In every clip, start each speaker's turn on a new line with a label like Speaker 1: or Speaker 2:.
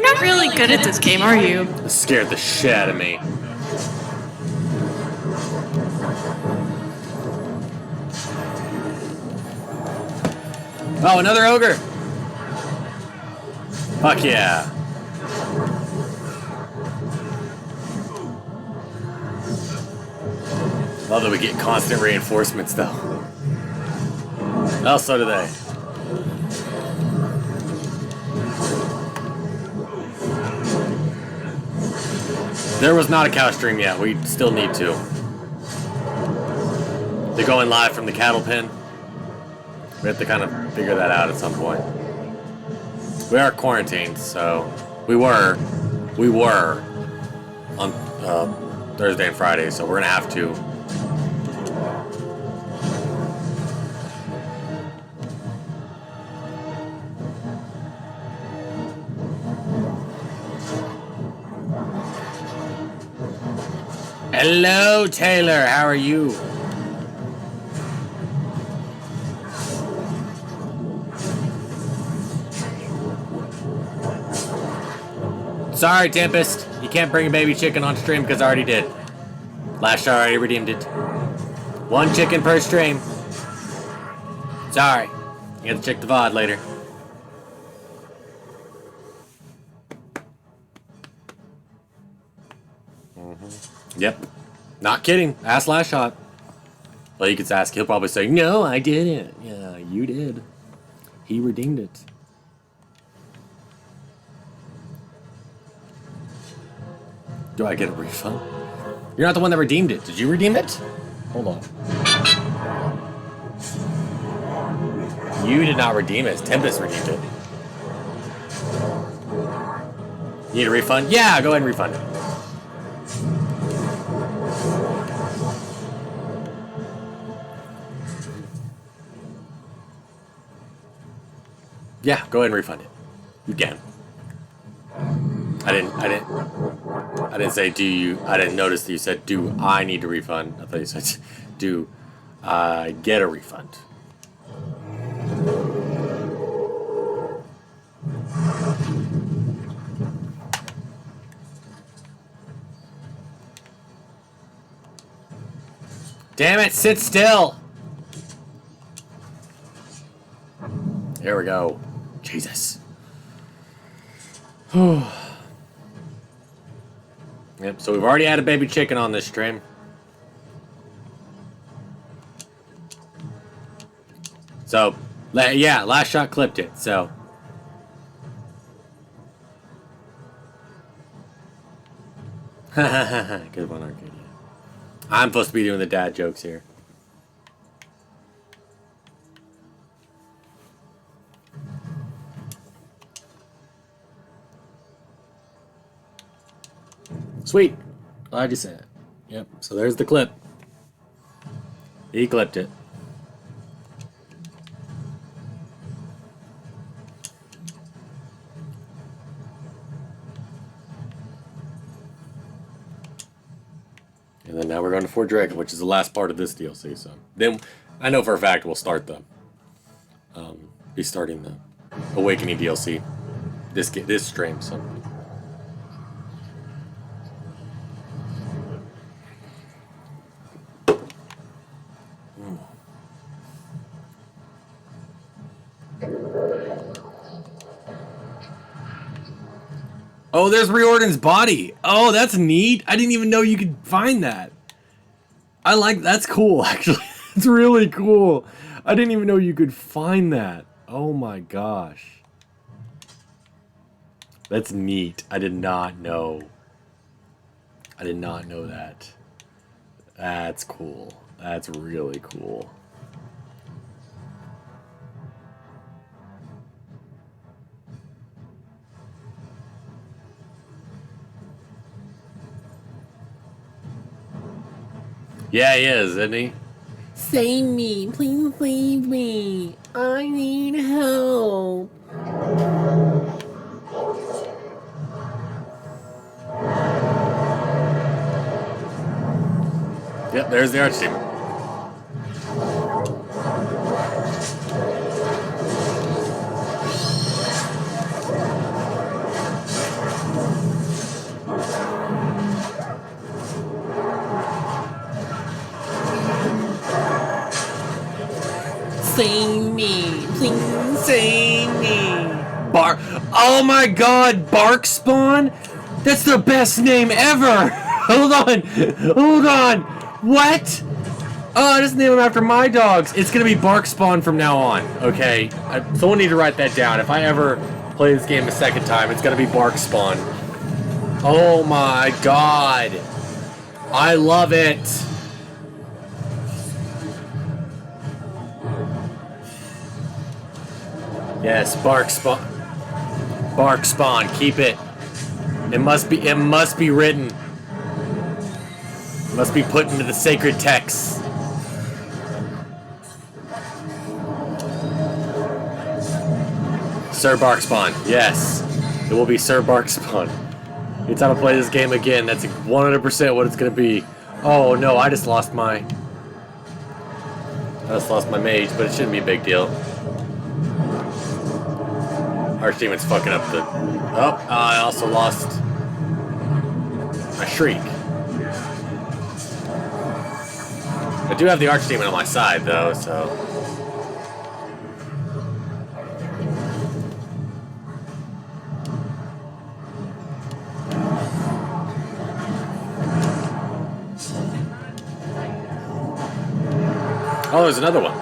Speaker 1: You're not really good at this game, are you?
Speaker 2: It scared the shit out of me. Oh, another ogre! Fuck yeah. Love that we get constant reinforcements, though. Oh, so do they. There was not a cow stream yet. We still need to. They're going live from the cattle pen. We have to kind of figure that out at some point. We are quarantined, so we were on Thursday and Friday, so we're gonna have to. Hello, Taylor. How are you? Sorry, Tempest. You can't bring a baby chicken on stream because I already did. Last shot already redeemed it. 1 chicken per stream. Sorry. You have to check the VOD later. Yep. Not kidding. Ask Last Shot. Well, you could ask. He'll probably say, no, I didn't. Yeah, you did. He redeemed it. Do I get a refund? You're not the one that redeemed it. Did you redeem it? Hold on. You did not redeem it. Tempest redeemed it. You need a refund? Yeah, go ahead and refund it. Yeah, go ahead and refund it. You can. I didn't say do you. I didn't notice that you said do I need a refund. I thought you said do I get a refund. Damn it! Sit still. There we go. Jesus. Yep, so we've already had a baby chicken on this stream. So, yeah, Last Shot clipped it, so. Good one, Arcadia. I'm supposed to be doing the dad jokes here. Sweet. Glad you said it. Yep. So there's the clip. He clipped it. And then now we're going to Fort Dragon, which is the last part of this DLC. So then I know for a fact we'll start the be starting the Awakening DLC this stream. So. Oh, there's Riordan's body. Oh, that's neat. I didn't even know you could find that. I like that's cool, actually. It's really cool. I didn't even know you could find that. Oh my gosh. That's neat. I did not know. I did not know that. That's cool. That's really cool. Yeah, he is, isn't he? Save me. Please save me. I need help. Yep, there's the Archdemon. save me. Please save me. Oh my god, Bark Spawn? That's the best name ever. Hold on. What? Oh, I just named them after my dogs. It's gonna be Bark Spawn from now on. Okay, someone need to write that down. If I ever play this game a second time, it's gonna be Bark Spawn. Oh my god. I love it. Yes, Bark Spawn. Bark Spawn, keep it. It must be written. It must be put into the sacred texts. Sir Barkspawn, yes. It will be Sir Barkspawn. Anytime I play this game again, that's 100% what it's gonna be. Oh no, I just lost my mage, but it shouldn't be a big deal. Archdemon's fucking up the... Oh, I also lost my Shriek. I do have the Archdemon on my side, though, so... Oh, there's another one.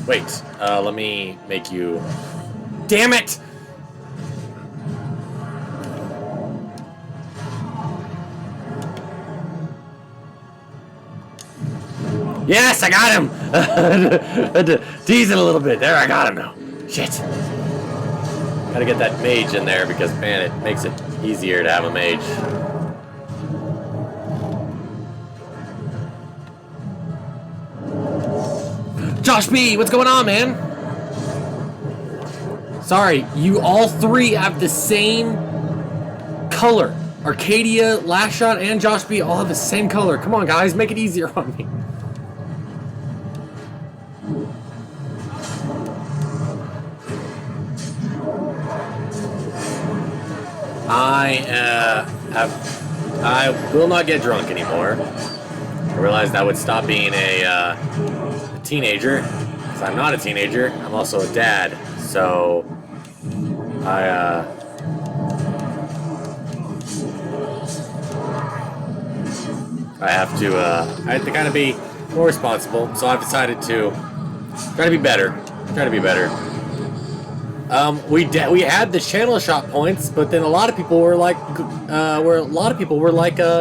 Speaker 2: Wait, let me make you... Damn it! Yes, I got him! I had to tease it a little bit. There, I got him now. Shit. Gotta get that mage in there because, man, it makes it easier to have a mage. Josh B, what's going on, man? Sorry, you all three have the same color. Arcadia, Lashshot, and Josh B all have the same color. Come on, guys, make it easier on me. I will not get drunk anymore. I realized I would stop being a teenager, because I'm not a teenager. I'm also a dad, so I have to kind of be more responsible. So I've decided to try to be better. We had the channel shot points, but then a lot of people were like,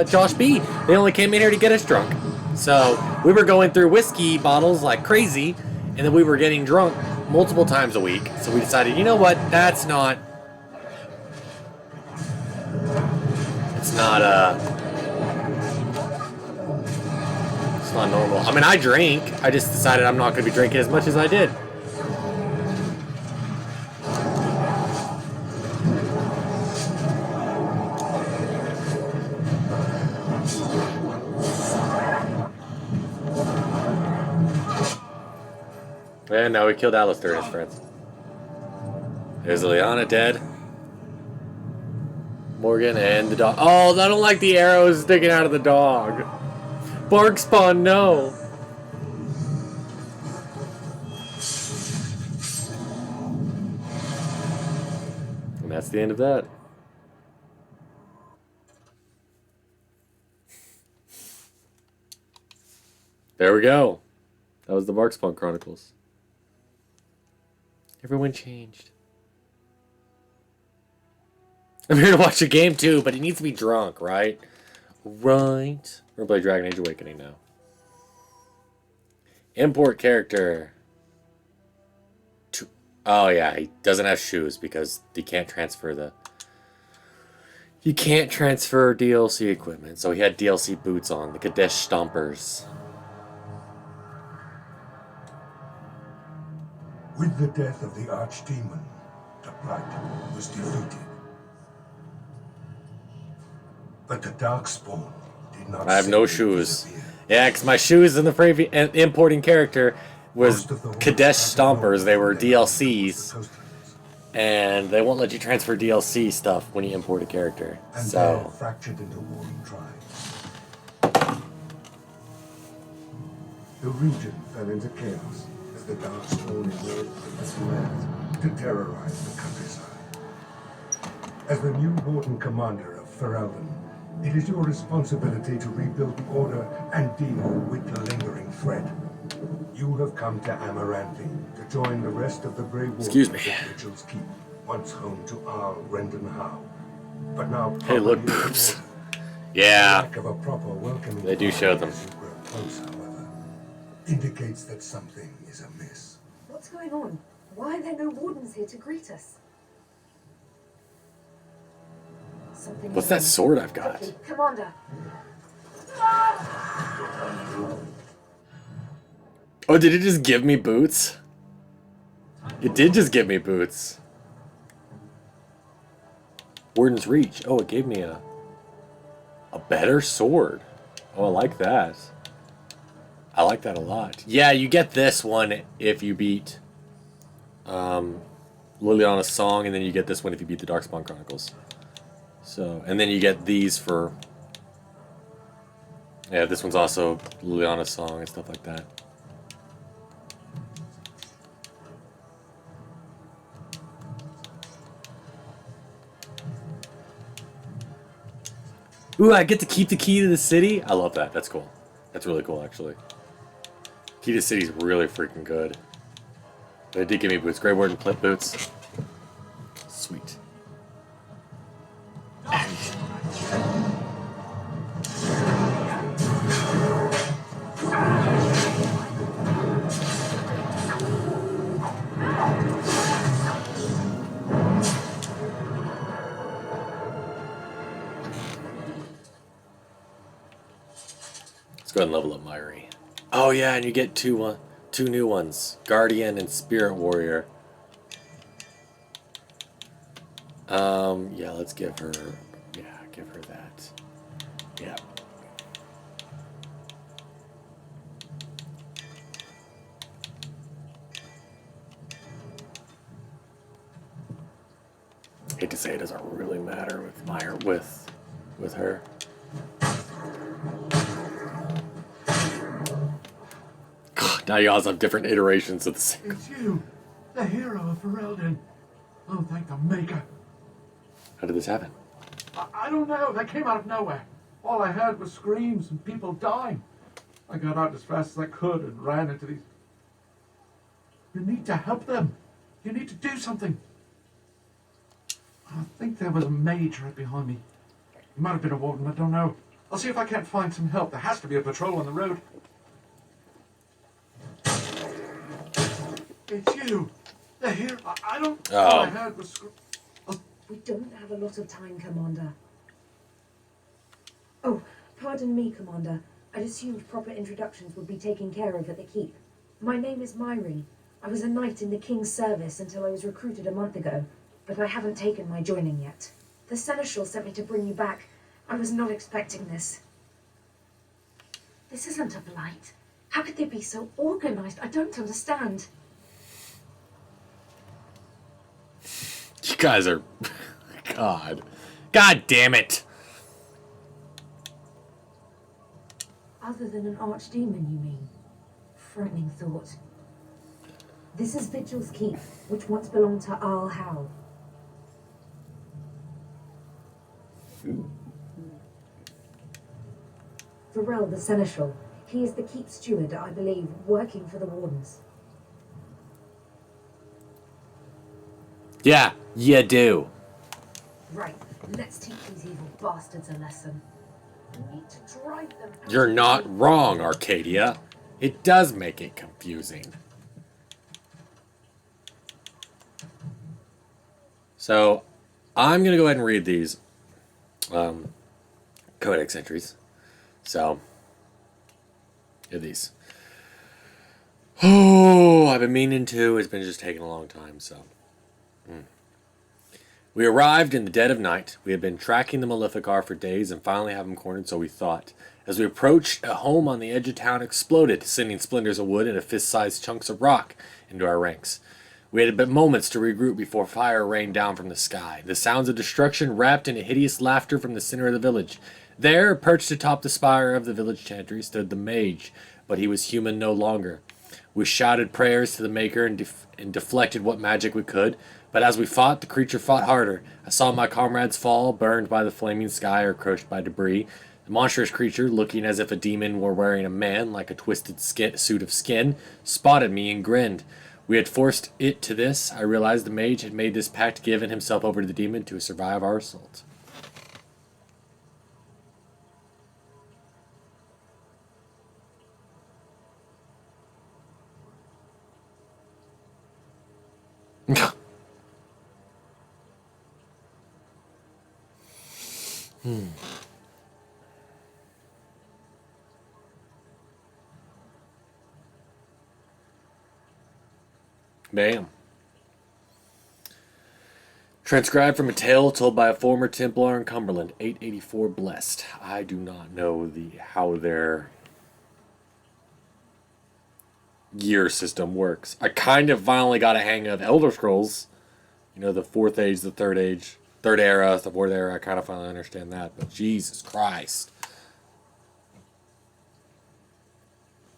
Speaker 2: Josh B. They only came in here to get us drunk. So we were going through whiskey bottles like crazy, and then we were getting drunk multiple times a week. So we decided, you know what? It's not normal. I mean, I drink. I just decided I'm not going to be drinking as much as I did. And no, we killed Alistair and his friends. There's Liliana dead. Morgan and the dog. Oh, I don't like the arrows sticking out of the dog. Bark Spawn, no. And that's the end of that. There we go. That was the Bark Spawn Chronicles. Everyone changed. I'm here to watch a game too, but he needs to be drunk, right? Right. We're gonna play Dragon Age Awakening now. Import character. Oh yeah, he doesn't have shoes because he can't transfer the... You can't transfer DLC equipment, so he had DLC boots on, the Codex Stompers.
Speaker 3: With the death of the Archdemon, the Blight was defeated. But the Darkspawn did not.
Speaker 2: I have no shoes. Yeah, because my shoes in the previous importing character was Codex Stompers. They were DLCs, and they won't let you transfer DLC stuff when you import a character.
Speaker 3: And
Speaker 2: so
Speaker 3: fractured into warring tribes. The region fell into chaos as of the Darkspawn in its land to terrorize the countryside. As the new Warden Commander of Ferelden, it is your responsibility to rebuild the Order and deal with the lingering threat. You have come to Amaranthi to join the rest of the Grey Wardens
Speaker 2: Excuse me.
Speaker 3: of Vigil's Keep, once home to Are Rendenhau. But now,
Speaker 2: Hey, look,
Speaker 3: properly
Speaker 2: boobs.
Speaker 3: ordered.
Speaker 2: Yeah.
Speaker 3: Lack of a proper welcoming
Speaker 2: They do show them.
Speaker 3: as you grow close, however, indicates that something is amiss.
Speaker 4: What's going on? Why are there no wardens here to greet us? Something
Speaker 2: What's
Speaker 4: is
Speaker 2: that
Speaker 4: wrong.
Speaker 2: sword I've got?
Speaker 4: Quickly, Commander!
Speaker 2: Oh, did it just give me boots? It did just give me boots. Warden's Reach. Oh, it gave me a better sword. Oh, I like that. I like that a lot. Yeah, you get this one if you beat Liliana's Song, and then you get this one if you beat the Darkspawn Chronicles. So, and then you get these for... Yeah, this one's also Liliana's Song and stuff like that. Ooh, I get to keep the key to the city? I love that. That's cool. That's really cool, actually. Key to the city's really freaking good. But it did give me boots. Grey Warden Plip boots. Sweet. Let's go ahead and level up Myri. Oh yeah, and you get two new ones. Guardian and Spirit Warrior. Yeah, let's give her that. Yeah. Hate to say it doesn't really matter with with her. God, now you also have different iterations of the same.
Speaker 5: It's you, the hero of Ferelden. Oh, thank the Maker.
Speaker 2: How did this happen?
Speaker 5: I don't know. They came out of nowhere. All I heard was screams and people dying. I got out as fast as I could and ran into these... You need to help them. You need to do something. I think there was a mage right behind me. He might have been a warden, I don't know. I'll see if I can't find some help. There has to be a patrol on the road. It's you, the hero. I don't...
Speaker 2: Oh.
Speaker 5: All I heard was...
Speaker 4: We don't have a lot of time, Commander. Oh, pardon me, Commander. I'd assumed proper introductions would be taken care of at the Keep. My name is Myri. I was a knight in the King's service until I was recruited a month ago, but I haven't taken my joining yet. The Seneschal sent me to bring you back. I was not expecting this. This isn't a blight. How could they be so organized? I don't understand.
Speaker 2: You guys are... God damn it.
Speaker 4: Other than an archdemon, you mean? Frightening thought. This is Vigil's Keep, which once belonged to Arl Howe. Varel the Seneschal. He is the Keep steward, I believe, working for the Wardens.
Speaker 2: Yeah, you do.
Speaker 4: Right, let's teach these evil bastards a lesson. We need to drive them out.
Speaker 2: You're not wrong, Arcadia. It does make it confusing. So, I'm going to go ahead and read these Codex Entries. So, here are these. Oh, I've been meaning to. It's been just taking a long time, so... We arrived in the dead of night. We had been tracking the Maleficar for days and finally have him cornered, so we thought. As we approached, a home on the edge of town exploded, sending splinters of wood and fist-sized chunks of rock into our ranks. We had but moments to regroup before fire rained down from the sky. The sounds of destruction wrapped in a hideous laughter from the center of the village. There, perched atop the spire of the village chantry, stood the mage, but he was human no longer. We shouted prayers to the Maker and deflected what magic we could, but as we fought, the creature fought harder. I saw my comrades fall, burned by the flaming sky or crushed by debris. The monstrous creature, looking as if a demon were wearing a man, like a twisted suit of skin, spotted me and grinned. We had forced it to this. I realized the mage had made this pact, given himself over to the demon to survive our assault. Bam. Transcribed from a tale told by a former Templar in Cumberland, 884 blessed. I do not know how their gear system works. I kind of finally got a hang of Elder Scrolls. You know, the fourth age, the third age, third era, the fourth era. I kind of finally understand that. But Jesus Christ.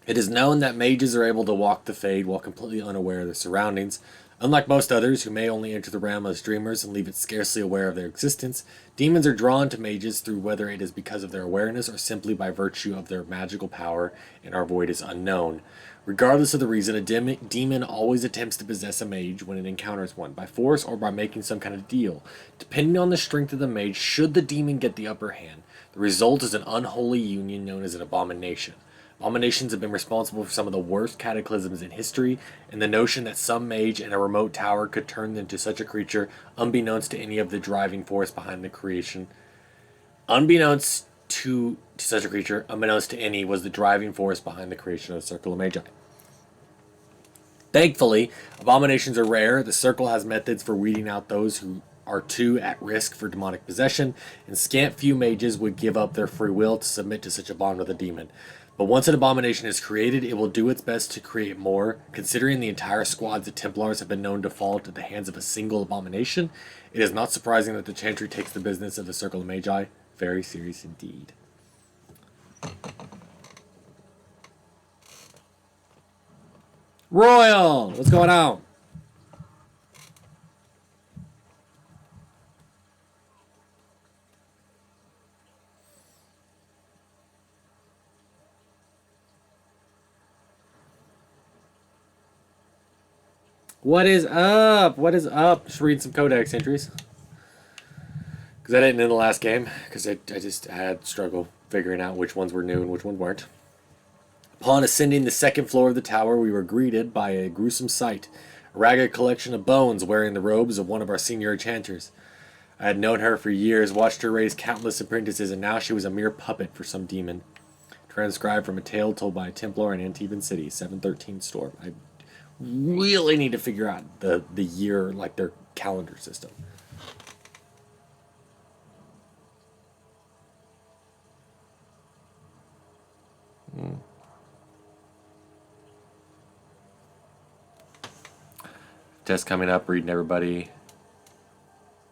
Speaker 2: It is known that mages are able to walk the Fade while completely unaware of their surroundings. Unlike most others, who may only enter the realm as dreamers and leave it scarcely aware of their existence, demons are drawn to mages through whether it is because of their awareness or simply by virtue of their magical power, and our void is unknown. Regardless of the reason, a demon always attempts to possess a mage when it encounters one, by force or by making some kind of deal. Depending on the strength of the mage, should the demon get the upper hand, the result is an unholy union known as an abomination. Abominations have been responsible for some of the worst cataclysms in history, and the notion that some mage in a remote tower could turn into such a creature, unbeknownst to any of the driving force behind the creation, unbeknownst to such a creature, unbeknownst to any, was the driving force behind the creation of the Circle of Magi. Thankfully, abominations are rare. The Circle has methods for weeding out those who are too at risk for demonic possession, and scant few mages would give up their free will to submit to such a bond with a demon. But once an abomination is created, it will do its best to create more. Considering the entire squads of Templars have been known to fall to the hands of a single abomination, it is not surprising that the Chantry takes the business of the Circle of Magi very serious indeed. Royal! What's going on? What is up? What is up? Just reading some Codex Entries. Because I didn't in the last game. Because I just had struggle figuring out which ones were new and which ones weren't. Upon ascending the second floor of the tower, we were greeted by a gruesome sight. A ragged collection of bones wearing the robes of one of our senior enchanters. I had known her for years, watched her raise countless apprentices, and now she was a mere puppet for some demon. Transcribed from a tale told by a Templar in Antibon City, 713 Storm. I really need to figure out the year, like their calendar system. Test coming up, reading everybody.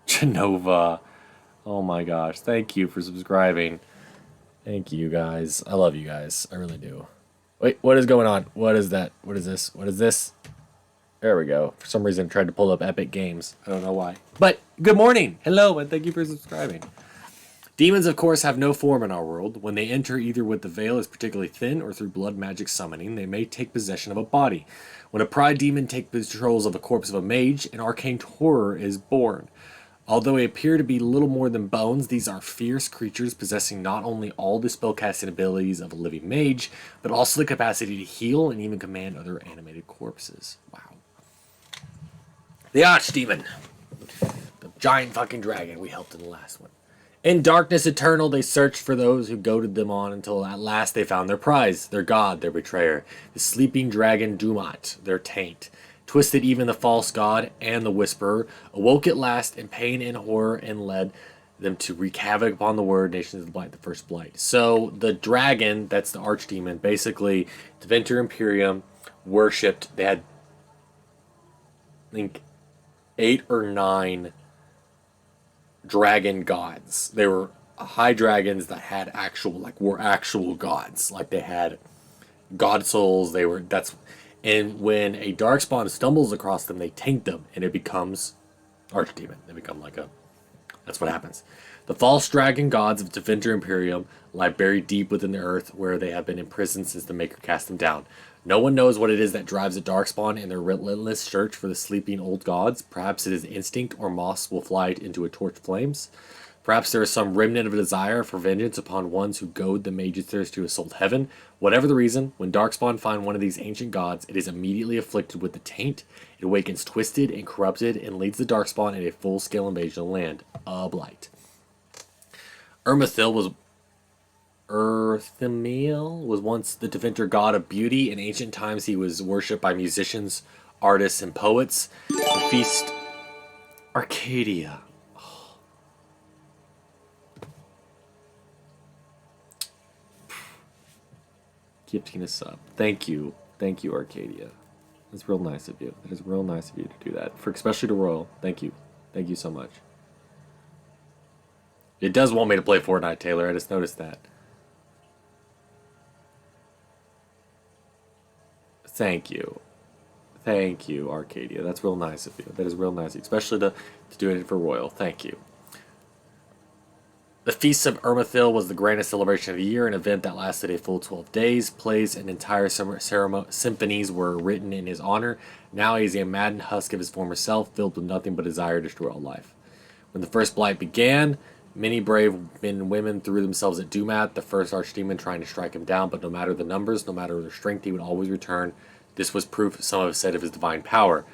Speaker 2: Genova. Oh my gosh. Thank you for subscribing. Thank you guys. I love you guys. I really do. Wait, what is going on? What is that? What is this? What is this? There we go. For some reason, I tried to pull up Epic Games. I don't know why. But good morning. Hello, and thank you for subscribing. Demons, of course, have no form in our world. When they enter, either with the veil is particularly thin or through blood magic summoning, they may take possession of a body. When a pride demon takes control of the corpse of a mage, an arcane horror is born. Although they appear to be little more than bones, these are fierce creatures possessing not only all the spellcasting abilities of a living mage, but also the capacity to heal and even command other animated corpses. Wow. The Archdemon. The giant fucking dragon we helped in the last one. In darkness eternal, they searched for those who goaded them on until at last they found their prize, their god, their betrayer, the sleeping dragon Dumat, their taint. Twisted even the false god and the whisperer, awoke at last in pain and horror, and led them to wreak havoc upon the word, nations of the blight, the first blight. So the dragon, that's the archdemon, basically, Deventer Imperium worshipped, they had, I think, 8 or 9 dragon gods. They were high dragons that had were actual gods. Like they had god souls, And when a darkspawn stumbles across them, they taint them, and it becomes archdemon. They become like a... That's what happens. The false dragon gods of Deventer Imperium lie buried deep within the earth, where they have been imprisoned since the Maker cast them down. No one knows what it is that drives a darkspawn in their relentless search for the sleeping old gods. Perhaps it is instinct, or moths will fly into a torch flames. Perhaps there is some remnant of a desire for vengeance upon ones who goad the magisters to assault heaven. Whatever the reason, when darkspawn find one of these ancient gods, it is immediately afflicted with the taint. It awakens twisted and corrupted and leads the darkspawn in a full-scale invasion of the land. A blight. Ermithil was once the Deventer god of beauty. In ancient times, he was worshipped by musicians, artists, and poets. The feast Arcadia. Gifting a sub. Thank you, Arcadia. That's real nice of you. That is real nice of you to do that, especially to Royal. Thank you so much. It does want me to play Fortnite, Taylor. I just noticed that. Thank you, Arcadia. That's real nice of you. That is real nice, especially to do it for Royal. Thank you. The Feast of Ermithil was the grandest celebration of the year, an event that lasted a full 12 days. Plays and entire symphonies were written in his honor. Now he is a maddened husk of his former self, filled with nothing but desire to destroy all life. When the first blight began, many brave men and women threw themselves at Dumat, the first archdemon, trying to strike him down, but no matter the numbers, no matter their strength, he would always return. This was proof, some have said, of his divine power.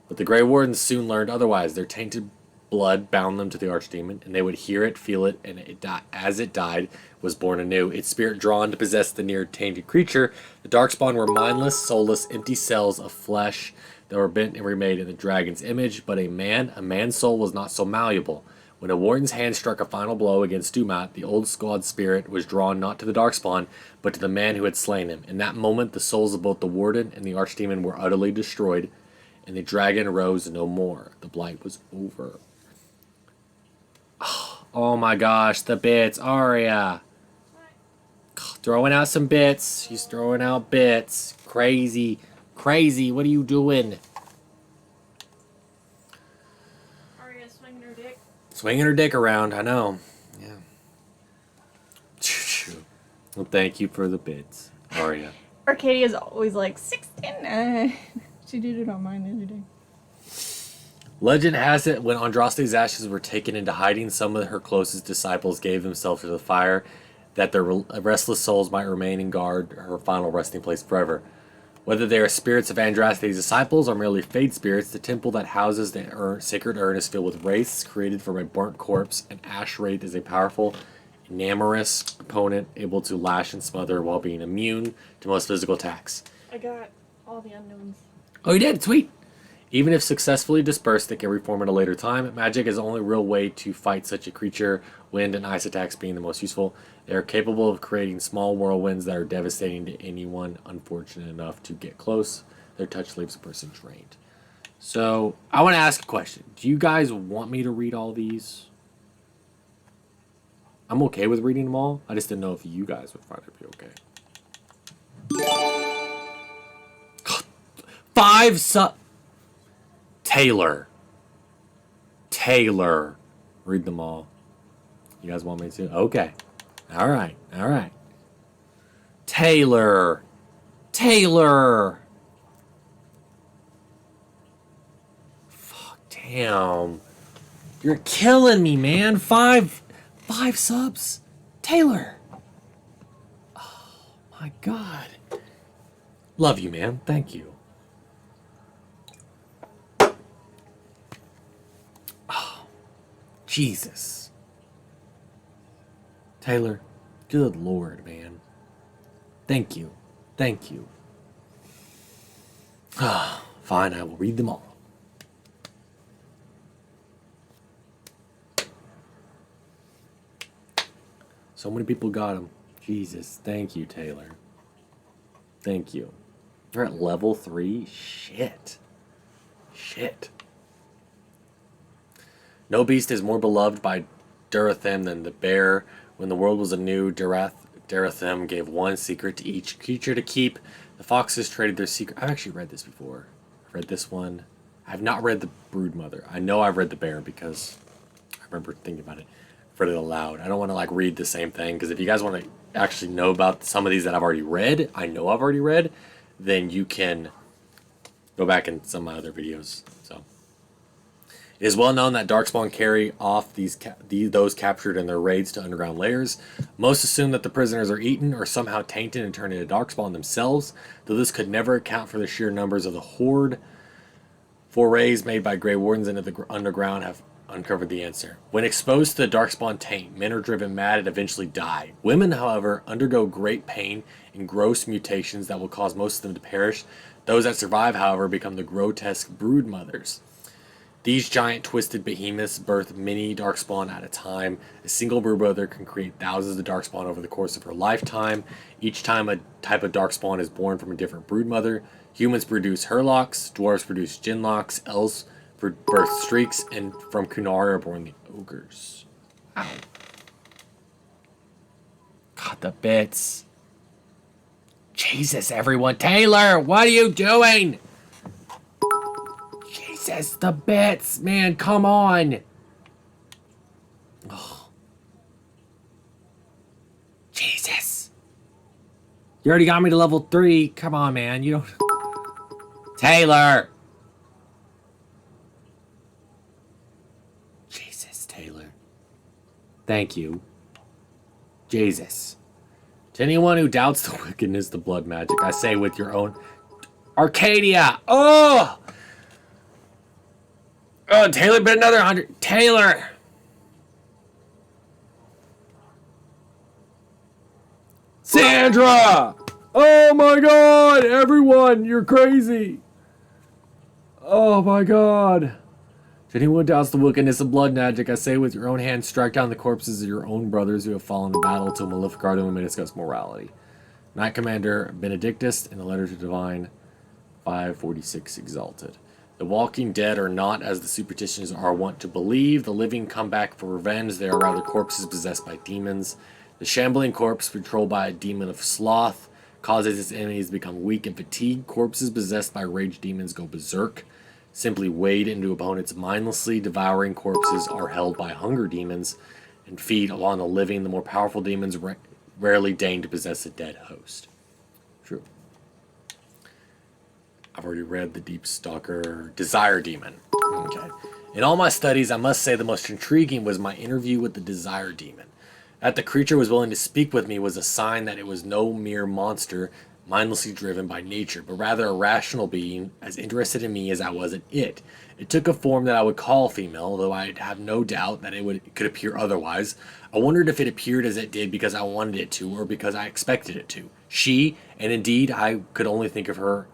Speaker 2: But the Grey Wardens soon learned otherwise. Their tainted blood bound them to the archdemon, and they would hear it, feel it, and as it died, was born anew. Its spirit drawn to possess the near-tainted creature, the darkspawn were mindless, soulless, empty cells of flesh that were bent and remade in the dragon's image. But a man's soul was not so malleable. When a warden's hand struck a final blow against Dumat, the old squad spirit was drawn not to the darkspawn, but to the man who had slain him. In that moment, the souls of both the warden and the archdemon were utterly destroyed, and the dragon rose no more. The blight was over. Oh my gosh, the bits, Aria. Throwing out some bits. She's throwing out bits. Crazy. What are you doing?
Speaker 1: Aria's swinging her dick.
Speaker 2: Swinging her dick around, I know. Yeah. Well, thank you for the bits, Aria.
Speaker 6: Arcadia's always like, 69. She did it on mine the other day.
Speaker 2: Legend has it, when Andraste's ashes were taken into hiding, some of her closest disciples gave themselves to the fire, that their restless souls might remain and guard her final resting place forever. Whether they are spirits of Andraste's disciples or merely fade spirits, the temple that houses the sacred urn is filled with wraiths created from a burnt corpse. An ash wraith is a powerful, enamorous opponent able to lash and smother while being immune to most physical attacks.
Speaker 6: I got all the unknowns.
Speaker 2: Oh, you did? Sweet! Even if successfully dispersed, they can reform at a later time. Magic is the only real way to fight such a creature, wind and ice attacks being the most useful. They are capable of creating small whirlwinds that are devastating to anyone unfortunate enough to get close. Their touch leaves a person drained. So, I want to ask a question. Do you guys want me to read all these? I'm okay with reading them all. I just didn't know if you guys would find it be okay. 5 Taylor. Read them all. You guys want me to? Okay. All right. Taylor. Fuck, damn. You're killing me, man. 5 subs. Taylor. Oh, my God. Love you, man. Thank you. Jesus. Taylor, good Lord, man. Thank you. Fine, I will read them all. So many people got them. Jesus, thank you, Taylor. Thank you. You're at level 3? Shit. No beast is more beloved by Durathem than the bear. When the world was anew, Durathem gave one secret to each creature to keep. The foxes traded their secret. I've actually read this before. I've read this one. I've not read the Broodmother. I know I've read the Bear because I remember thinking about it. I've read it aloud. I don't want to like read the same thing because if you guys want to actually know about some of these that I've already read, I know I've already read, then you can go back in some of my other videos. So it is well known that Darkspawn carry off those captured in their raids to underground layers. Most assume that the prisoners are eaten or somehow tainted and turned into Darkspawn themselves, though this could never account for the sheer numbers of the horde. Forays made by Grey Wardens into the underground have uncovered the answer. When exposed to the Darkspawn taint, men are driven mad and eventually die. Women, however, undergo great pain and gross mutations that will cause most of them to perish. Those that survive, however, become the grotesque brood mothers. These giant twisted behemoths birth many Darkspawn at a time. A single broodmother can create thousands of Darkspawn over the course of her lifetime. Each time a type of Darkspawn is born from a different broodmother. Humans produce Herlocks, dwarves produce Ginlocks, elves birth Streaks, and from Kunari are born the Ogres. Ow. Got the bits. Jesus, everyone. Taylor, what are you doing? Jesus, the bits, man, come on. Oh. Jesus. You already got me to level 3. Come on, man. You don't... Taylor. Jesus, Taylor. Thank you. Jesus. To anyone who doubts the wickedness of the blood magic, I say with your own... Arcadia! Oh! Oh, Taylor bit another 100. Taylor! Sandra! Oh my god! Everyone, you're crazy! Oh my god. To anyone who doubts the wickedness of blood magic, I say with your own hand, strike down the corpses of your own brothers who have fallen in battle till Maleficarum and may discuss morality. Knight Commander Benedictus in a letter to Divine 546 Exalted. The walking dead are not as the superstitions are wont to believe. The living come back for revenge. They are rather corpses possessed by demons. The shambling corpse, patrolled by a demon of sloth, causes its enemies to become weak and fatigued. Corpses possessed by rage demons go berserk, simply wade into opponents mindlessly. Devouring corpses are held by hunger demons and feed on the living. The more powerful demons rarely deign to possess a dead host. True. I've already read the Deep Stalker Desire Demon. Okay. In all my studies, I must say the most intriguing was my interview with the Desire Demon. That the creature was willing to speak with me was a sign that it was no mere monster mindlessly driven by nature, but rather a rational being as interested in me as I was in it. It took a form that I would call female, though I have no doubt that it could appear otherwise. I wondered if it appeared as it did because I wanted it to, or because I expected it to. She, and indeed I could only think of her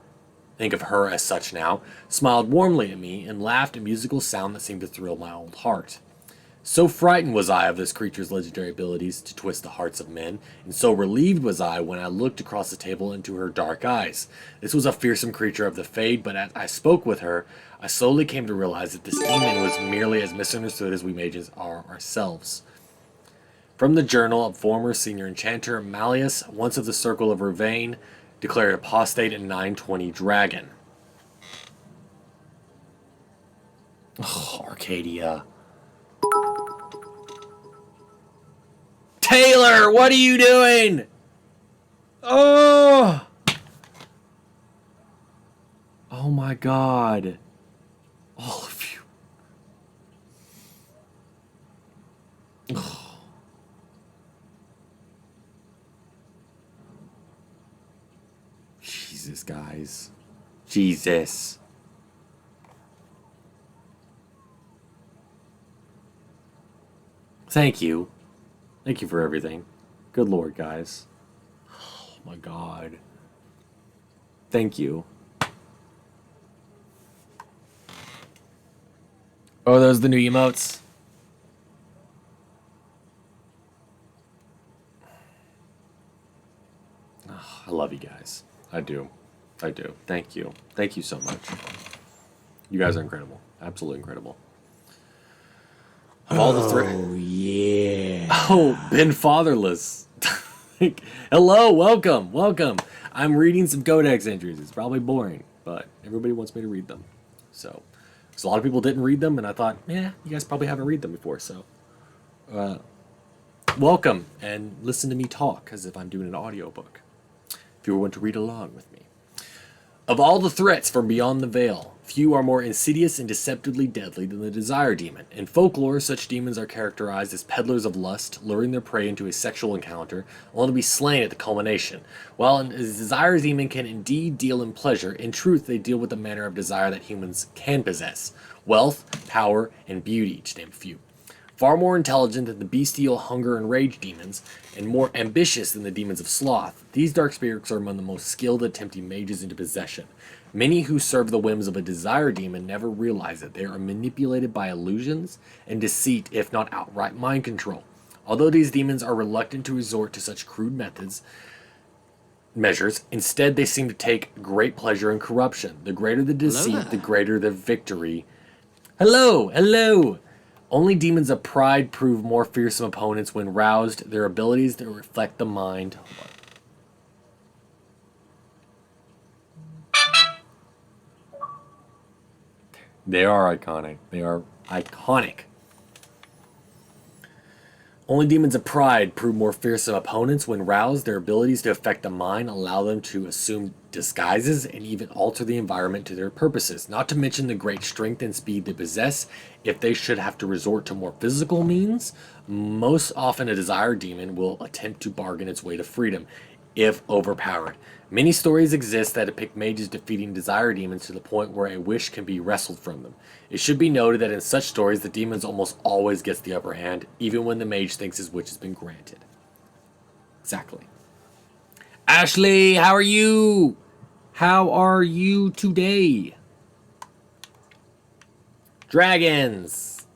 Speaker 2: as such now, smiled warmly at me and laughed a musical sound that seemed to thrill my old heart. So frightened was I of this creature's legendary abilities to twist the hearts of men, and so relieved was I when I looked across the table into her dark eyes. This was a fearsome creature of the Fade, but as I spoke with her, I slowly came to realize that this demon was merely as misunderstood as we mages are ourselves. From the journal of former senior enchanter Malleus, once of the Circle of Ravane, declared apostate and 920 dragon. Oh, Arcadia. Taylor, what are you doing? Oh! Oh my god. All of you. Oh. Jesus, guys. Jesus. Thank you. Thank you for everything. Good Lord, guys. Oh my god. Thank you. Oh, those are the new emotes? Oh, I love you guys. I do. I do. Thank you. Thank you so much. You guys are incredible. Absolutely incredible. Of all the three. Oh, yeah. Oh, Ben Fatherless. Hello, welcome, welcome. I'm reading some Codex Entries. It's probably boring, but everybody wants me to read them. So a lot of people didn't read them, and I thought, yeah, you guys probably haven't read them before, so welcome, and listen to me talk as if I'm doing an audiobook, if you want to read along with me. Of all the threats from beyond the veil, few are more insidious and deceptively deadly than the desire demon. In folklore, such demons are characterized as peddlers of lust, luring their prey into a sexual encounter, only to be slain at the culmination. While a desire demon can indeed deal in pleasure, in truth they deal with the manner of desire that humans can possess: wealth, power, and beauty, to name a few. Far more intelligent than the bestial hunger and rage demons, and more ambitious than the demons of sloth, these dark spirits are among the most skilled at tempting mages into possession. Many who serve the whims of a desire demon never realize that they are manipulated by illusions and deceit, if not outright mind control. Although these demons are reluctant to resort to such crude measures, instead they seem to take great pleasure in corruption. The greater the deceit, the greater the victory. Hello! Only demons of pride prove more fearsome opponents when roused. Their abilities to reflect the mind. They are iconic. Only demons of pride prove more fearsome opponents when roused. Their abilities to affect the mind allow them to assume disguises and even alter the environment to their purposes, not to mention the great strength and speed they possess. If they should have to resort to more physical means, most often a desire demon will attempt to bargain its way to freedom, if overpowered. Many stories exist that depict mages defeating desire demons to the point where a wish can be wrestled from them. It should be noted that in such stories, the demons almost always gets the upper hand, even when the mage thinks his wish has been granted. Exactly. Ashley, how are you? How are you today? Dragons.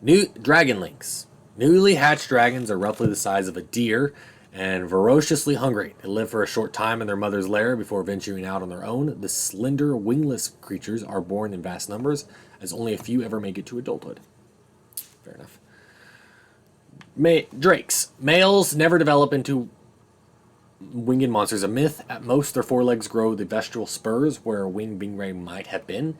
Speaker 2: New dragonlings. Newly hatched dragons are roughly the size of a deer and ferociously hungry. They live for a short time in their mother's lair before venturing out on their own. The slender, wingless creatures are born in vast numbers, as only a few ever make it to adulthood. Fair enough. Drakes. Males never develop into winged monsters. A myth. At most, their forelegs grow the vestral spurs where a winged bingray might have been.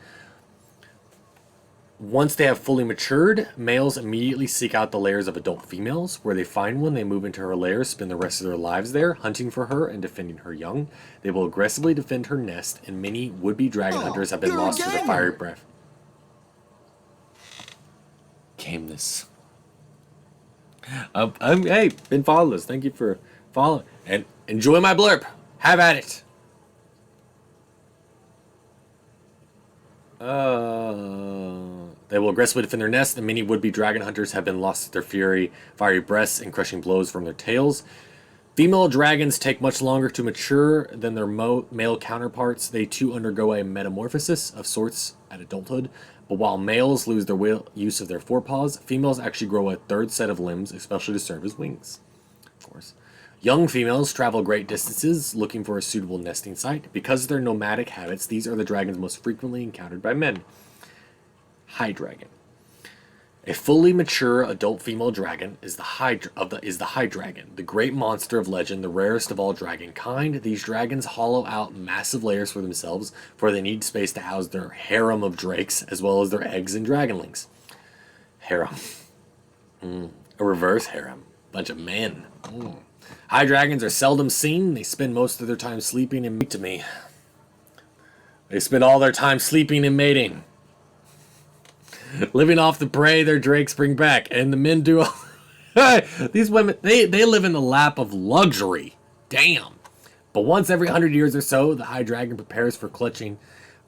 Speaker 2: Once they have fully matured, males immediately seek out the lairs of adult females. Where they find one, they move into her lair, spend the rest of their lives there, hunting for her and defending her young. They will aggressively defend her nest, and many would-be dragon hunters have been lost to the fiery breath. Cameness. Hey, been followers. Thank you for following. And enjoy my blurb. Have at it. They will aggressively defend their nest, and many would-be dragon hunters have been lost to their fiery breaths and crushing blows from their tails. Female dragons take much longer to mature than their male counterparts. They too undergo a metamorphosis of sorts at adulthood. But while males lose their use of their forepaws, females actually grow a third set of limbs, especially to serve as wings. Of course. Young females travel great distances looking for a suitable nesting site. Because of their nomadic habits, these are the dragons most frequently encountered by men. High dragon. A fully mature adult female dragon is the high dragon, the great monster of legend, the rarest of all dragon kind. These dragons hollow out massive lairs for themselves, for they need space to house their harem of drakes, as well as their eggs and dragonlings. Harem. A reverse harem. Bunch of men. High dragons are seldom seen. They spend most of their time sleeping and mating to me. They spend all their time sleeping and mating. Living off the prey their drakes bring back, and the men do. These women, they live in the lap of luxury. Damn. But once every 100 years or so, the high dragon prepares for clutching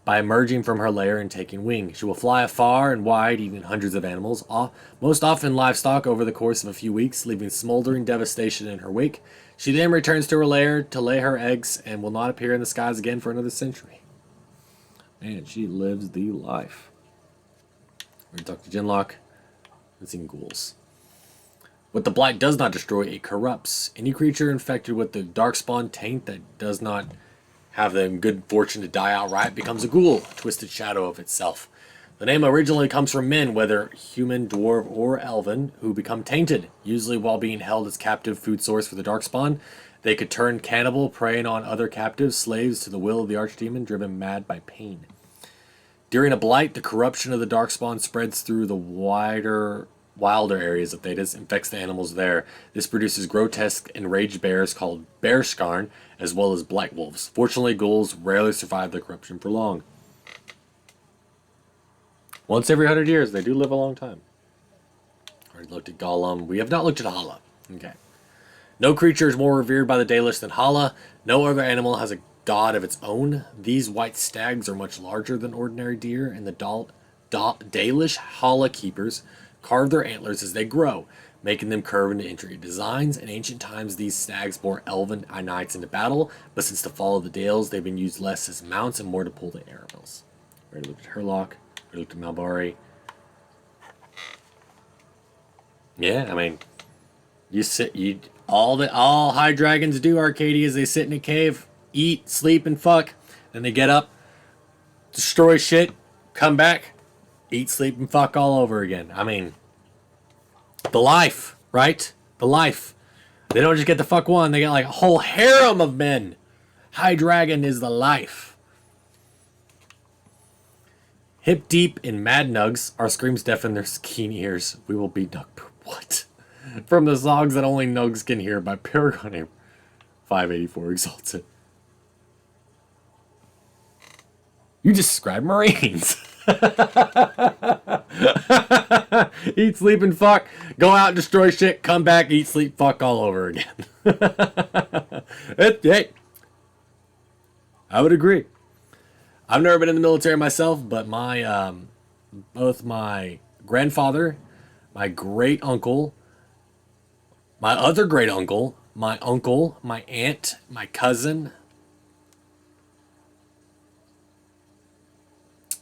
Speaker 2: by emerging from her lair and taking wing. She will fly far and wide, eating hundreds of animals, most often livestock, over the course of a few weeks, leaving smoldering devastation in her wake. She then returns to her lair to lay her eggs and will not appear in the skies again for another century. Man, she lives the life. We're going to talk to Genlock and seen ghouls. What the blight does not destroy, it corrupts. Any creature infected with the darkspawn taint that does not have the good fortune to die outright becomes a ghoul, a twisted shadow of itself. The name originally comes from men, whether human, dwarf, or elven, who become tainted, usually while being held as captive food source for the darkspawn. They could turn cannibal, preying on other captives, slaves to the will of the archdemon, driven mad by pain. During a blight, the corruption of the darkspawn spreads through the wilder areas of Thedas, infects the animals there. This produces grotesque enraged bears called bearskarn, as well as blight wolves. Fortunately, ghouls rarely survive the corruption for long. Once every 100 years, they do live a long time. Already looked at Gollum. We have not looked at Hala. Okay. No creature is more revered by the Dalish than Hala. No other animal has a god of its own. These white stags are much larger than ordinary deer, and the Dalish Hala keepers carve their antlers as they grow, making them curve into intricate designs. In ancient times, these stags bore elven knights into battle, but since the fall of the Dales, they've been used less as mounts and more to pull the arrows. We already looked at Herlock. We looked at Malbari. Yeah, I mean, all high dragons do, Arcadia, is they sit in a cave, eat, sleep, and fuck. Then they get up, destroy shit, come back, eat, sleep, and fuck all over again. I mean, the life, right? The life. They don't just get the fuck one, they get like a whole harem of men. High dragon is the life. Hip deep in mad nugs, our screams deafen their keen ears. We will be nug. What? From the songs that only nugs can hear by Paragon 584 Exalted. You just described Marines. Eat, sleep, and fuck. Go out, destroy shit. Come back, eat, sleep, fuck all over again. Hey, I would agree. I've never been in the military myself, but my both my grandfather, my great uncle, my other great uncle, my uncle, my aunt, my cousin,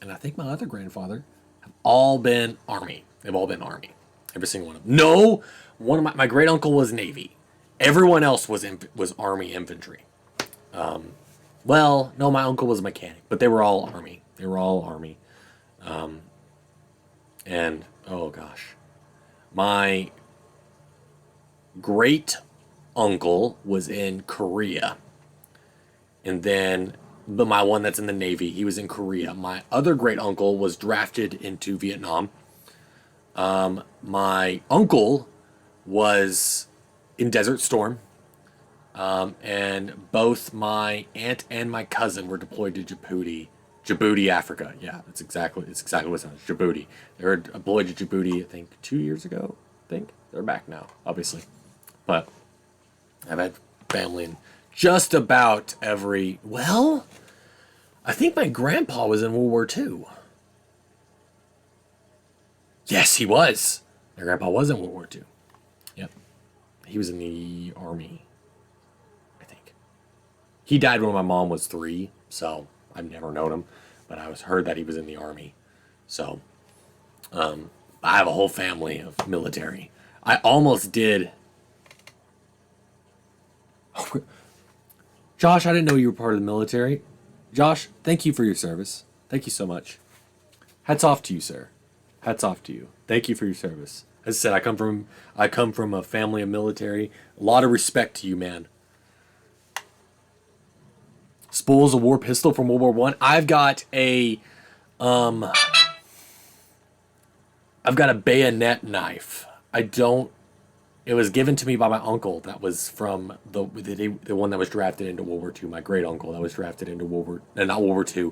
Speaker 2: and I think my other grandfather have all been Army. They've all been Army. Every single one of them. No, one of my great uncle was Navy. Everyone else was Army infantry. Well, no, my uncle was a mechanic, but they were all Army. They were all Army. And, oh gosh. My great uncle was in Korea. And then, but my one that's in the Navy, he was in Korea. My other great uncle was drafted into Vietnam. My uncle was in Desert Storm. And both my aunt and my cousin were deployed to Djibouti, Africa. Yeah, it's exactly what it sounds. Djibouti. They were deployed to Djibouti, I think, 2 years ago. They're back now, obviously. But I've had family in just about every. Well, I think my grandpa was in World War II. Yes, he was. My grandpa was in World War II. Yep, he was in the Army. He died when my mom was 3, so I've never known him, but I heard that he was in the Army. So, I have a whole family of military. I almost did. Josh, I didn't know you were part of the military. Josh, thank you for your service. Thank you so much. Hats off to you, sir. Hats off to you. Thank you for your service. As I said, I come from a family of military. A lot of respect to you, man. Spoils of War pistol from World War One. I've got a bayonet knife. It was given to me by my uncle. That was from the one that was drafted into World War II. My great uncle that was drafted into not World War II,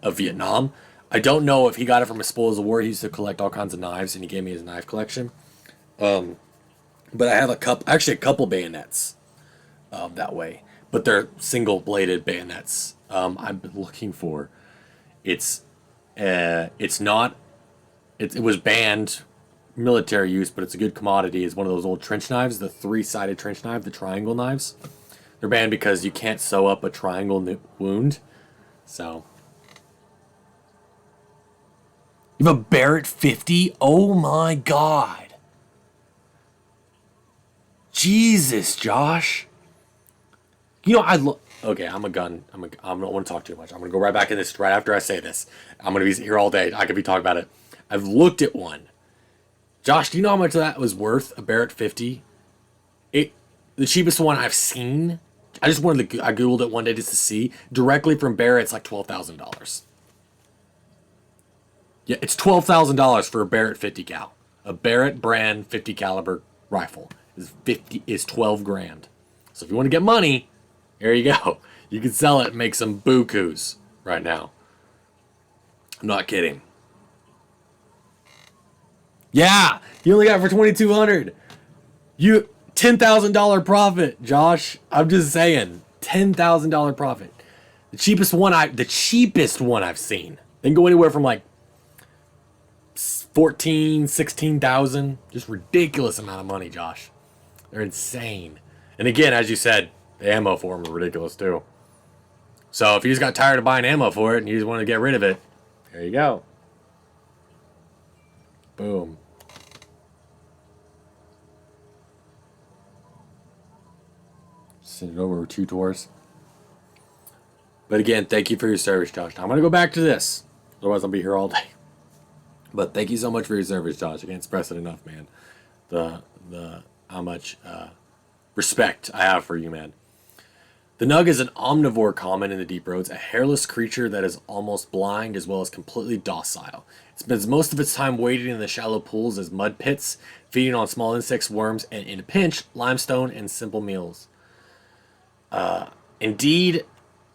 Speaker 2: of Vietnam. I don't know if he got it from a Spoils of War. He used to collect all kinds of knives, and he gave me his knife collection. But I have a couple bayonets that way. But they're single-bladed bayonets. I've been looking for. It was banned military use, but it's a good commodity. It's one of those old trench knives, the 3-sided trench knife, the triangle knives. They're banned because you can't sew up a triangle wound. So. You have a Barrett 50? Oh my god. Jesus, Josh. You know, okay, I don't want to talk too much. I'm going to go right back in this right after I say this. I'm going to be here all day. I could be talking about it. I've looked at one. Josh, do you know how much that was worth, a Barrett 50? The cheapest one I've seen I just wanted to, I Googled it one day just to see. Directly from Barrett, it's like $12,000. Yeah, it's $12,000 for a Barrett 50 cal. A Barrett brand 50 caliber rifle is 12 grand. So if you want to get money, there you go. You can sell it and make some bukus right now. I'm not kidding. Yeah, you only got it for $2,200. You $10,000 profit, Josh. I'm just saying, $10,000 profit. The cheapest one I've seen. They can go anywhere from like 14, 16,000. Just ridiculous amount of money, Josh. They're insane. And again, as you said, the ammo for them are ridiculous too. So if you just got tired of buying ammo for it and you just want to get rid of it, there you go. Boom. Send it over 2 tours. But again, thank you for your service, Josh. I'm going to go back to this. Otherwise, I'll be here all day. But thank you so much for your service, Josh. I can't express it enough, man. How much respect I have for you, man. The Nug is an omnivore common in the deep roads, a hairless creature that is almost blind as well as completely docile. It spends most of its time wading in the shallow pools as mud pits, feeding on small insects, worms, and in a pinch, limestone and simple meals. Indeed,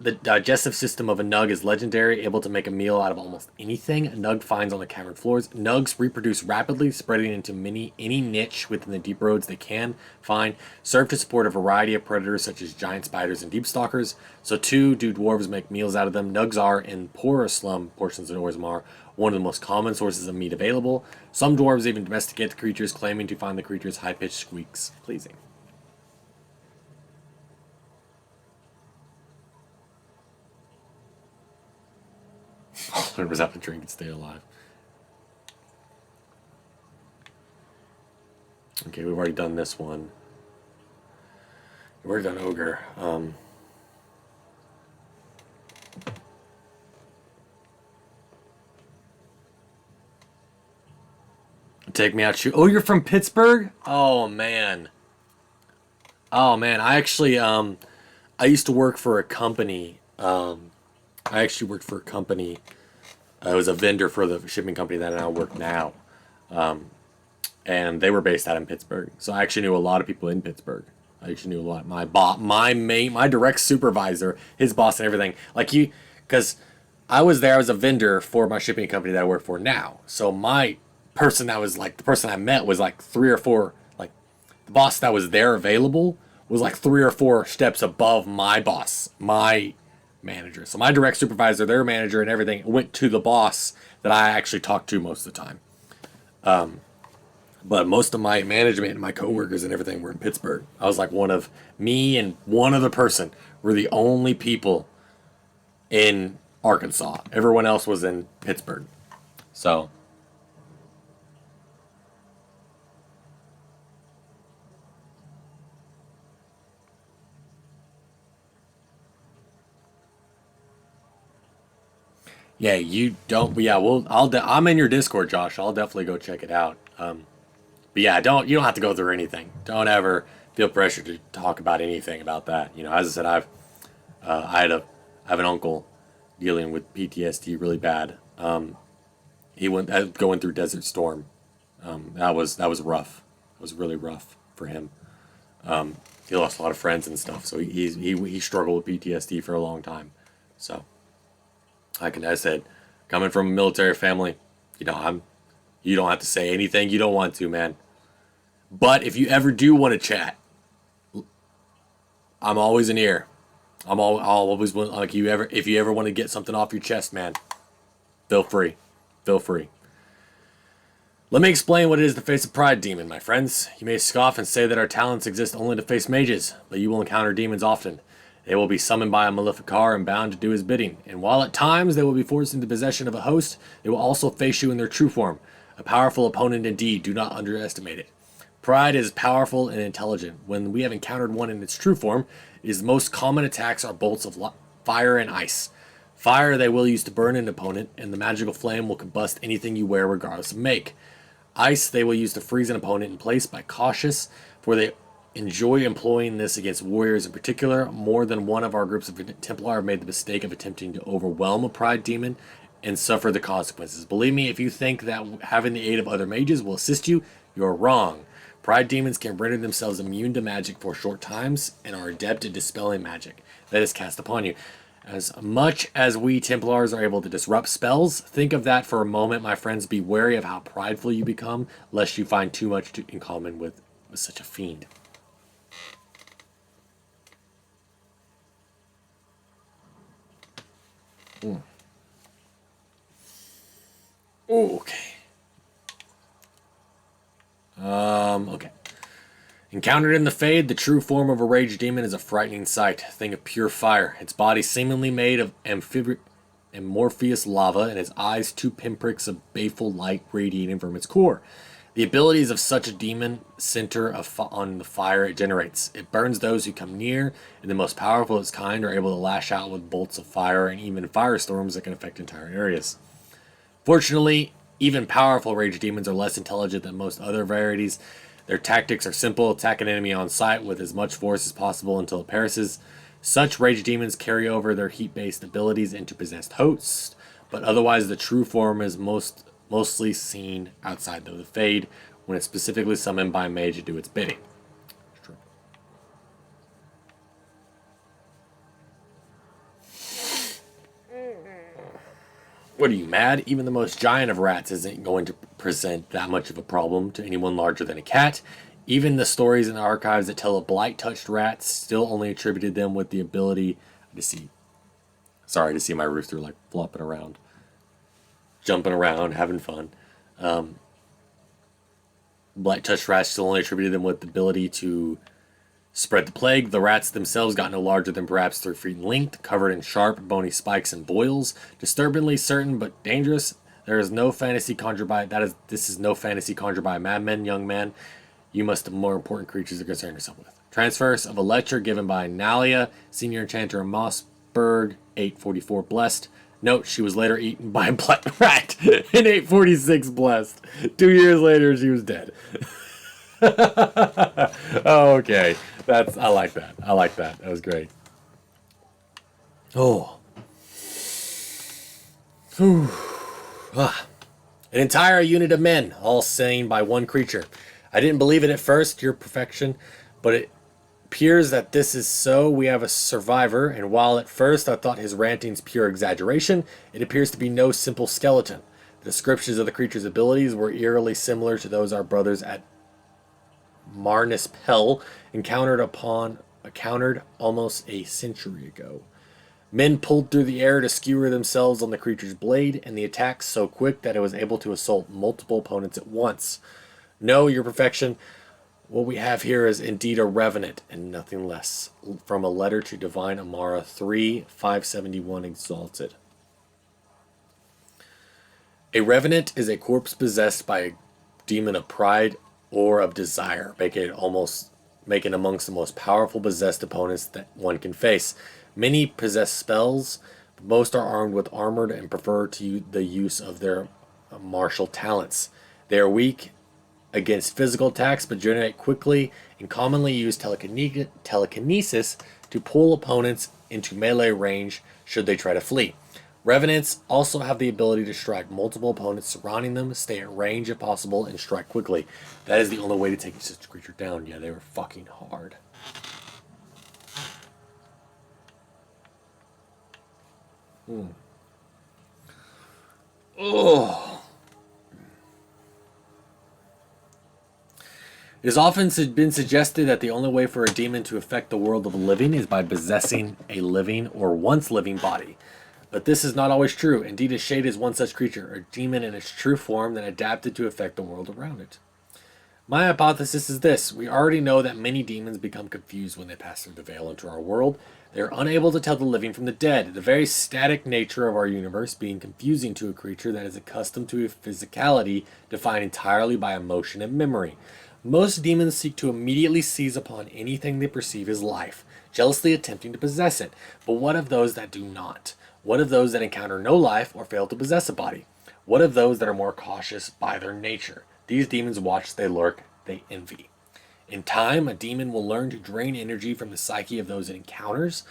Speaker 2: the digestive system of a Nug is legendary, able to make a meal out of almost anything a Nug finds on the cavern floors. Nugs reproduce rapidly, spreading into any niche within the deep roads they can find, serve to support a variety of predators such as giant spiders and deep stalkers. So too do dwarves make meals out of them. Nugs are, in poorer slum portions of Orzammar, one of the most common sources of meat available. Some dwarves even domesticate the creatures, claiming to find the creatures' high-pitched squeaks pleasing. Learners have to drink and stay alive. Okay, we've already done this one. We've already done Ogre. Take me out, shoot. Oh, you're from Pittsburgh? Oh, man. Oh, man. I actually, I used to work for a company. I was a vendor for the shipping company that I now work now. And they were based out in Pittsburgh. So I actually knew a lot of people in Pittsburgh. I actually knew a lot. My direct supervisor, his boss and everything. Because I was there, I was a vendor for my shipping company that I work for now. So my person that was the person I met was 3 or 4, the boss that was there available was 3 or 4 steps above my boss, my manager. So my direct supervisor, their manager and everything went to the boss that I actually talked to most of the time. But most of my management and my coworkers and everything were in Pittsburgh. I was me and one other person were the only people in Arkansas. Everyone else was in Pittsburgh. So yeah, you don't. Yeah, I'm in your Discord, Josh. I'll definitely go check it out. But yeah, you don't have to go through anything. Don't ever feel pressure to talk about anything about that. As I said, I have an uncle dealing with PTSD really bad. He went going through Desert Storm. That was rough. It was really rough for him. He lost a lot of friends and stuff, so he struggled with PTSD for a long time. So. I said, coming from a military family, you don't have to say anything you don't want to, man. But if you ever do want to chat, I'm always an ear. I'll always if you ever want to get something off your chest, man, feel free. Let me explain what it is to face a pride demon, my friends. You may scoff and say that our talents exist only to face mages, but you will encounter demons often. They will be summoned by a Maleficarum and bound to do his bidding. And while at times they will be forced into possession of a host, they will also face you in their true form. A powerful opponent indeed, do not underestimate it. Pride is powerful and intelligent. When we have encountered one in its true form, its most common attacks are bolts of fire and ice. Fire they will use to burn an opponent, and the magical flame will combust anything you wear regardless of make. Ice they will use to freeze an opponent in place by cautious, for they enjoy employing this against warriors in particular. More than one of our groups of Templar have made the mistake of attempting to overwhelm a pride demon and suffer the consequences. Believe me, if you think that having the aid of other mages will assist you, you're wrong. Pride demons can render themselves immune to magic for short times and are adept at dispelling magic that is cast upon you. As much as we Templars are able to disrupt spells, think of that for a moment, my friends. Be wary of how prideful you become, lest you find too much in common with such a fiend. Okay. Okay. Encountered in the Fade, the true form of a rage demon is a frightening sight. Think of pure fire. Its body seemingly made of amorphous lava, and its eyes two pinpricks of baleful light radiating from its core. The abilities of such a demon center on the fire it generates. It burns those who come near, and the most powerful of its kind are able to lash out with bolts of fire and even firestorms that can affect entire areas. Fortunately, even powerful rage demons are less intelligent than most other varieties. Their tactics are simple: attack an enemy on sight with as much force as possible until it perishes. Such rage demons carry over their heat-based abilities into possessed hosts, but otherwise the true form is mostly seen outside of the Fade, when it's specifically summoned by a mage to do its bidding. What are you, mad? Even the most giant of rats isn't going to present that much of a problem to anyone larger than a cat. Even the stories in the archives that tell of blight-touched rats still only attributed them with the ability to see. Sorry to see my rooster like flopping around, jumping around, having fun. Blight-touched rats still only attributed them with the ability to spread the plague. The rats themselves got no larger than perhaps 3 feet in length, covered in sharp, bony spikes and boils. Disturbingly certain but dangerous. This is no fantasy conjured by a madman, young man. You must have more important creatures to concern yourself with. Transfers of a lecture given by Nalia, senior enchanter of Mossberg, 844 blessed. Note, she was later eaten by a black rat in 846 blessed. 2 years later, she was dead. Okay, I like that. That was great. Oh. Whew. An entire unit of men, all slain by one creature. I didn't believe it at first, your perfection, but it appears that this is so. We have a survivor, and while at first I thought his rantings pure exaggeration, it appears to be no simple skeleton. The descriptions of the creature's abilities were eerily similar to those our brothers at Marnispel encountered almost a century ago. Men pulled through the air to skewer themselves on the creature's blade, and the attack so quick that it was able to assault multiple opponents at once. No, your perfection, what we have here is indeed a revenant and nothing less. From a letter to Divine Amara 3:571 Exalted. A revenant is a corpse possessed by a demon of pride or of desire, making amongst the most powerful possessed opponents that one can face. Many possess spells, but most are armed with armor and prefer the use of their martial talents. They are weak against physical attacks, but generate quickly and commonly use telekinesis to pull opponents into melee range should they try to flee. Revenants also have the ability to strike multiple opponents surrounding them, stay at range if possible, and strike quickly. That is the only way to take such a creature down. Yeah, they were fucking hard. Oh. It has often been suggested that the only way for a demon to affect the world of the living is by possessing a living or once living body. But this is not always true. Indeed, a shade is one such creature, a demon in its true form that adapted to affect the world around it. My hypothesis is this. We already know that many demons become confused when they pass through the veil into our world. They are unable to tell the living from the dead, the very static nature of our universe being confusing to a creature that is accustomed to a physicality defined entirely by emotion and memory. Most demons seek to immediately seize upon anything they perceive as life, jealously attempting to possess it. But what of those that do not? What of those that encounter no life or fail to possess a body? What of those that are more cautious by their nature? These demons watch, they lurk, they envy. In time, a demon will learn to drain energy from the psyche of those it encounters,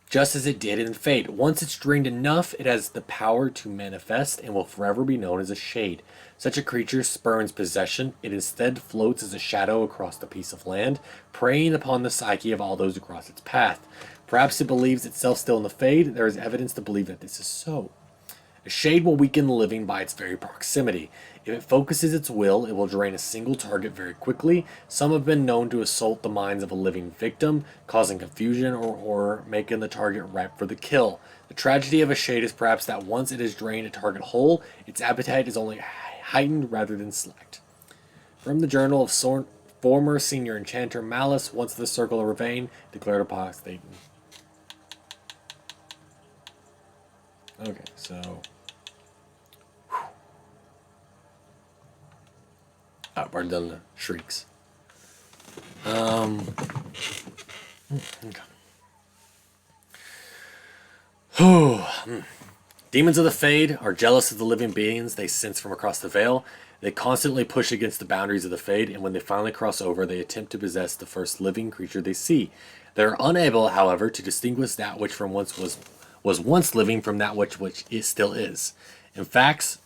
Speaker 2: just as it did in Fate. Once it's drained enough, it has the power to manifest and will forever be known as a shade. Such a creature spurns possession. It instead floats as a shadow across the piece of land, preying upon the psyche of all those who cross its path. Perhaps it believes itself still in the Fade. There is evidence to believe that this is so. A shade will weaken the living by its very proximity. If it focuses its will, it will drain a single target very quickly. Some have been known to assault the minds of a living victim, causing confusion or horror, making the target ripe for the kill. The tragedy of a shade is perhaps that once it has drained a target whole, its appetite is only heightened rather than slacked. From the journal of former senior enchanter Malice, once the circle of Ravane, declared apostate. Okay, so... we're done the shrieks. Okay. Demons of the Fade are jealous of the living beings they sense from across the veil. They constantly push against the boundaries of the Fade, and when they finally cross over, they attempt to possess the first living creature they see. They are unable, however, to distinguish that which from once was once living from that which it still is. In fact,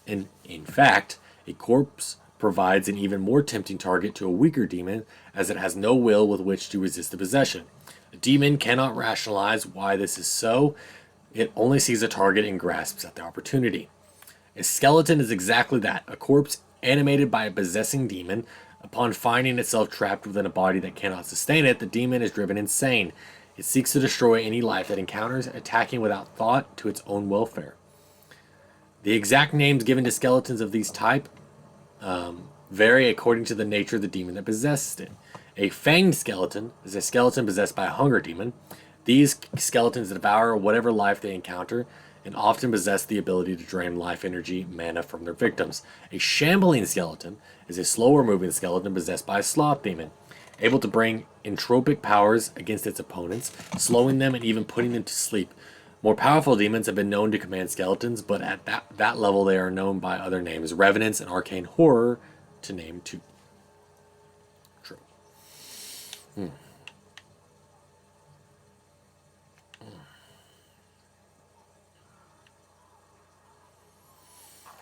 Speaker 2: a corpse provides an even more tempting target to a weaker demon, as it has no will with which to resist the possession. A demon cannot rationalize why this is so. It only sees a target and grasps at the opportunity. A skeleton is exactly that, a corpse animated by a possessing demon. Upon finding itself trapped within a body that cannot sustain it, the demon is driven insane. It seeks to destroy any life it encounters, attacking without thought to its own welfare. The exact names given to skeletons of these type vary according to the nature of the demon that possesses it. A fanged skeleton is a skeleton possessed by a hunger demon. These skeletons devour whatever life they encounter and often possess the ability to drain life energy, mana from their victims. A shambling skeleton is a slower moving skeleton possessed by a sloth demon, able to bring entropic powers against its opponents, slowing them and even putting them to sleep. More powerful demons have been known to command skeletons, but at that level they are known by other names, revenants and arcane horror, to name two. True.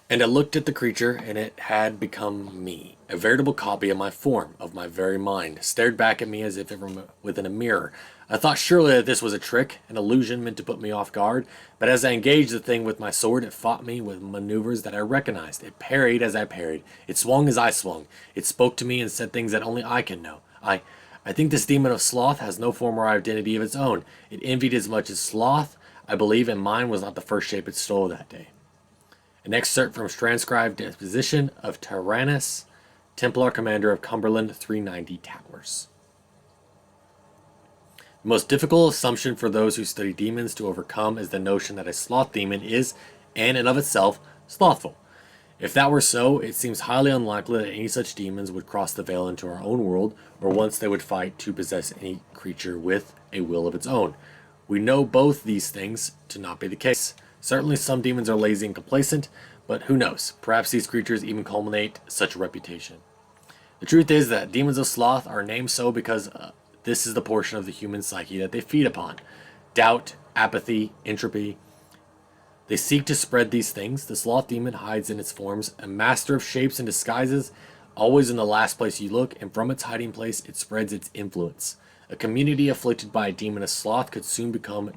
Speaker 2: And I looked at the creature, and it had become me, a veritable copy of my form, of my very mind, stared back at me as if it were within a mirror. I thought surely that this was a trick, an illusion meant to put me off guard, but as I engaged the thing with my sword, it fought me with maneuvers that I recognized. It parried as I parried. It swung as I swung. It spoke to me and said things that only I can know. I think this demon of Sloth has no form or identity of its own. It envied as much as Sloth, I believe, and mine was not the first shape it stole that day. An excerpt from transcribed deposition of Tyrannus, Templar commander of Cumberland 390 Towers. The most difficult assumption for those who study demons to overcome is the notion that a sloth demon is, in and of itself, slothful. If that were so, it seems highly unlikely that any such demons would cross the veil into our own world, or once they would fight to possess any creature with a will of its own. We know both these things to not be the case. Certainly some demons are lazy and complacent, but who knows? Perhaps these creatures even culminate such a reputation. The truth is that demons of sloth are named so because this is the portion of the human psyche that they feed upon. Doubt, apathy, entropy. They seek to spread these things. The sloth demon hides in its forms, a master of shapes and disguises, always in the last place you look, and from its hiding place it spreads its influence. A community afflicted by a demon of sloth could soon become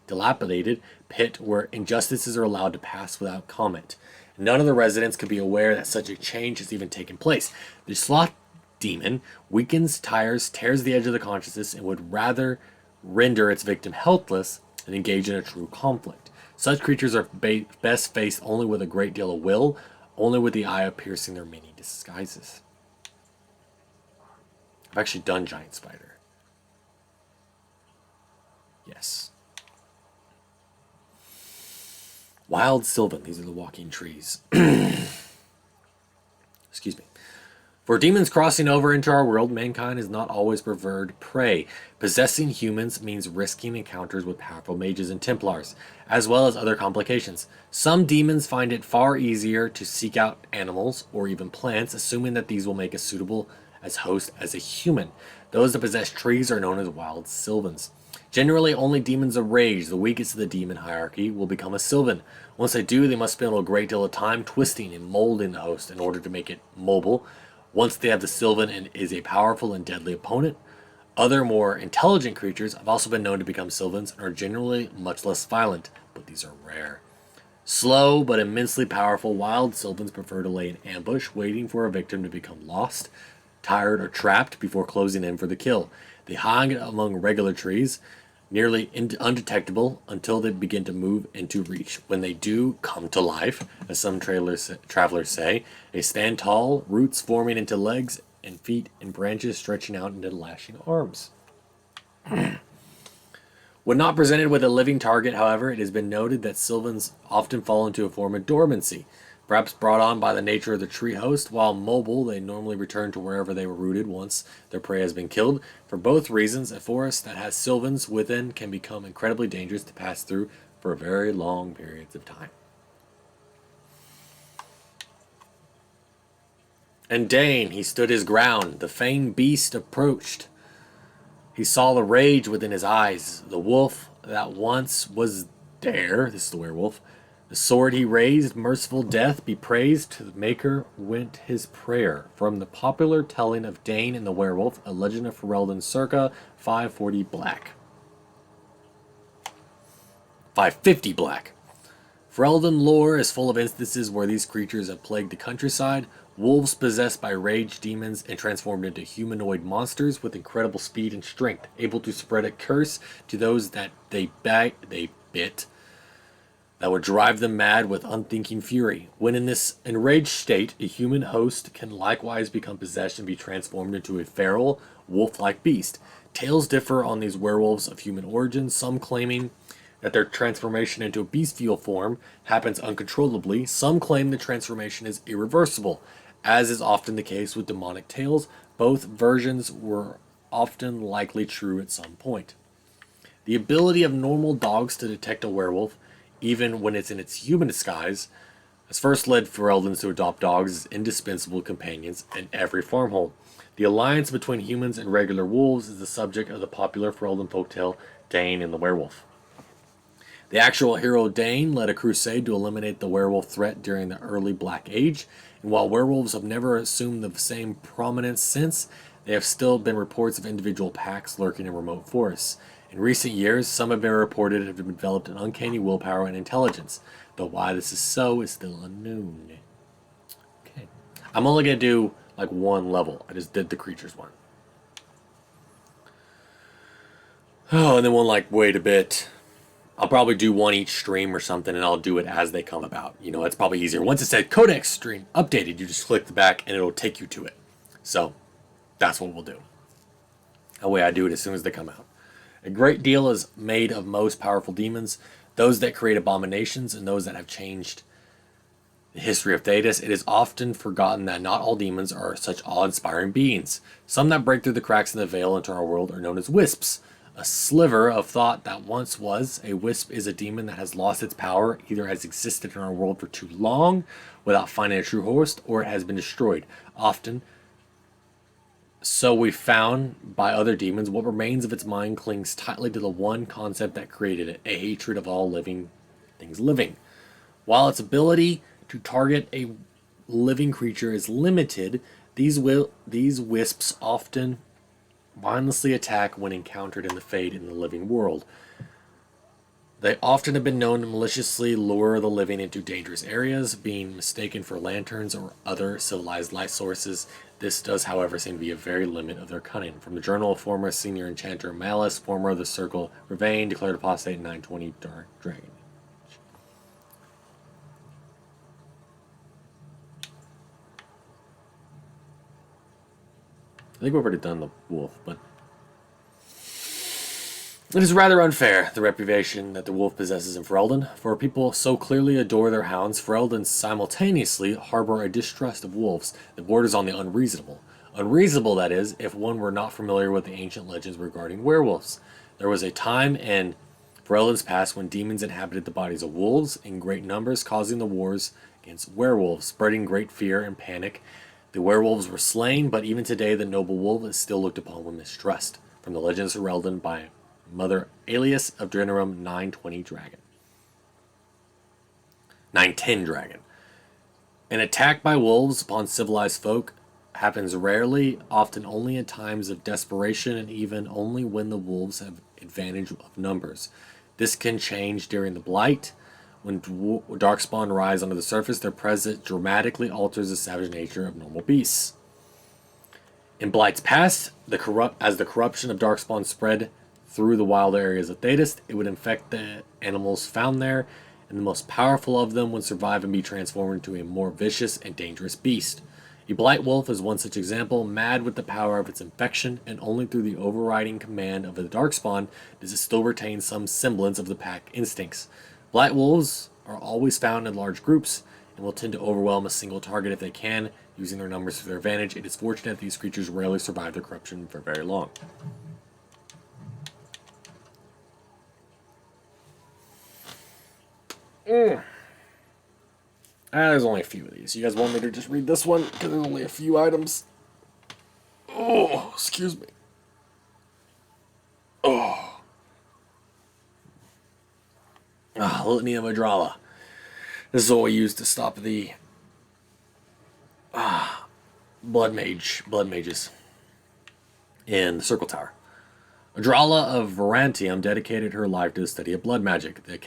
Speaker 2: dilapidated pit where injustices are allowed to pass without comment. None of the residents could be aware that such a change has even taken place. The sloth demon weakens, tires, tears the edge of the consciousness, and would rather render its victim helpless than engage in a true conflict. Such creatures are best faced only with a great deal of will, only with the eye of piercing their many disguises. I've actually done Giant Spider. Yes. Wild Sylvan. These are the walking trees. Excuse me. For demons crossing over into our world, mankind is not always preferred prey. Possessing humans means risking encounters with powerful mages and Templars, as well as other complications. Some demons find it far easier to seek out animals or even plants, assuming that these will make a suitable as host as a human. Those that possess trees are known as wild Sylvans. Generally, only demons of rage, the weakest of the demon hierarchy, will become a Sylvan. Once they do, they must spend a great deal of time twisting and molding the host in order to make it mobile. Once they have the Sylvan and is a powerful and deadly opponent, other more intelligent creatures have also been known to become Sylvans and are generally much less violent, but these are rare. Slow but immensely powerful wild Sylvans prefer to lay in ambush, waiting for a victim to become lost, tired, or trapped before closing in for the kill. They hide among regular trees, nearly undetectable until they begin to move into reach. When they do come to life, as some travelers say, they stand tall, roots forming into legs and feet and branches stretching out into lashing arms. When not presented with a living target, however, it has been noted that Sylvans often fall into a form of dormancy, perhaps brought on by the nature of the tree host. While mobile, they normally return to wherever they were rooted once their prey has been killed. For both reasons, a forest that has Sylvans within can become incredibly dangerous to pass through for very long periods of time. And Dane, he stood his ground. The famed beast approached. He saw the rage within his eyes. The wolf that once was there, this is the werewolf, the sword he raised, merciful death, be praised, to the maker went his prayer. From the popular telling of Dane and the Werewolf, a legend of Ferelden circa 540 black. 550 black. Ferelden lore is full of instances where these creatures have plagued the countryside. Wolves possessed by rage demons and transformed into humanoid monsters with incredible speed and strength, able to spread a curse to those that they bit, that would drive them mad with unthinking fury. When in this enraged state, a human host can likewise become possessed and be transformed into a feral, wolf-like beast. Tales differ on these werewolves of human origin, some claiming that their transformation into a bestial form happens uncontrollably. Some claim the transformation is irreversible. As is often the case with demonic tales, both versions were often likely true at some point. The ability of normal dogs to detect a werewolf, even when it's in its human disguise, has first led Fereldans to adopt dogs as indispensable companions in every farmhome. The alliance between humans and regular wolves is the subject of the popular Ferelden folktale Dane and the Werewolf. The actual hero Dane led a crusade to eliminate the werewolf threat during the early Black Age, and while werewolves have never assumed the same prominence since, there have still been reports of individual packs lurking in remote forests. In recent years, some have been reported to have developed an uncanny willpower and intelligence, but why this is so is still unknown. Okay. I'm only going to do like one level. I just did the creatures one. Oh, and then we'll like wait a bit. I'll probably do one each stream or something, and I'll do it as they come about. You know, it's probably easier. Once it said Codex stream updated, you just click the back and it'll take you to it. So that's what we'll do. That way I do it as soon as they come out. A great deal is made of most powerful demons, those that create abominations and those that have changed the history of Thedas. It is often forgotten that not all demons are such awe-inspiring beings. Some that break through the cracks in the veil into our world are known as wisps. A sliver of thought that once was a wisp is a demon that has lost its power, either has existed in our world for too long without finding a true host, or it has been destroyed. Often, so we found by other demons, what remains of its mind clings tightly to the one concept that created it, a hatred of all living things living. While its ability to target a living creature is limited, these wisps often mindlessly attack when encountered in the fade in the living world. They often have been known to maliciously lure the living into dangerous areas, being mistaken for lanterns or other civilized light sources. This does, however, seem to be a very limit of their cunning. From the journal of former senior enchanter Malice, former of the Circle Ravane, declared apostate in 920 Dark Dragon. I think we've already done the wolf, but it is rather unfair, the reputation that the wolf possesses in Ferelden. For people so clearly adore their hounds, Fereldans simultaneously harbor a distrust of wolves that borders on the unreasonable. Unreasonable, that is, if one were not familiar with the ancient legends regarding werewolves. There was a time in Fereldon's past when demons inhabited the bodies of wolves in great numbers, causing the wars against werewolves, spreading great fear and panic The werewolves were slain, but even today the noble wolf is still looked upon with mistrust. From the Legends of Ferelden by Mother Alias of Drenarum 920 Dragon. 910 Dragon. An attack by wolves upon civilized folk happens rarely, often only in times of desperation, and even only when the wolves have advantage of numbers. This can change during the Blight. When darkspawn rise onto the surface, their presence dramatically alters the savage nature of normal beasts. In Blight's past, as the corruption of darkspawn spread through the wild areas of Thedas, it would infect the animals found there, and the most powerful of them would survive and be transformed into a more vicious and dangerous beast. A blight wolf is one such example, mad with the power of its infection, and only through the overriding command of the darkspawn does it still retain some semblance of the pack instincts. Blight wolves are always found in large groups, and will tend to overwhelm a single target if they can, using their numbers to their advantage. It is fortunate that these creatures rarely survive their corruption for very long. There's only a few of these. You guys want me to just read this one? Because there's only a few items. Oh, excuse me. Oh. Litany of Adrala. This is what we use to stop the blood mages in the Circle Tower. Adrala of Varantium dedicated her life to the study of blood magic, the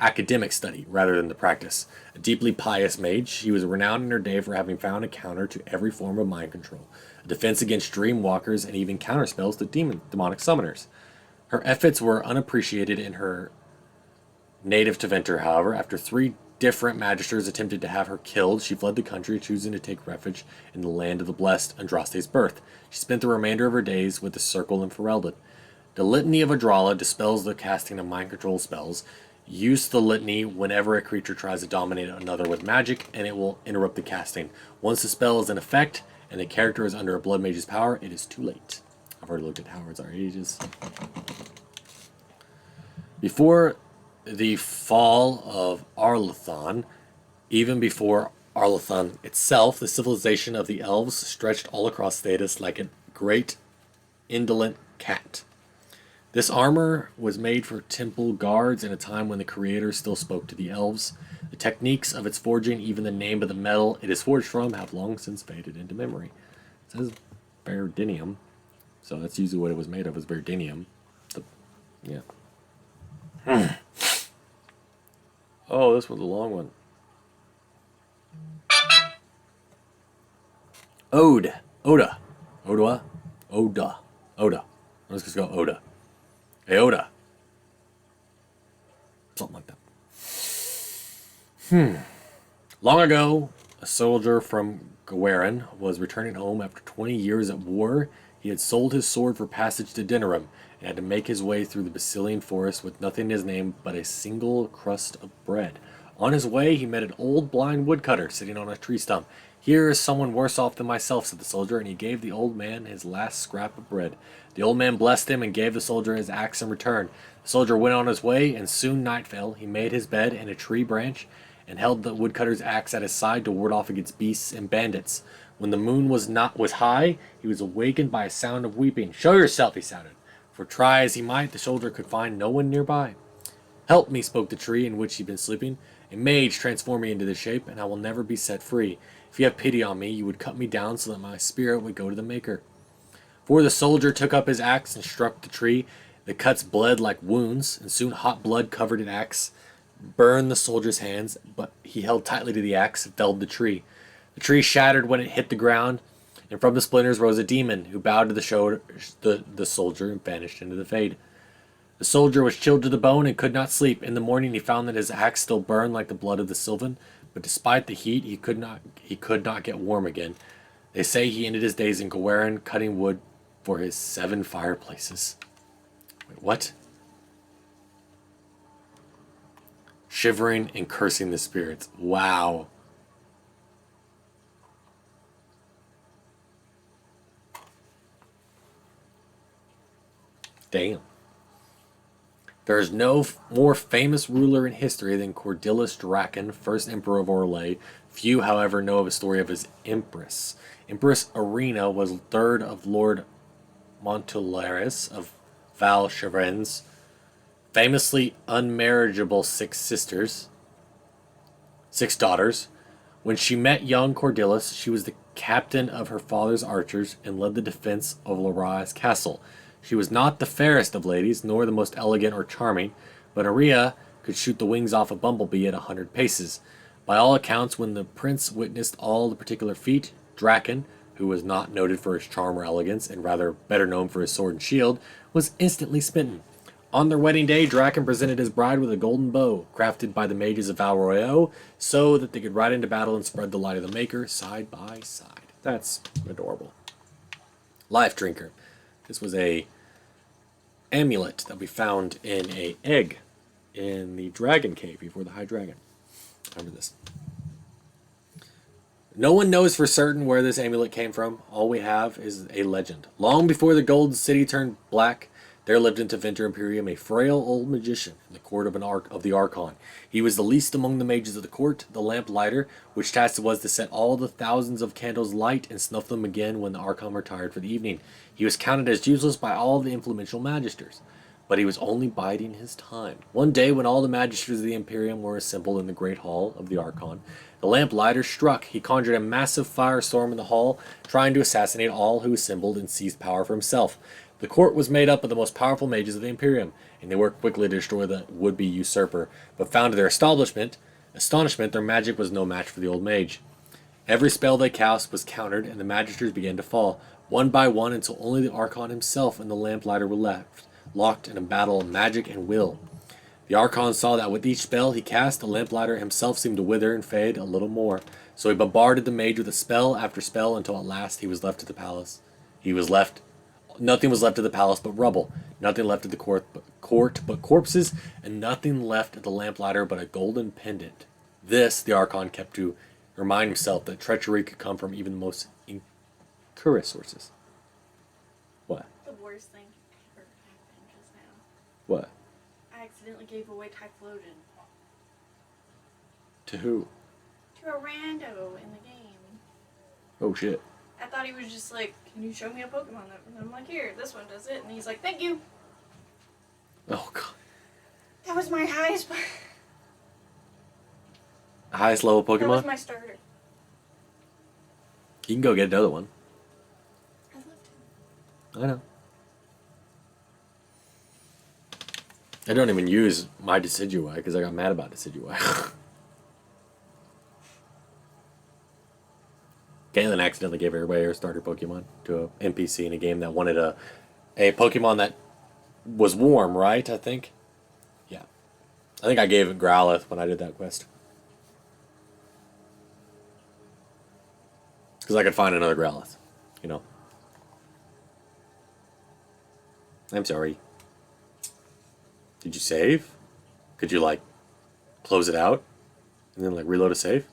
Speaker 2: academic study rather than the practice. A deeply pious mage, she was renowned in her day for having found a counter to every form of mind control, a defense against dream walkers, and even counterspells to demonic summoners. Her efforts were unappreciated in her native Teventer, however. After 3 different magisters attempted to have her killed, she fled the country, choosing to take refuge in the land of the blessed Andraste's birth. She spent the remainder of her days with the Circle in Ferelden. The Litany of Adrala dispels the casting of mind control spells. Use the litany whenever a creature tries to dominate another with magic, and it will interrupt the casting. Once the spell is in effect, and the character is under a blood mage's power, it is too late. I've already looked at Howard's Our Ages. Before the fall of Arlathon, even before Arlathon itself, the civilization of the elves stretched all across Thedas like a great indolent cat. This armor was made for temple guards in a time when the creator still spoke to the elves. The techniques of its forging, even the name of the metal it is forged from, have long since faded into memory. It says Verdinium, so that's usually what it was made of, was Verdinium. Yeah. Oh, this was a long one. Oda. Let's just go Oda. Hey, Oda. Something like that. Long ago, a soldier from Gawarin was returning home after 20 years at war. He had sold his sword for passage to Denerim and had to make his way through the Basilian forest with nothing in his name but a single crust of bread. On his way, he met an old blind woodcutter sitting on a tree stump. "Here is someone worse off than myself," said the soldier, and he gave the old man his last scrap of bread. The old man blessed him and gave the soldier his axe in return. The soldier went on his way, and soon night fell. He made his bed in a tree branch and held the woodcutter's axe at his side to ward off against beasts and bandits. When the moon was high, he was awakened by a sound of weeping. "Show yourself," he shouted. For try as he might, the soldier could find no one nearby. "Help me," spoke the tree in which he'd been sleeping. "A mage transformed me into this shape, and I will never be set free. If you have pity on me, you would cut me down so that my spirit would go to the Maker." For the soldier took up his axe and struck the tree. The cuts bled like wounds, and soon hot blood covered an axe, burned the soldier's hands, but he held tightly to the axe and felled the tree. The tree shattered when it hit the ground, and from the splinters rose a demon, who bowed to the soldier and vanished into the fade. The soldier was chilled to the bone and could not sleep. In the morning he found that his axe still burned like the blood of the Sylvan, but despite the heat he could not get warm again. They say he ended his days in Gawarin, cutting wood for his 7 fireplaces. Wait, what? Shivering and cursing the spirits. Wow. Damn. There is no more famous ruler in history than Cordillus Draken, first emperor of Orlais. Few, however, know of a story of his empress. Empress Irina was third of Lord Montularis of Val Chevrens, famously unmarriageable six daughters. When she met young Cordillus, she was the captain of her father's archers and led the defense of Lorias castle. She was not the fairest of ladies, nor the most elegant or charming, but Aria could shoot the wings off a bumblebee at 100 paces. By all accounts, when the prince witnessed all the particular feat, Draken, who was not noted for his charm or elegance, and rather better known for his sword and shield, was instantly smitten. On their wedding day, Draken presented his bride with a golden bow, crafted by the mages of Val Royeaux, so that they could ride into battle and spread the light of the Maker side by side. That's adorable. Life Drinker. This was a amulet that we found in a egg in the dragon cave before the High Dragon. Remember this. No one knows for certain where this amulet came from. All we have is a legend. Long before the Golden City turned black, there lived in Tevinter Imperium a frail old magician in the court of the Archon. He was the least among the mages of the court, the lamp lighter, which task it was to set all the thousands of candles light and snuff them again when the Archon retired for the evening. He was counted as useless by all the influential magisters, but he was only biding his time. One day, when all the magisters of the Imperium were assembled in the great hall of the Archon, the lamp lighter struck. He conjured a massive firestorm in the hall, trying to assassinate all who assembled and seized power for himself. The court was made up of the most powerful mages of the Imperium, and they worked quickly to destroy the would-be usurper, but found to their astonishment, their magic was no match for the old mage. Every spell they cast was countered, and the magisters began to fall, one by one, until only the Archon himself and the lamplighter were left, locked in a battle of magic and will. The Archon saw that with each spell he cast, the lamplighter himself seemed to wither and fade a little more, so he bombarded the mage with a spell after spell until at last he was left at the palace. Nothing was left of the palace but rubble, nothing left of the court but corpses, and nothing left of the lamplighter but a golden pendant. This the Archon kept to remind himself that treachery could come from even the most incurious sources. What?
Speaker 1: The worst thing ever happened just now.
Speaker 2: What?
Speaker 1: I accidentally gave away Typhlosion
Speaker 2: To who?
Speaker 1: to a rando in the game.
Speaker 2: Oh shit.
Speaker 1: I thought he was just like, can you show me a Pokemon? And I'm like, here, this one does it. And he's like, thank you.
Speaker 2: Oh god.
Speaker 1: That was my highest.
Speaker 2: Highest level Pokemon?
Speaker 1: That was my starter.
Speaker 2: You can go get another one.
Speaker 1: I'd love to.
Speaker 2: I know. I don't even use my Decidueye because I got mad about Decidueye. Galen accidentally gave everybody her starter Pokemon to an NPC in a game that wanted a Pokemon that was warm, right? I think. Yeah. I think I gave it Growlithe when I did that quest. Because I could find another Growlithe, you know. I'm sorry. Did you save? Could you, like, close it out and then, like, reload a save?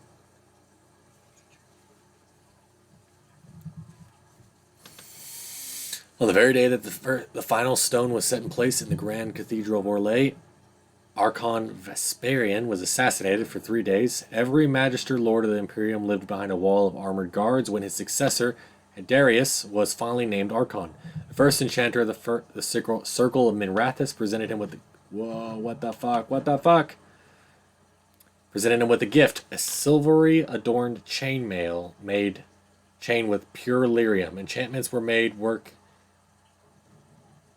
Speaker 2: On the very day that the final stone was set in place in the Grand Cathedral of Orlais, Archon Vesperian was assassinated for 3 days. Every Magister Lord of the Imperium lived behind a wall of armored guards when his successor, Euserius, was finally named Archon. The first enchanter of the Circle of Minrathous presented him with the... Whoa, what the fuck? Presented him with a gift, a silvery adorned chainmail made chain with pure lyrium. Enchantments were made work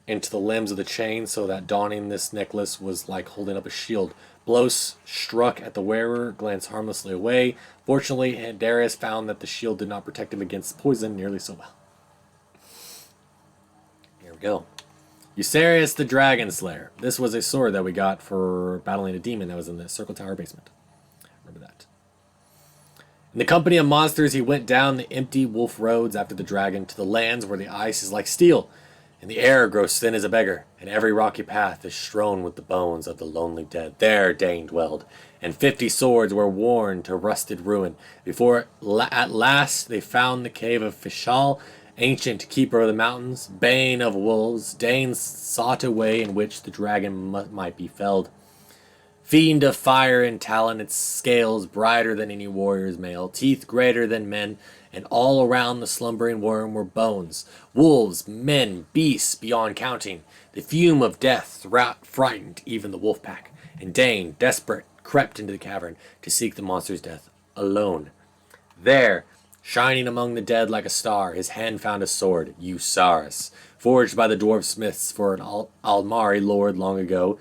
Speaker 2: into the limbs of the chain so that donning this necklace was like holding up a shield. Blows struck at the wearer, glanced harmlessly away. Fortunately, Darius found that the shield did not protect him against poison nearly so well. Here we go. Euserius the Dragon Slayer. This was a sword that we got for battling a demon that was in the Circle Tower basement. Remember that. In the company of monsters, he went down the empty wolf roads after the dragon to the lands where the ice is like steel, and the air grows thin as a beggar, and every rocky path is strewn with the bones of the lonely dead. There Dane dwelled, and 50 swords were worn to rusted ruin, before at last they found the cave of Fishal Ancient keeper of the mountains, bane of wolves, Dane sought a way in which the dragon might be felled. Fiend of fire and talon, its scales brighter than any warrior's mail, teeth greater than men, and all around the slumbering worm were bones. Wolves, men, beasts beyond counting. The fume of death frightened even the wolf pack, and Dane, desperate, crept into the cavern to seek the monster's death alone. There, shining among the dead like a star, his hand found a sword, Euserius, forged by the dwarf smiths for an Almari lord long ago,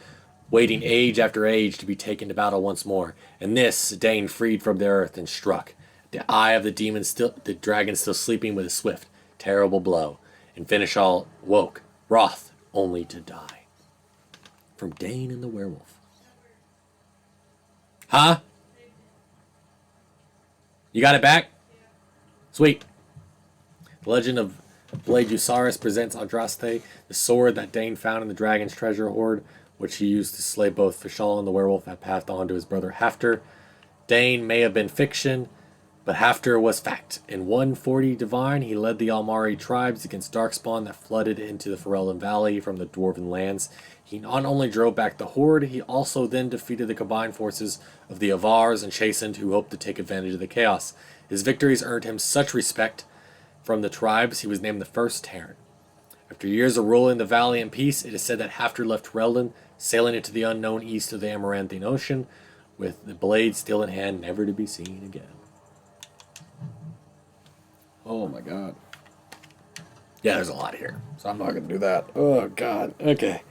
Speaker 2: waiting age after age to be taken to battle once more. And this Dane freed from the earth and struck. The eye of the dragon still sleeping with a swift, terrible blow, and finish all woke, wroth, only to die. From Dane and the werewolf. Huh? You got it back? Sweet. The legend of Blade Euserius presents Andraste, the sword that Dane found in the dragon's treasure hoard, which he used to slay both Fishal and the werewolf, had passed on to his brother Hafter. Dane may have been fiction, but Hafter was fact. In 140 Divine, he led the Almari tribes against Darkspawn that flooded into the Ferelden Valley from the Dwarven lands. He not only drove back the Horde, he also then defeated the combined forces of the Avars and Chastened, who hoped to take advantage of the chaos. His victories earned him such respect from the tribes, he was named the First Terran. After years of ruling the valley in peace, it is said that Hafter left Ferelden, sailing into the unknown east of the Amaranthian Ocean, with the blade still in hand, never to be seen again. Oh my god. Yeah, there's a lot here, so I'm not going to do that. Oh god. Okay.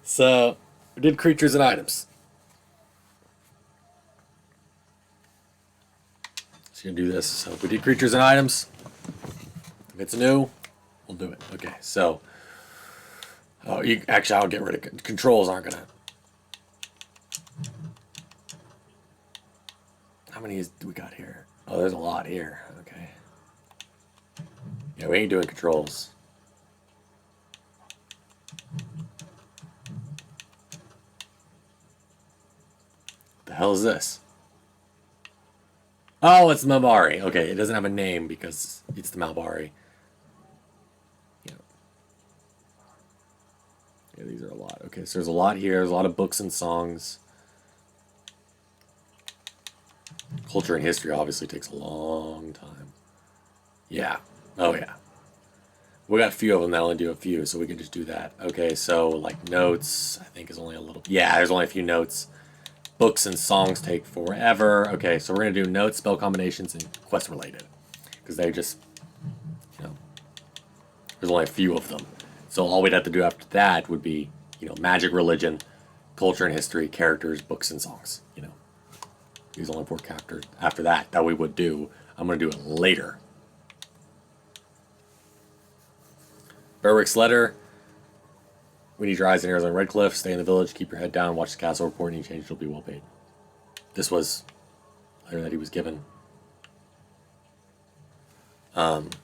Speaker 2: So, we did creatures and items. So going to do this. So, we did creatures and items. If it's new, we'll do it. Okay, so... actually, I'll get rid of controls. Aren't gonna. How many do we got here? Oh, there's a lot here. Okay. Yeah, we ain't doing controls. What the hell is this? Oh, it's Malbari. Okay, it doesn't have a name because it's the Malbari. Yeah, these are a lot. Okay, so there's a lot here. There's a lot of books and songs. Culture and history obviously takes a long time. Yeah. Oh, yeah. We got a few of them that only do a few, so we can just do that. Okay, so, like, notes, I think is only a little... Yeah, there's only a few notes. Books and songs take forever. Okay, so we're going to do notes, spell combinations, and quest-related. Because they just... there's only a few of them. So all we'd have to do after that would be, magic, religion, culture and history, characters, books, and songs. These only 4 characters after that we would do. I'm going to do it later. Berwick's letter. We need your eyes and ears on Redcliffe. Stay in the village. Keep your head down. Watch the castle report. Any change will be well paid. This was a letter that he was given. Don't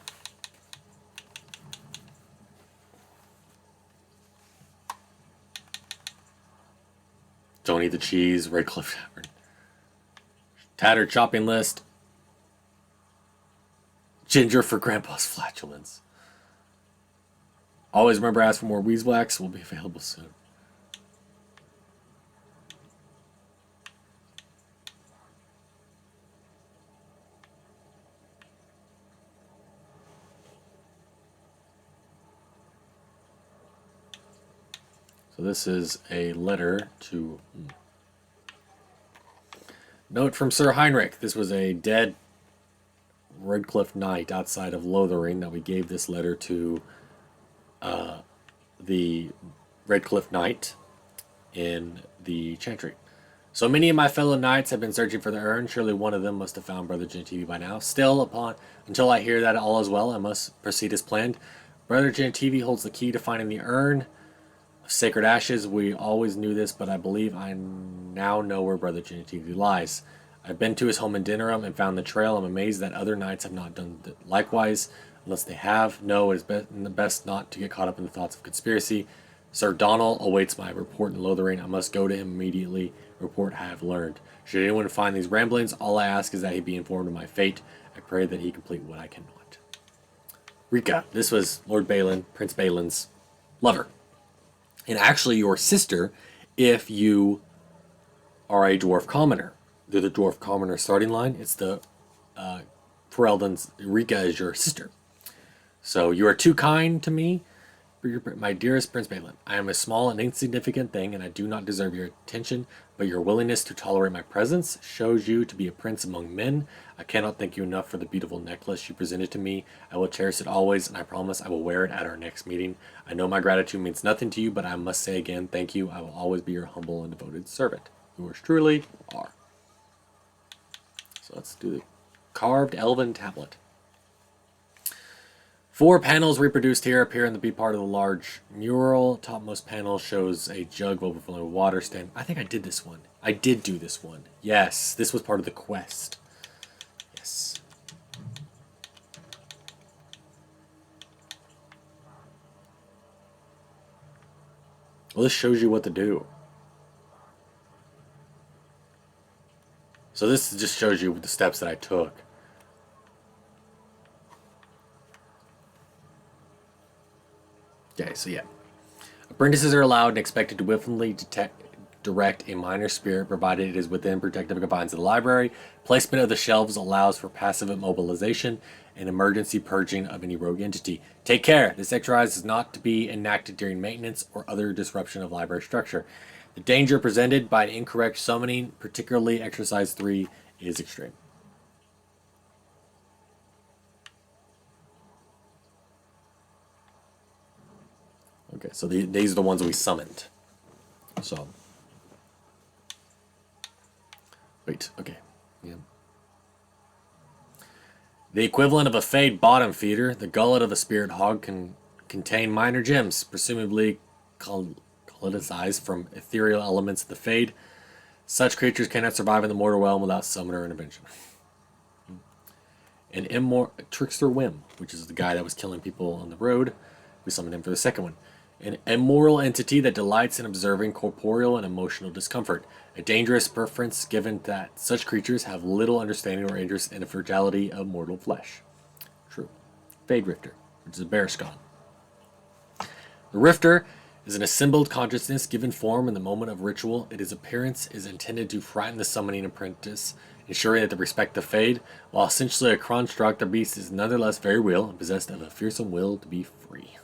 Speaker 2: eat the cheese. Redcliffe Tavern. Tattered shopping list. Ginger for Grandpa's flatulence. Always remember, ask for more beeswax. Will be available soon. So this is a letter to... Note from Sir Heinrich. This was a dead Redcliffe knight outside of Lothering that we gave this letter to the Redcliffe knight in the Chantry. So many of my fellow knights have been searching for the urn. Surely one of them must have found Brother Gentivi by now. Still, until I hear that all is well, I must proceed as planned. Brother Gentivi holds the key to finding the urn of sacred ashes. We always knew this, but I believe I now know where Brother Gentivi lies. I've been to his home in Dinnerum and found the trail. I'm amazed that other knights have not done likewise. Unless they have, no, it is best not to get caught up in the thoughts of conspiracy. Sir Donald awaits my report in Lothering. I must go to him immediately. Report I have learned. Should anyone find these ramblings, all I ask is that he be informed of my fate. I pray that he complete what I cannot. Rika, this was Lord Balin, Prince Balin's lover. And actually your sister if you are a dwarf commoner. They're the dwarf commoner starting line. It's the Ferelden's Rika is your sister. So you are too kind to me, my dearest Prince Balin. I am a small and insignificant thing, and I do not deserve your attention, but your willingness to tolerate my presence shows you to be a prince among men. I cannot thank you enough for the beautiful necklace you presented to me. I will cherish it always, and I promise I will wear it at our next meeting. I know my gratitude means nothing to you, but I must say again, thank you. I will always be your humble and devoted servant. Yours truly, are. So let's do the carved elven tablet. 4 panels reproduced here appear in the B part of the large mural. Topmost panel shows a jug of overflowing water stand. I think I did this one. I did do this one. Yes, this was part of the quest. Yes. Well, this shows you what to do. So this just shows you the steps that I took. Okay, so yeah. Apprentices are allowed and expected to willfully direct a minor spirit, provided it is within protective confines of the library. Placement of the shelves allows for passive immobilization and emergency purging of any rogue entity. Take care! This exercise is not to be enacted during maintenance or other disruption of library structure. The danger presented by an incorrect summoning, particularly exercise 3, is extreme. Okay, so these are the ones we summoned. So, wait, okay, yeah. The equivalent of a Fade bottom feeder, the gullet of a spirit hog can contain minor gems, presumably colonized from ethereal elements of the Fade. Such creatures cannot survive in the mortal realm without summoner intervention. An trickster whim, which is the guy that was killing people on the road. We summoned him for the second one. An immoral entity that delights in observing corporeal and emotional discomfort. A dangerous preference given that such creatures have little understanding or interest in the fragility of mortal flesh. True. Fade Rifter, which is a Bearscon. The Rifter is an assembled consciousness given form in the moment of ritual. Its appearance is intended to frighten the summoning apprentice, ensuring that they respect the Fade. While essentially a construct, the beast is nonetheless very real and possessed of a fearsome will to be free.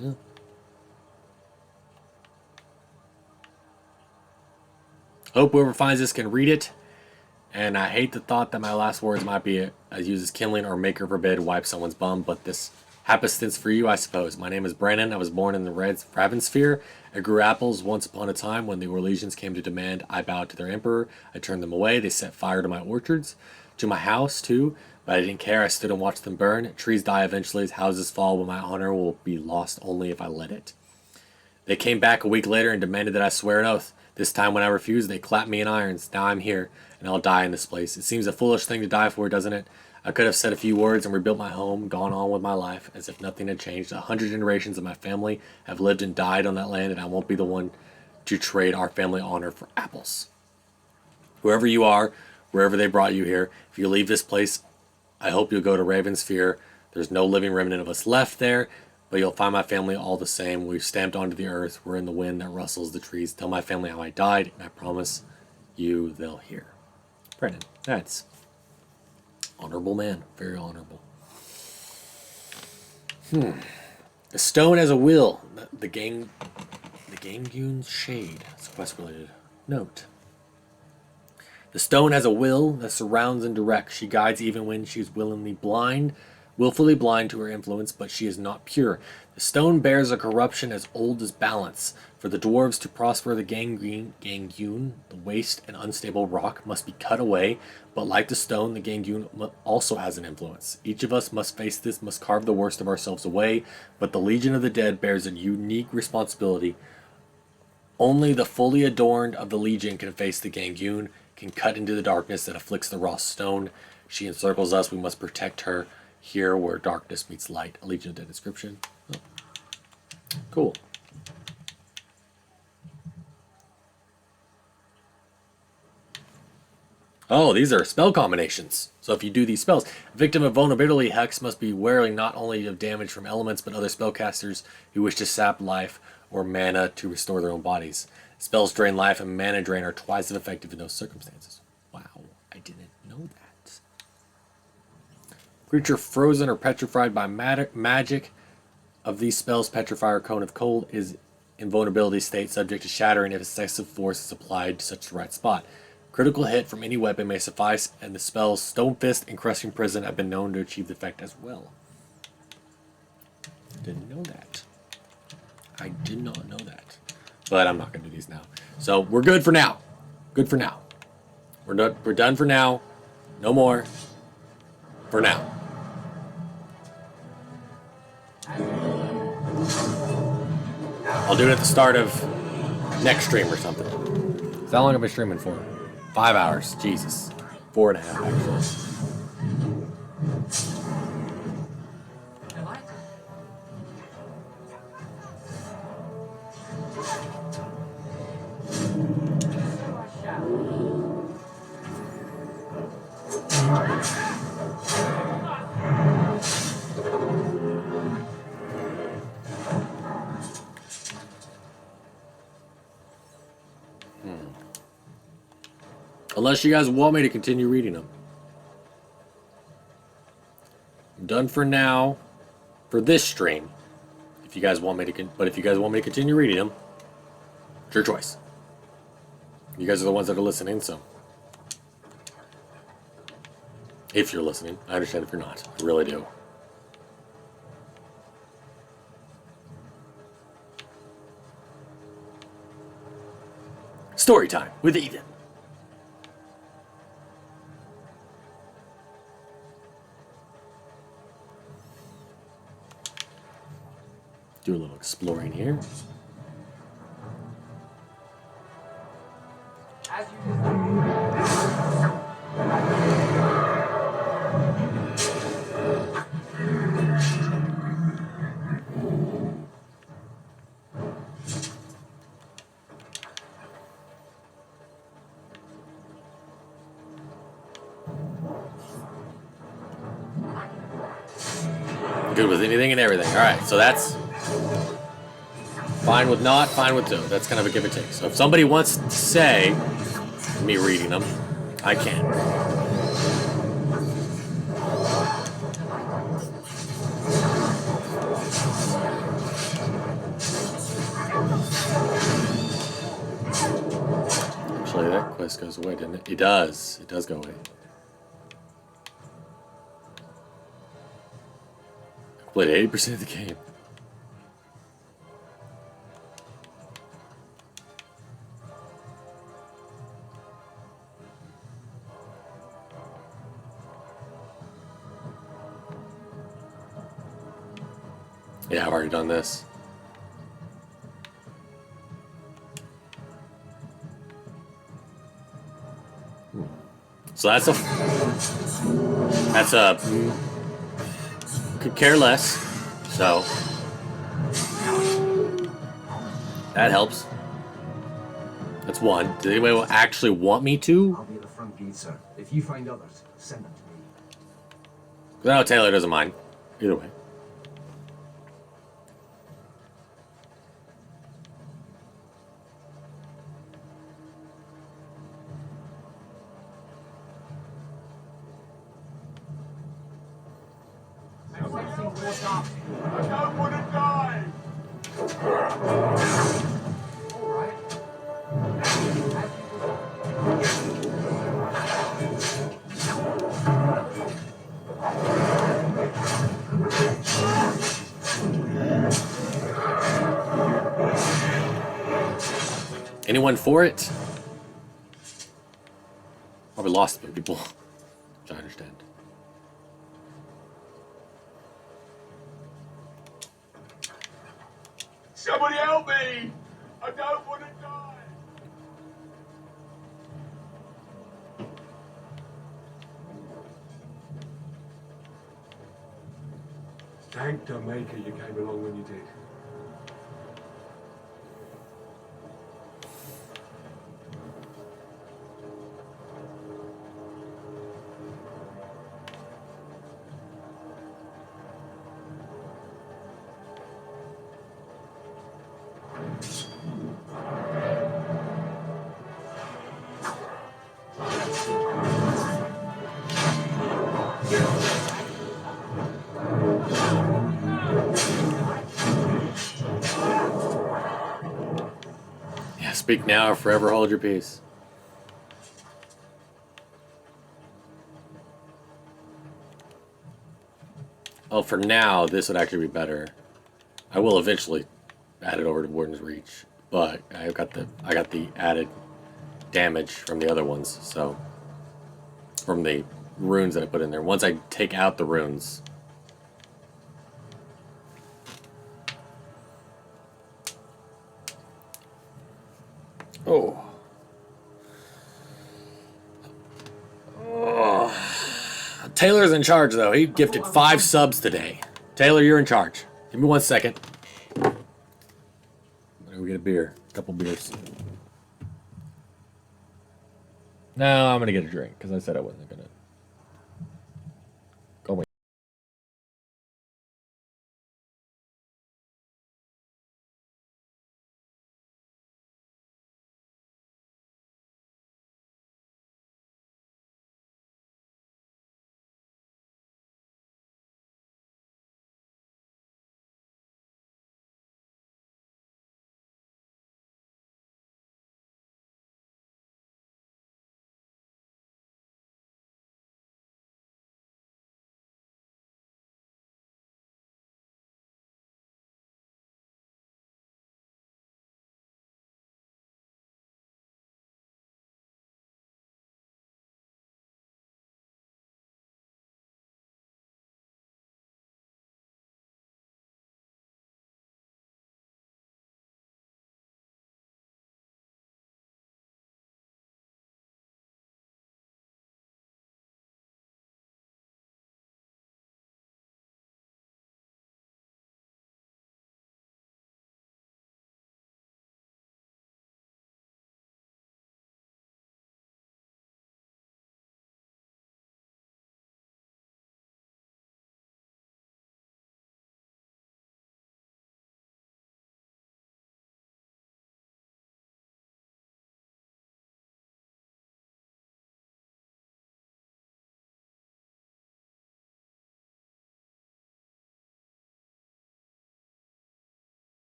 Speaker 2: Yeah. Hope whoever finds this can read it. And I hate the thought that my last words might be as used as kindling or maker forbid wipe someone's bum, but this happenstance for you, I suppose. My name is Brandon. I was born in the Raven Sphere. I grew apples once upon a time when the Orlesians came to demand I bowed to their emperor. I turned them away. They set fire to my orchards, to my house too, but I didn't care. I stood and watched them burn. Trees die eventually, houses fall, but my honor will be lost only if I let it. They came back a week later and demanded that I swear an oath. This time when I refused, they clapped me in irons. Now I'm here, and I'll die in this place. It seems a foolish thing to die for, doesn't it? I could have said a few words and rebuilt my home, gone on with my life, as if nothing had changed. 100 generations of my family have lived and died on that land, and I won't be the one to trade our family honor for apples. Whoever you are, wherever they brought you here, if you leave this place, I hope you'll go to Raven Sphere. There's no living remnant of us left there, but you'll find my family all the same. We've stamped onto the earth. We're in the wind that rustles the trees. Tell my family how I died, and I promise you they'll hear. Brennan, that's honorable man. Very honorable. The stone has a will. The Gangyun's shade. It's quest related. Note. The stone has a will that surrounds and directs. She guides even when she is willfully blind to her influence, but she is not pure. The stone bears a corruption as old as balance. For the dwarves to prosper, the Gangyun, the waste and unstable rock, must be cut away, but like the stone, the Gangyun also has an influence. Each of us must face this, must carve the worst of ourselves away, but the Legion of the Dead bears a unique responsibility. Only the fully adorned of the Legion can face the Gangyun, can cut into the darkness that afflicts the raw stone. She encircles us, we must protect her. Here where darkness meets light. A Legion of Dead inscription. Oh. Cool. Oh, these are spell combinations. So if you do these spells, victim of vulnerability hex must be wary not only of damage from elements, but other spellcasters who wish to sap life or mana to restore their own bodies. Spells drain life and mana drain are twice as effective in those circumstances. Wow, I didn't know that. Creature frozen or petrified by magic of these spells, petrify or cone of cold, is in vulnerability state, subject to shattering if excessive force is applied to such the right spot. Critical hit from any weapon may suffice, and the spells Stone Fist and Crushing Prison have been known to achieve the effect as well. Didn't know that. I did not know that. But I'm not going to do these now. So we're good for now. Good for now. We're done for now. No more. For now. I'll do it at the start of next stream or something. So how long have I been streaming for? 5 hours. Jesus. 4.5 actually. Unless you guys want me to continue reading them. I'm done for now for this stream. If you guys want me to, but if you guys want me to continue reading them, it's your choice. You guys are the ones that are listening, so if you're listening, I understand if you're not. I really do. Story time with Ethan. Do a little exploring here.
Speaker 7: As you
Speaker 2: Good with anything and everything. All right, so that's fine with not, fine with do. That's kind of a give and take. So if somebody wants to say me reading them, I can. Actually, that quest goes away, didn't it? It does. It does go away. I played 80% of the game. Yeah, I've already done this. So that's a could care less. So that helps. That's one. Does anybody actually want me to?
Speaker 7: I'll be at the front gate, sir. If you find others, send them to me.
Speaker 2: No, Taylor doesn't mind. Either way.
Speaker 5: I don't want to die!
Speaker 2: Anyone for it? Probably lost a few people, which I understand.
Speaker 5: Somebody help me! I don't want to die!
Speaker 3: Thank the Maker you came along when you did.
Speaker 2: Speak now or forever hold your peace. Oh, for now, this would actually be better. I will eventually add it over to Warden's Reach, but I got the added damage from the other ones, so from the runes that I put in there. Once I take out the runes. Oh. Taylor's in charge, though. He gifted 5 subs today. Taylor, you're in charge. Give me 1 second. I'm gonna go get a beer. A couple beers. No, I'm gonna get a drink, because I said I wasn't gonna. Go away.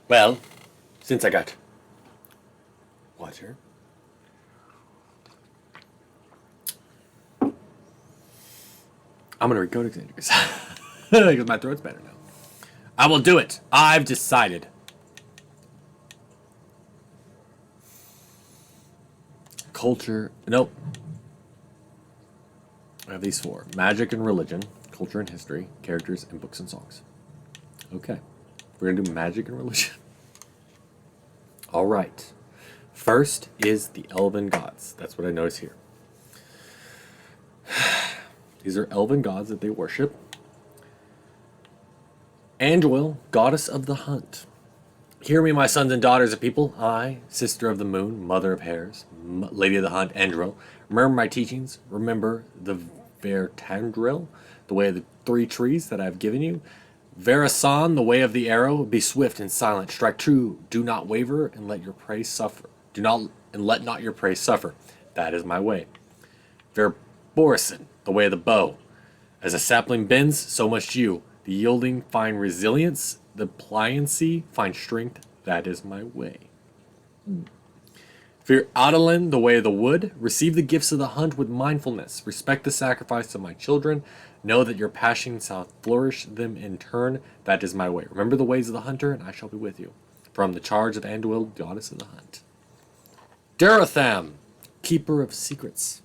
Speaker 2: Well, since I got water, I'm gonna read Codex Entries because my throat's better now. I will do it. I've decided. Culture. Nope. I have these 4: magic and religion, culture and history, characters, and books and songs. Okay. We're going to do magic and religion. All right. First is the Elven Gods. That's what I notice here. These are Elven Gods that they worship. Andwil, goddess of the hunt. Hear me, my sons and daughters of people. I, sister of the moon, mother of hares, lady of the hunt, Andril. Remember my teachings. Remember the Vertandril, the way of the 3 trees that I have given you. Verasan, the way of the arrow. Be swift and silent. Strike true. Do not waver, and let your prey suffer. Let not your prey suffer. That is my way. Verborison, the way of the bow. As a sapling bends, so must you. The yielding find resilience. The pliancy find strength. That is my way. Fear Adalin, the way of the wood. Receive the gifts of the hunt with mindfulness. Respect the sacrifice of my children. Know that your passion shall flourish them in turn. That is my way. Remember the ways of the hunter, and I shall be with you. From the charge of Andwil, goddess of the hunt. Duratham, keeper of secrets.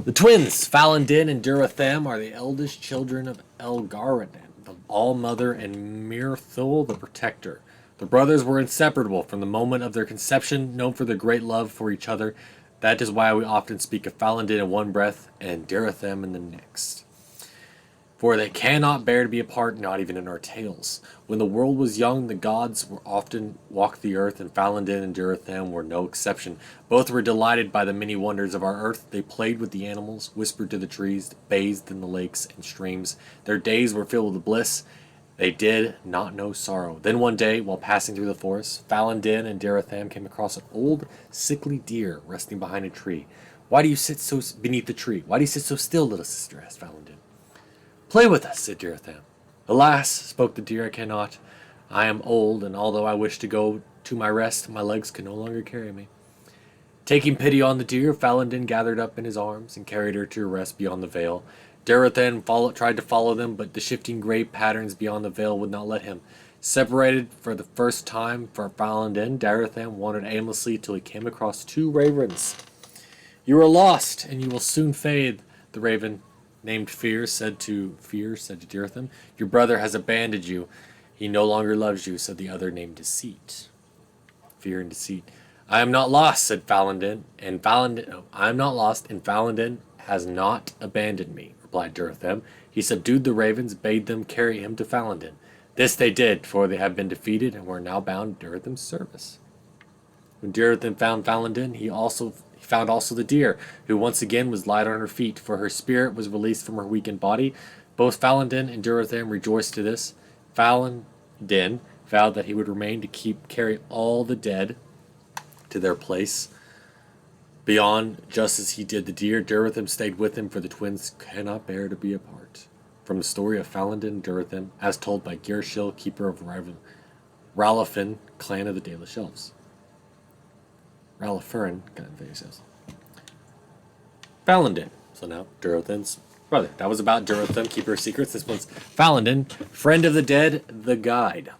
Speaker 2: The twins, Falandin and Duratham, are the eldest children of Elgaradin, the All-Mother, and Mirthul, the Protector. The brothers were inseparable from the moment of their conception, known for their great love for each other. That is why we often speak of Falandin in one breath and Duratham in the next. for they cannot bear to be apart, not even in our tales. When the world was young, the gods were often walked the earth, and Falandin and Duratham were no exception. Both were delighted by the many wonders of our earth. They played with the animals, whispered to the trees, bathed in the lakes and streams. Their days were filled with bliss. They did not know sorrow. Then one day, while passing through the forest, Falandin and Duratham came across an old, sickly deer resting behind a tree. "Why do you sit so beneath the tree? Why do you sit so still, little sister?" asked Falandin. "Play with us," said Duratham. "Alas," spoke the deer, "I cannot. I am old, and although I wish to go to my rest, my legs can no longer carry me." Taking pity on the deer, Falandin gathered up in his arms and carried her to her rest beyond the veil. Duratham tried to follow them, but the shifting gray patterns beyond the veil would not let him. Separated for the first time from Falandin, Duratham wandered aimlessly till he came across two ravens. "You are lost, and you will soon fade," the raven named Fear said to Duratham. "Your brother has abandoned you. He no longer loves you," said the other named Deceit. Fear and Deceit. "I am not lost," said Falandin, "I am not lost, and Falandin has not abandoned me," replied Duratham. He subdued the ravens, bade them carry him to Falandin. This they did, for they had been defeated and were now bound to Duratham's service. When Duratham found Falandin, he found also the deer, who once again was light on her feet, for her spirit was released from her weakened body. Both Falandin and Duratham rejoiced to this. Falandin vowed that he would remain to carry all the dead to their place beyond, just as he did the deer. Duratham stayed with him, for the twins cannot bear to be apart. From the story of Falandin and Duratham, as told by Gershil, keeper of Ralafin, clan of the Dalish Elves. Ralafurin, clan of the Dalish Elves. Falandin. So now, Duratham's brother. That was about Duratham, keeper of secrets. This one's Falandin, friend of the dead, the guide.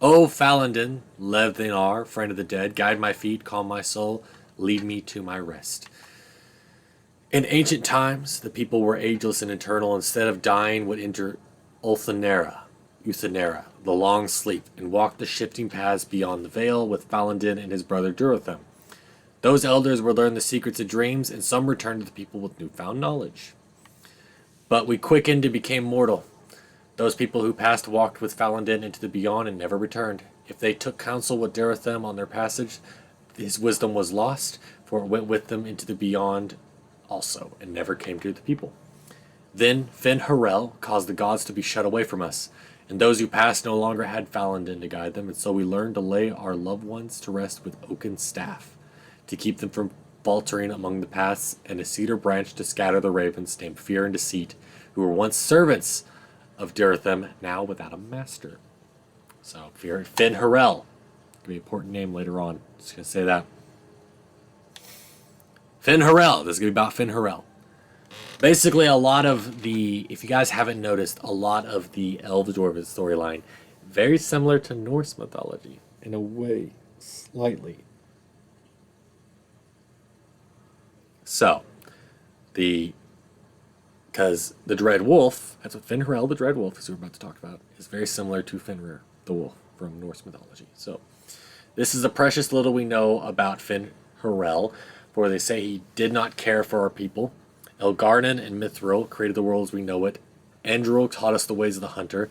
Speaker 2: "O Falandin, Levthinar, friend of the dead, guide my feet, calm my soul, lead me to my rest." In ancient times, the people were ageless and eternal. Instead of dying, would enter Euthenera, the long sleep, and walk the shifting paths beyond the veil with Falandin and his brother Duratham. Those elders would learn the secrets of dreams, and some returned to the people with newfound knowledge. But we quickened and became mortal. Those people who passed walked with Falandin into the beyond and never returned. If they took counsel with Duratham on their passage, his wisdom was lost, for it went with them into the beyond also, and never came to the people. Then Fin-Harel caused the gods to be shut away from us, and those who passed no longer had Falandin to guide them, and so we learned to lay our loved ones to rest with oaken staff, to keep them from faltering among the paths, and a cedar branch to scatter the ravens named Fear and Deceit, who were once servants of Duratham, now without a master. So, Fin-Harel. Could be an important name later on. Just going to say that. Fin-Harel. This is going to be about Fin-Harel. Basically, a lot of the, if you guys haven't noticed, a lot of the Elves Dwarven storyline, very similar to Norse mythology, in a way, slightly. So, because the Dread Wolf, that's what Fin-Harel, the Dread Wolf, as we're about to talk about, is very similar to Fenrir, the wolf from Norse mythology. So, this is the precious little we know about Fin-Harel, for they say he did not care for our people. Elgarnan and Mithril created the world as we know it. Andril taught us the ways of the hunter.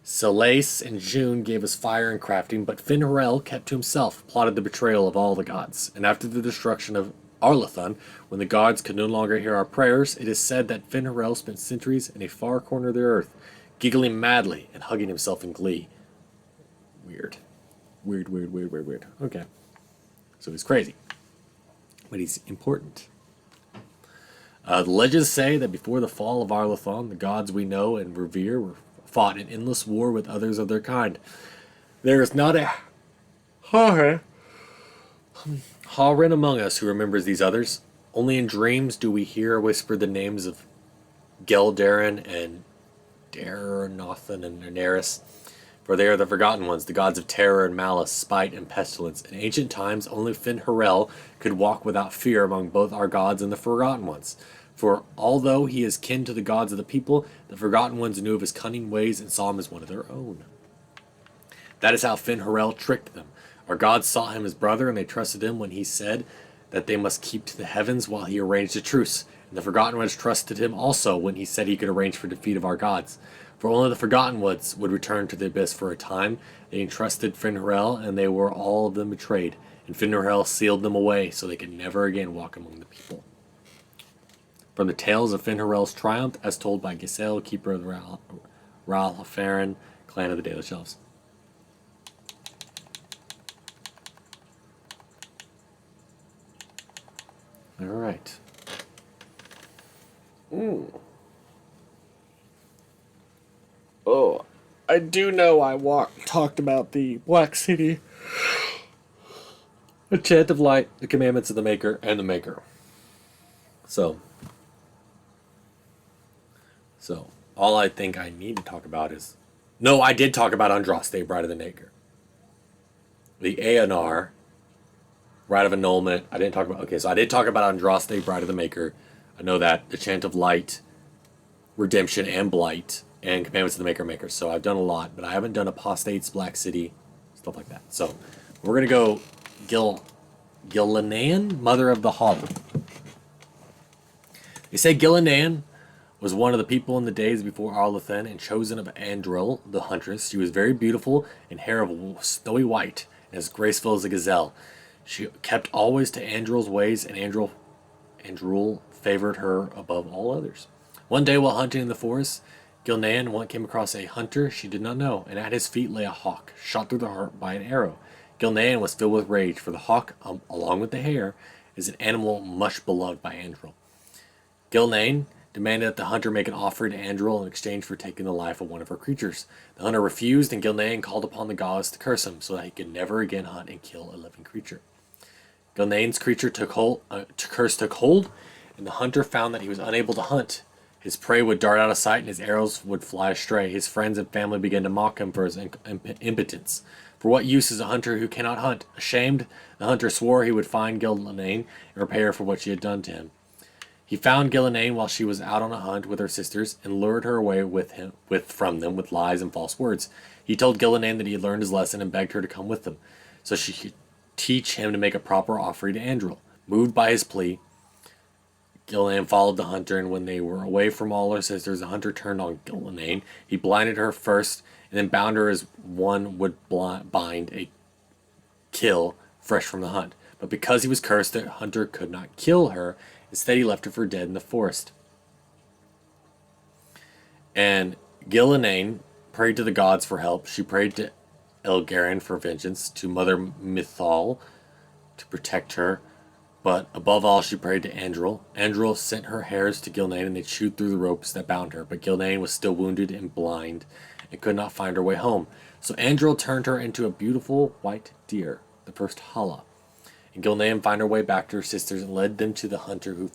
Speaker 2: Selace and June gave us fire and crafting, but Fin-Harel kept to himself, plotted the betrayal of all the gods. And after the destruction of Arlathon, when the gods could no longer hear our prayers, it is said that Fin-Harel spent centuries in a far corner of the earth, giggling madly and hugging himself in glee. Weird. Weird. Okay. So he's crazy. But he's important. The legends say that before the fall of Arlathon, the gods we know and revere fought in endless war with others of their kind. There is not a Hauren among us who remembers these others. Only in dreams do we hear whisper the names of Geldarin and Daranothan and Daenerys, for they are the forgotten ones, the gods of terror and malice, spite and pestilence. In ancient times, only Fin-Harel could walk without fear among both our gods and the forgotten ones. For although he is kin to the gods of the people, the forgotten ones knew of his cunning ways and saw him as one of their own. That is how Fin-Harel tricked them. Our gods saw him as brother, and they trusted him when he said that they must keep to the heavens while he arranged a truce. And the Forgotten Ones trusted him also when he said he could arrange for defeat of our gods. For only the Forgotten Ones would return to the Abyss for a time. They entrusted Finrel, and they were all of them betrayed. And Finrel sealed them away so they could never again walk among the people. From the tales of Finrel's triumph, as told by Giselle, keeper of the Ralpharan, clan of the Daily Shelves. All right. Oh, I do know I talked about the Black City, the Chant of Light, the Commandments of the Maker, and the Maker. So, all I think I need to talk about is... No, I did talk about Andraste, Bride of the Maker. The Aeonar, Rite of Annulment. I didn't talk about... Okay, so I did talk about Andraste, Bride of the Maker. I know that. The Chant of Light, Redemption, and Blight, and Commandments of the Maker. So I've done a lot, but I haven't done Apostates, Black City, stuff like that. So we're going to go Gillinan, Mother of the Hollow. They say Gillinan was one of the people in the days before Arlathan and chosen of Andril, the huntress. She was very beautiful and hair of snowy white and as graceful as a gazelle. She kept always to Andril's ways, and Andril favored her above all others. One day while hunting in the forest, Gilnan came across a hunter she did not know, and at his feet lay a hawk, shot through the heart by an arrow. Gilnan was filled with rage, for the hawk, along with the hare, is an animal much beloved by Andril. Gilnan demanded that the hunter make an offering to Andril in exchange for taking the life of one of her creatures. The hunter refused, and Gilnan called upon the gods to curse him, so that he could never again hunt and kill a living creature. Gilnan's curse took hold, and the hunter found that he was unable to hunt. His prey would dart out of sight, and his arrows would fly astray. His friends and family began to mock him for his impotence. For what use is a hunter who cannot hunt? Ashamed, the hunter swore he would find Gillinan and repay her for what she had done to him. He found Gillinan while she was out on a hunt with her sisters, and lured her away from them with lies and false words. He told Gillinan that he had learned his lesson and begged her to come with them, so she could teach him to make a proper offering to Andril. Moved by his plea, Gillinan followed the hunter, and when they were away from all her sisters, the hunter turned on Gillinan. He blinded her first, and then bound her as one would bind a kill fresh from the hunt. But because he was cursed, the hunter could not kill her. Instead, he left her for dead in the forest. And Gillinan prayed to the gods for help. She prayed to Elgarin for vengeance, to Mother Mithal to protect her. But above all, she prayed to Andril. Andril sent her hares to Gillinan, and they chewed through the ropes that bound her. But Gillinan was still wounded and blind, and could not find her way home. So Andril turned her into a beautiful white deer, the first Hala. And Gillinan found her way back to her sisters and led them to the hunter who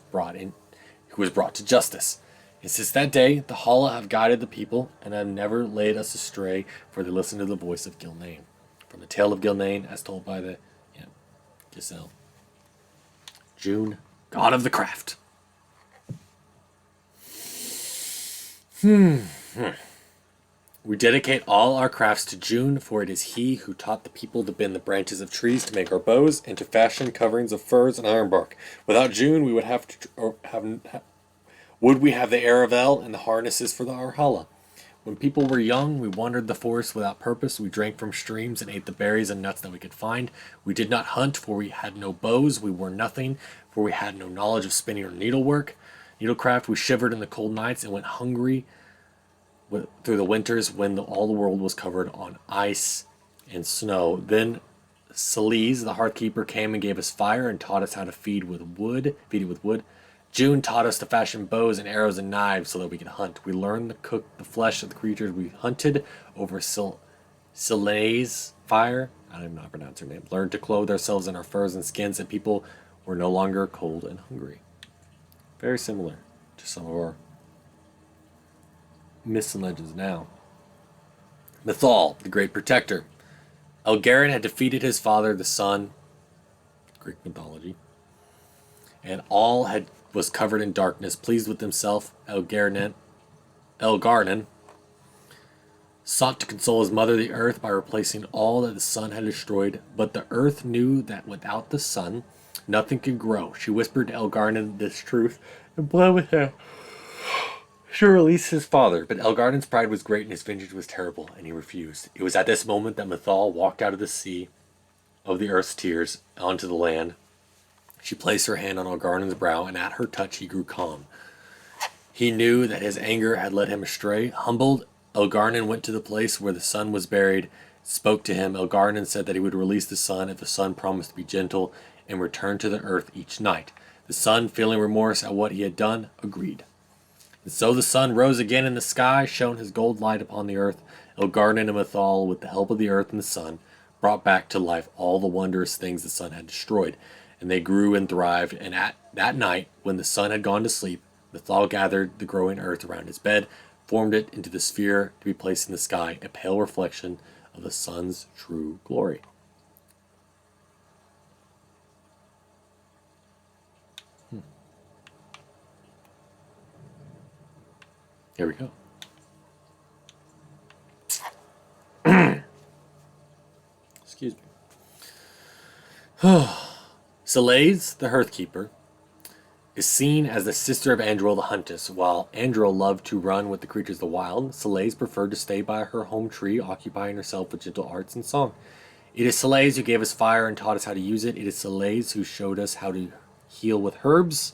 Speaker 2: was brought to justice. And since that day, the Hala have guided the people and have never led us astray, for they listen to the voice of Gillinan. From the tale of Gillinan, as told by the Giselle. June, god of the craft. We dedicate all our crafts to June, for it is he who taught the people to bend the branches of trees to make our bows and to fashion coverings of furs and ironbark. Without June, we would would we have the Aravel and the harnesses for the Arhala? When people were young, we wandered the forest without purpose. We drank from streams and ate the berries and nuts that we could find. We did not hunt, for we had no bows. We wore nothing, for we had no knowledge of spinning or needlecraft. We shivered in the cold nights and went hungry through the winters when all the world was covered on ice and snow. Then Celise, the hearthkeeper, came and gave us fire and taught us how to feed it with wood. June taught us to fashion bows and arrows and knives so that we could hunt. We learned to cook the flesh of the creatures we hunted over Cele's fire. I don't even know how to pronounce her name. Learned to clothe ourselves in our furs and skins, and people were no longer cold and hungry. Very similar to some of our myths and legends now. Mithal, the great protector. Elgarin had defeated his father, the sun, Greek mythology, and all was covered in darkness. Pleased with himself, Elgarnan sought to console his mother, the earth, by replacing all that the sun had destroyed. But the earth knew that without the sun, nothing could grow. She whispered to Elgarden this truth and pled with him to release his father. But Elgarden's pride was great and his vengeance was terrible, and he refused. It was at this moment that Mythal walked out of the sea of the earth's tears onto the land. She placed her hand on Elgarden's brow, and at her touch he grew calm. He knew that his anger had led him astray. Humbled, Elgarden went to the place where the sun was buried, spoke to him. Elgarden said that he would release the sun if the sun promised to be gentle and return to the earth each night. The sun, feeling remorse at what he had done, agreed. And so the sun rose again in the sky, shone his gold light upon the earth. Elgarden and Mythal, with the help of the earth and the sun, brought back to life all the wondrous things the sun had destroyed, and they grew and thrived. And at that night, when the sun had gone to sleep, Mythal gathered the growing earth around his bed, formed it into the sphere to be placed in the sky, a pale reflection of the sun's true glory. Here we go. Excuse me. Selades, the Hearthkeeper, is seen as the sister of Andril the Huntress. While Andril loved to run with the creatures of the wild, Selades preferred to stay by her home tree, occupying herself with gentle arts and song. It is Selades who gave us fire and taught us how to use it. It is Selades who showed us how to heal with herbs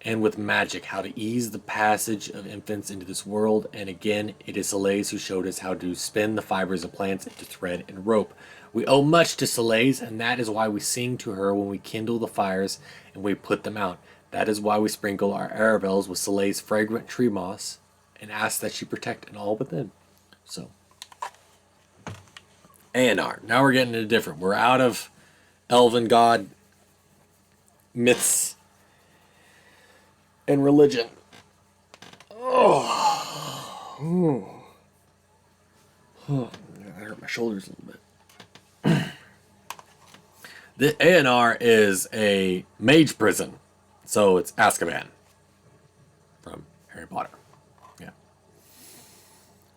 Speaker 2: and with magic, how to ease the passage of infants into this world. And again, it is Selades who showed us how to spin the fibers of plants into thread and rope. We owe much to Selades, and that is why we sing to her when we kindle the fires and we put them out. That is why we sprinkle our Arabelles with Selades' fragrant tree moss and ask that she protect and all within. So, A&R. Now we're getting into different. We're out of Elven God myths and religion. Oh, that hurt my shoulders a little bit. The A&R is a mage prison, so it's Azkaban from Harry Potter. Yeah.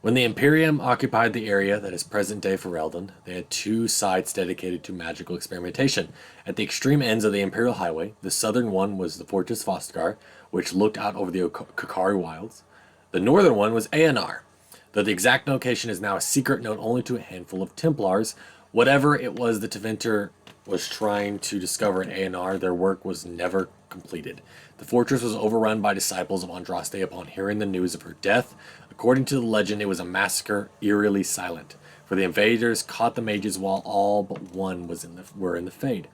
Speaker 2: When the Imperium occupied the area that is present-day Ferelden, they had two sides dedicated to magical experimentation. At the extreme ends of the Imperial Highway, the southern one was the Fortress Vostgar, which looked out over the Kokari Wilds. The northern one was A&R, though the exact location is now a secret known only to a handful of Templars. Whatever it was the Tevinter was trying to discover in A&R, their work was never completed. The fortress was overrun by disciples of Andraste upon hearing the news of her death. According to the legend, it was a massacre eerily silent, for the invaders caught the mages while all but one were in the Fade.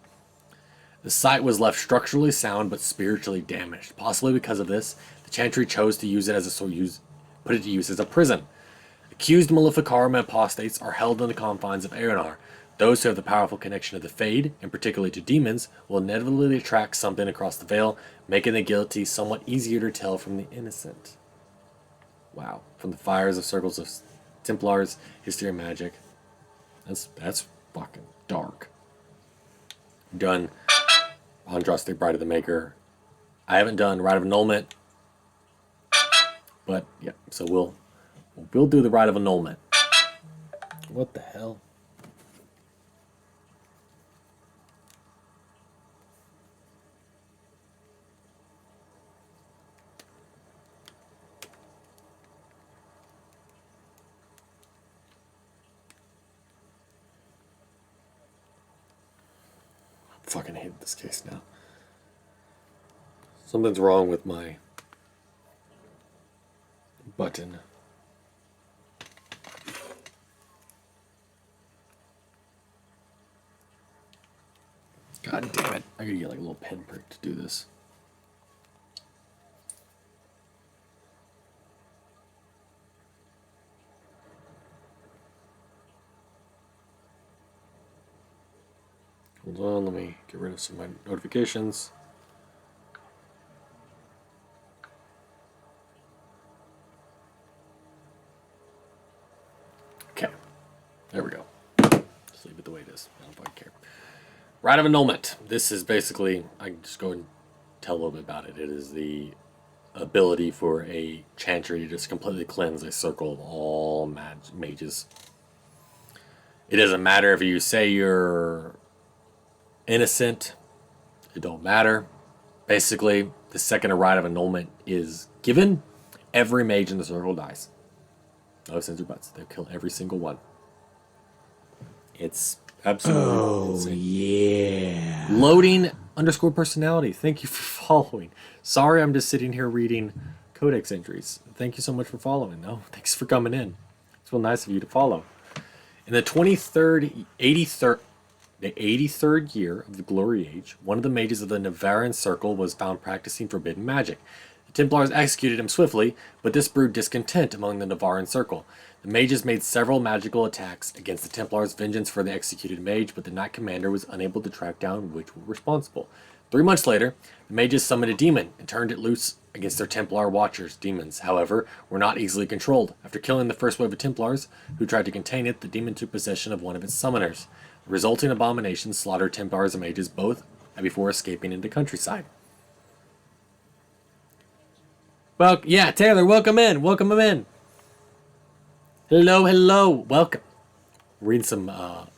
Speaker 2: The site was left structurally sound but spiritually damaged. Possibly because of this, the Chantry chose to use it as put it to use as a prison. Accused Maleficarum and apostates are held in the confines of A&R. Those who have the powerful connection to the Fade, and particularly to demons, will inevitably attract something across the veil, making the guilty somewhat easier to tell from the innocent. Wow. From the fires of circles of Templars, history of magic. That's fucking dark. Done Andraste, Bride of the Maker. I haven't done Rite of Annulment. But, yeah, so we'll do the Rite of Annulment. What the hell? Fucking hate this case now. Something's wrong with my button. God damn it. I gotta get like a little pinprick to do this. Hold on, let me get rid of some of my notifications. Okay, there we go. Just leave it the way it is. I don't fucking care. Rite of Annulment. This is basically, I can just go and tell a little bit about it. It is the ability for a chantry to just completely cleanse a circle of all mages. It doesn't matter if you say you're innocent It don't matter. Basically, the second a rite of annulment is given, every mage in the circle dies. No ifs, ands, or buts. They'll kill every single one. It's absolutely insane.
Speaker 8: Yeah.
Speaker 2: Loading _ personality. Thank you for following. Sorry, I'm just sitting here reading Codex Entries. Thank you so much for following. No, thanks for coming in. It's real nice of you to follow. In the 83rd year of the Glory Age, one of the mages of the Navaran Circle was found practicing forbidden magic. The Templars executed him swiftly, but this brewed discontent among the Navaran Circle. The mages made several magical attacks against the Templars' vengeance for the executed mage, but the Knight Commander was unable to track down which were responsible. 3 months later, the mages summoned a demon and turned it loose against their Templar watchers. Demons, however, were not easily controlled. After killing the first wave of Templars, who tried to contain it, the demon took possession of one of its summoners. The resulting abomination slaughtered Templars and mages both before escaping into the countryside. Well, yeah, Taylor, welcome in. Welcome him in. Hello, hello. Welcome. Reading some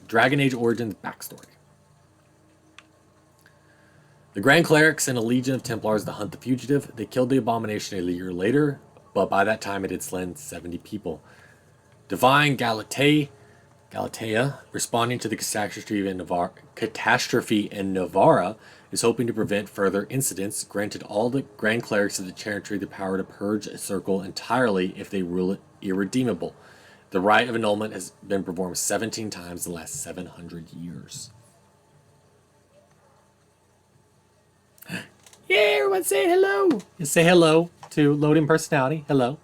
Speaker 2: Dragon Age Origins backstory. The Grand Cleric sent a legion of Templars to hunt the fugitive. They killed the abomination a year later, but by that time it had slain 70 people. Divine Galatea, responding to the catastrophe in Navarra, is hoping to prevent further incidents, granted all the Grand Clerics of the Chantry the power to purge a circle entirely if they rule it irredeemable. The rite of annulment has been performed 17 times in the last 700 years. Yeah, everyone say hello. Just say hello to Loading Personality. Hello.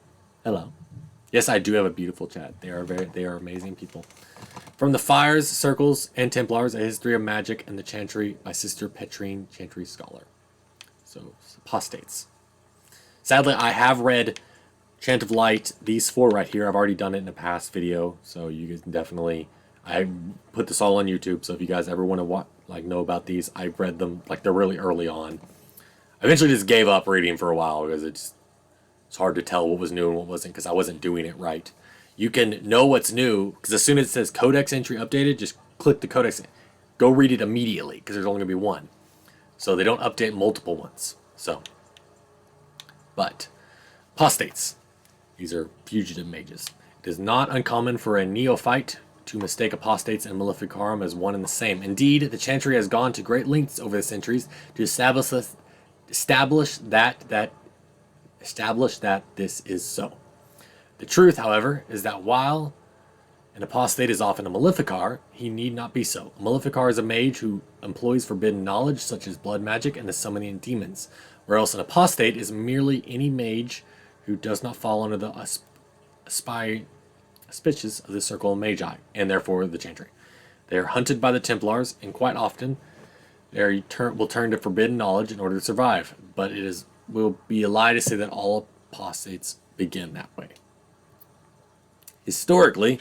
Speaker 2: Hello. Yes, I do have a beautiful chat. They are amazing people. From the Fires, Circles, and Templars, A History of Magic and the Chantry by Sister Petrine, Chantry Scholar. So, apostates. Sadly, I have read Chant of Light, these 4 right here. I've already done it in a past video, so you guys definitely... I put this all on YouTube, so if you guys ever want to know about these, I've read them, they're really early on. I eventually just gave up reading for a while because it's hard to tell what was new and what wasn't because I wasn't doing it right. You can know what's new because as soon as it says Codex Entry updated, just click the Codex. Go read it immediately because there's only going to be one. So they don't update multiple ones. But apostates. These are fugitive mages. It is not uncommon for a neophyte to mistake apostates and Maleficarum as one and the same. Indeed, the Chantry has gone to great lengths over the centuries to establish that this is so. The truth, however, is that while an apostate is often a Maleficar, he need not be so. A Maleficar is a mage who employs forbidden knowledge such as blood magic and the summoning of demons, whereas an apostate is merely any mage who does not fall under the auspices of the Circle of Magi, and therefore the Chantry. They are hunted by the Templars, and quite often they will turn to forbidden knowledge in order to survive, but will be a lie to say that all apostates begin that way. Historically,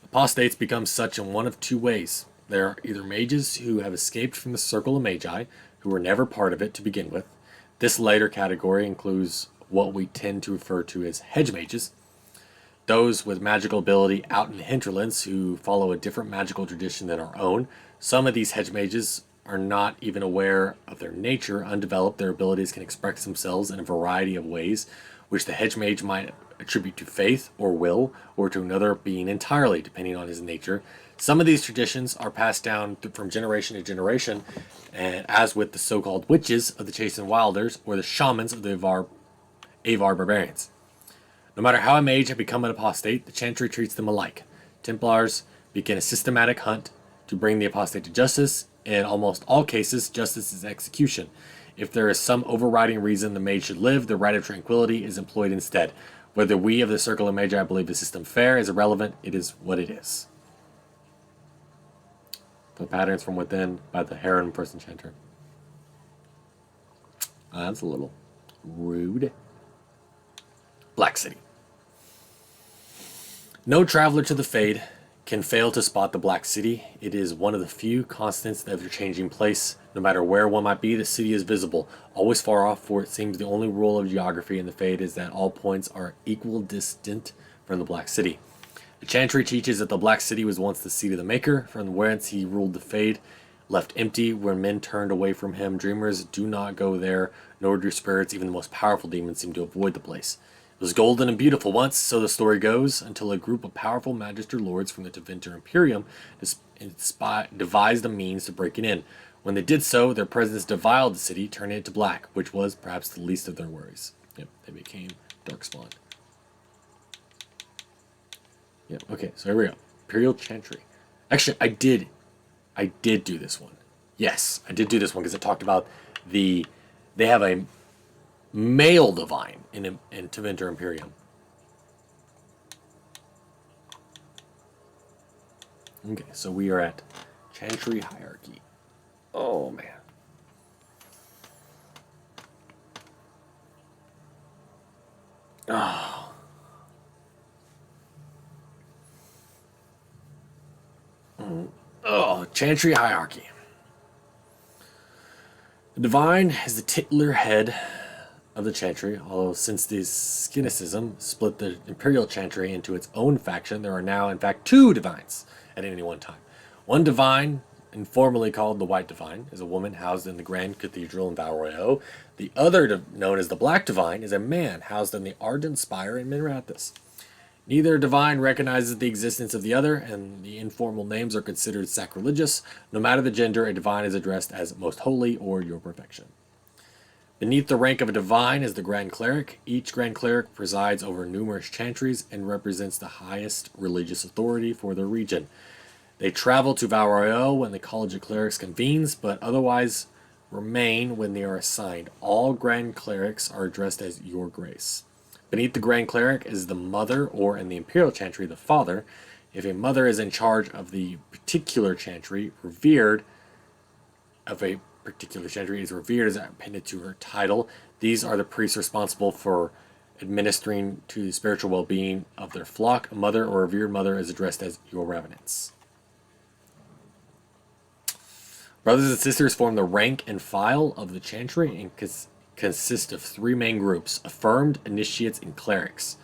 Speaker 2: apostates become such in one of 2 ways. There are either mages who have escaped from the Circle of Magi, who were never part of it to begin with. This later category includes what we tend to refer to as hedge mages, those with magical ability out in the hinterlands who follow a different magical tradition than our own. Some of these hedge mages are not even aware of their nature. Undeveloped, their abilities can express themselves in a variety of ways, which the hedge mage might attribute to faith or will, or to another being entirely, depending on his nature. Some of these traditions are passed down from generation to generation, and as with the so-called witches of the Chastened Wilders, or the shamans of the Avar barbarians. No matter how a mage had become an apostate, the Chantry treats them alike. Templars begin a systematic hunt to bring the apostate to justice. In almost all cases, justice is execution. If there is some overriding reason the mage should live, the rite of tranquility is employed instead. Whether we of the Circle of Magi believe the system fair is irrelevant, it is what it is. The Patterns from Within by the Heron Person Chanter. That's a little rude. Black City. No traveler to the Fade can fail to spot the Black City. It is one of the few constants of their changing place. No matter where one might be, the city is visible, always far off, for it seems the only rule of geography in the Fade is that all points are equal distant from the Black City. The Chantry teaches that the Black City was once the seat of the Maker, from whence he ruled the Fade. left empty when men turned away from him. Dreamers do not go there, nor do spirits, even the most powerful demons, seem to avoid the place. It was golden and beautiful once, so the story goes, until a group of powerful Magister lords from the Tevinter Imperium devised a means to break it in. When they did so, their presence defiled the city, turning it to black, which was perhaps the least of their worries. Yep, they became Darkspawn. Yep, okay, so here we go. Imperial Chantry. Actually, I did do this one. Yes, I did do this one because it talked about they have a male divine in Tevinter Imperium. Okay, so we are at Chantry Hierarchy. Oh, man. Oh. Oh, Chantry Hierarchy. The Divine is the titular head of the Chantry, although since the Skinicism split the Imperial Chantry into its own faction, there are now, in fact, 2 Divines at any one time. One Divine, informally called the White Divine, is a woman housed in the Grand Cathedral in Valroyo. The other, known as the Black Divine, is a man housed in the Ardent Spire in Minrathous. Neither divine recognizes the existence of the other, and the informal names are considered sacrilegious. No matter the gender, a divine is addressed as Most Holy or Your Perfection. Beneath the rank of a divine is the Grand Cleric. Each Grand Cleric presides over numerous chantries and represents the highest religious authority for their region. They travel to Valroyo when the College of Clerics convenes, but otherwise remain when they are assigned. All Grand Clerics are addressed as Your Grace. Beneath the Grand Cleric is the Mother, or in the Imperial Chantry, the Father. If a mother is in charge of the particular chantry, is revered as appended to her title. These are the priests responsible for administering to the spiritual well-being of their flock. A mother or revered mother is addressed as Your Revenants. Brothers and sisters form the rank and file of the chantry and consist of 3 main groups: affirmed, initiates, and clerics.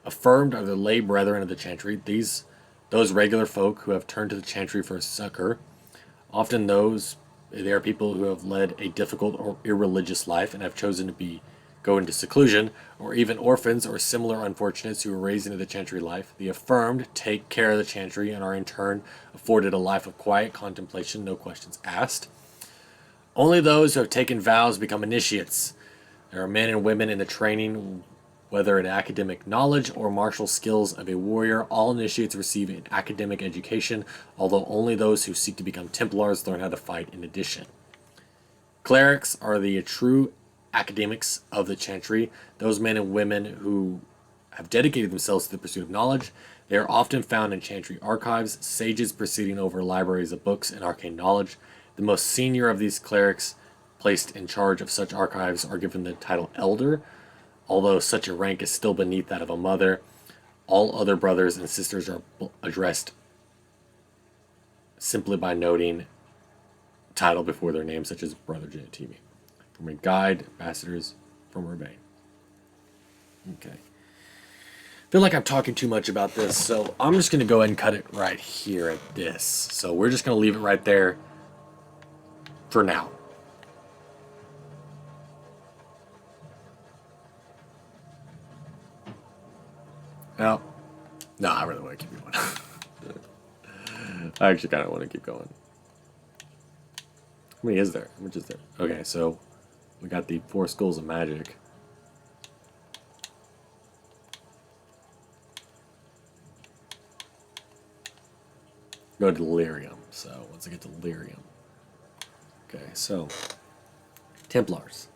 Speaker 2: Affirmed are the lay brethren of the chantry, those regular folk who have turned to the chantry for succor. Often they are people who have led a difficult or irreligious life and have chosen to go into seclusion, or even orphans or similar unfortunates who were raised into the chantry life. The affirmed take care of the chantry and are in turn afforded a life of quiet contemplation, no questions asked. Only those who have taken vows become initiates. There are men and women in the training, whether in academic knowledge or martial skills of a warrior. All initiates receive an academic education, although only those who seek to become Templars learn how to fight in addition. Clerics are the true academics of the chantry, those men and women who have dedicated themselves to the pursuit of knowledge. They are often found in chantry archives, sages presiding over libraries of books and arcane knowledge. The most senior of these clerics placed in charge of such archives are given the title Elder, although such a rank is still beneath that of a mother. All other brothers and sisters are addressed simply by noting title before their name, such as Brother Genitimi. From a guide, ambassadors from Urbane. Okay. I feel like I'm talking too much about this, so I'm just going to go ahead and cut it right here at this. So we're just going to leave it right there for now. No, I really want to keep going. I actually kind of want to keep going. How many is there? How much is there? Okay, so we got the 4 schools of magic. Go to Delirium. So once I get to Delirium. Okay, so Templars.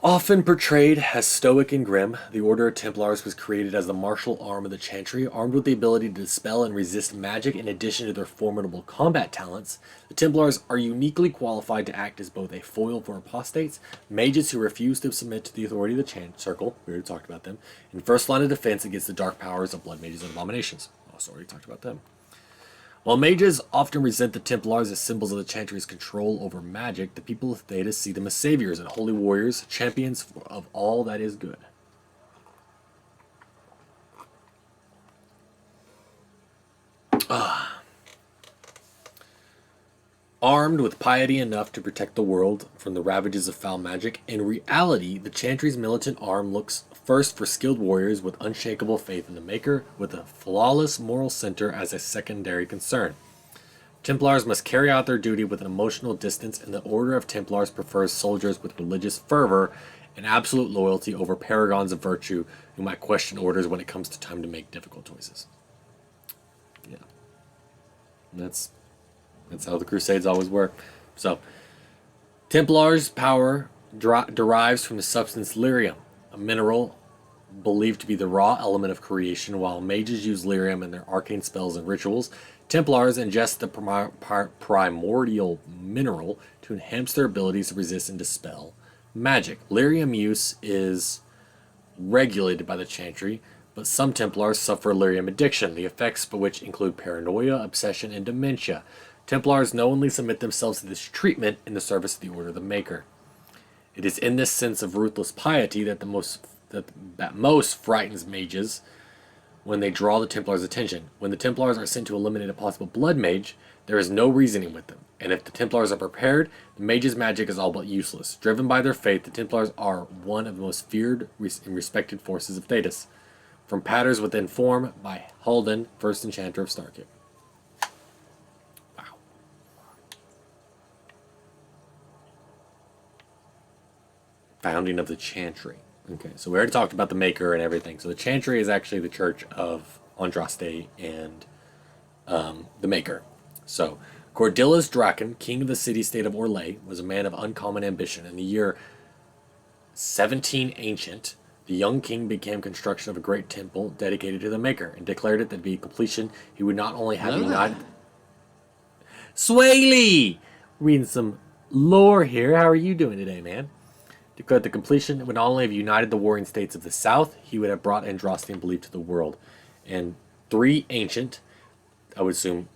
Speaker 2: Often portrayed as stoic and grim, the Order of Templars was created as the martial arm of the Chantry. Armed with the ability to dispel and resist magic in addition to their formidable combat talents, the Templars are uniquely qualified to act as both a foil for apostates, mages who refuse to submit to the authority of the Chant Circle, we already talked about them, and first line of defense against the dark powers of blood mages and abominations. Also already talked about them. While mages often resent the Templars as symbols of the Chantry's control over magic, the people of Thedas see them as saviors and holy warriors, champions of all that is good. Armed with piety enough to protect the world from the ravages of foul magic, in reality, the Chantry's militant arm looks first for skilled warriors with unshakable faith in the Maker, with a flawless moral center as a secondary concern. Templars must carry out their duty with an emotional distance, and the Order of Templars prefers soldiers with religious fervor and absolute loyalty over paragons of virtue who might question orders when it comes to time to make difficult choices. Yeah. That's how the Crusades always were. So, Templars' power derives from the substance lyrium, a mineral believed to be the raw element of creation. While mages use lyrium in their arcane spells and rituals, Templars ingest the primordial mineral to enhance their abilities to resist and dispel magic. Lyrium use is regulated by the Chantry, but some Templars suffer lyrium addiction, the effects of which include paranoia, obsession, and dementia. Templars knowingly submit themselves to this treatment in the service of the Order of the Maker. It is in this sense of ruthless piety that most frightens mages when they draw the Templars' attention. When the Templars are sent to eliminate a possible blood mage, there is no reasoning with them, and if the Templars are prepared, the mage's magic is all but useless. Driven by their faith, the Templars are one of the most feared and respected forces of Thedas. From Patterns Within Form by Halden, First Enchanter of Starkip. Founding of the Chantry. Okay, so we already talked about the Maker and everything. So the Chantry is actually the church of Andraste and the Maker. So Cordilla's Draken, king of the city-state of Orlais, was a man of uncommon ambition. In the year 17 Ancient, the young king began construction of a great temple dedicated to the Maker and declared it that to be completion he would not only have united... Swaley! Reading some lore here. How are you doing today, man? Declared the completion would not only have united the warring states of the south, he would have brought Andrastian belief to the world. And 3 Ancient, I would assume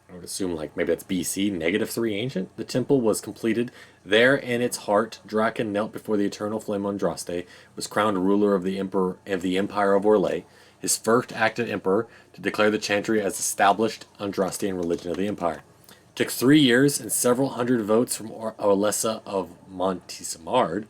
Speaker 2: like maybe that's BC, -3 Ancient. The temple was completed. There in its heart, Draken knelt before the eternal flame Andraste, was crowned ruler of the Empire of Orlais, his first act as emperor to declare the Chantry as established Andrastian religion of the empire. It took 3 years and several hundred votes from Orlessa of Montisamard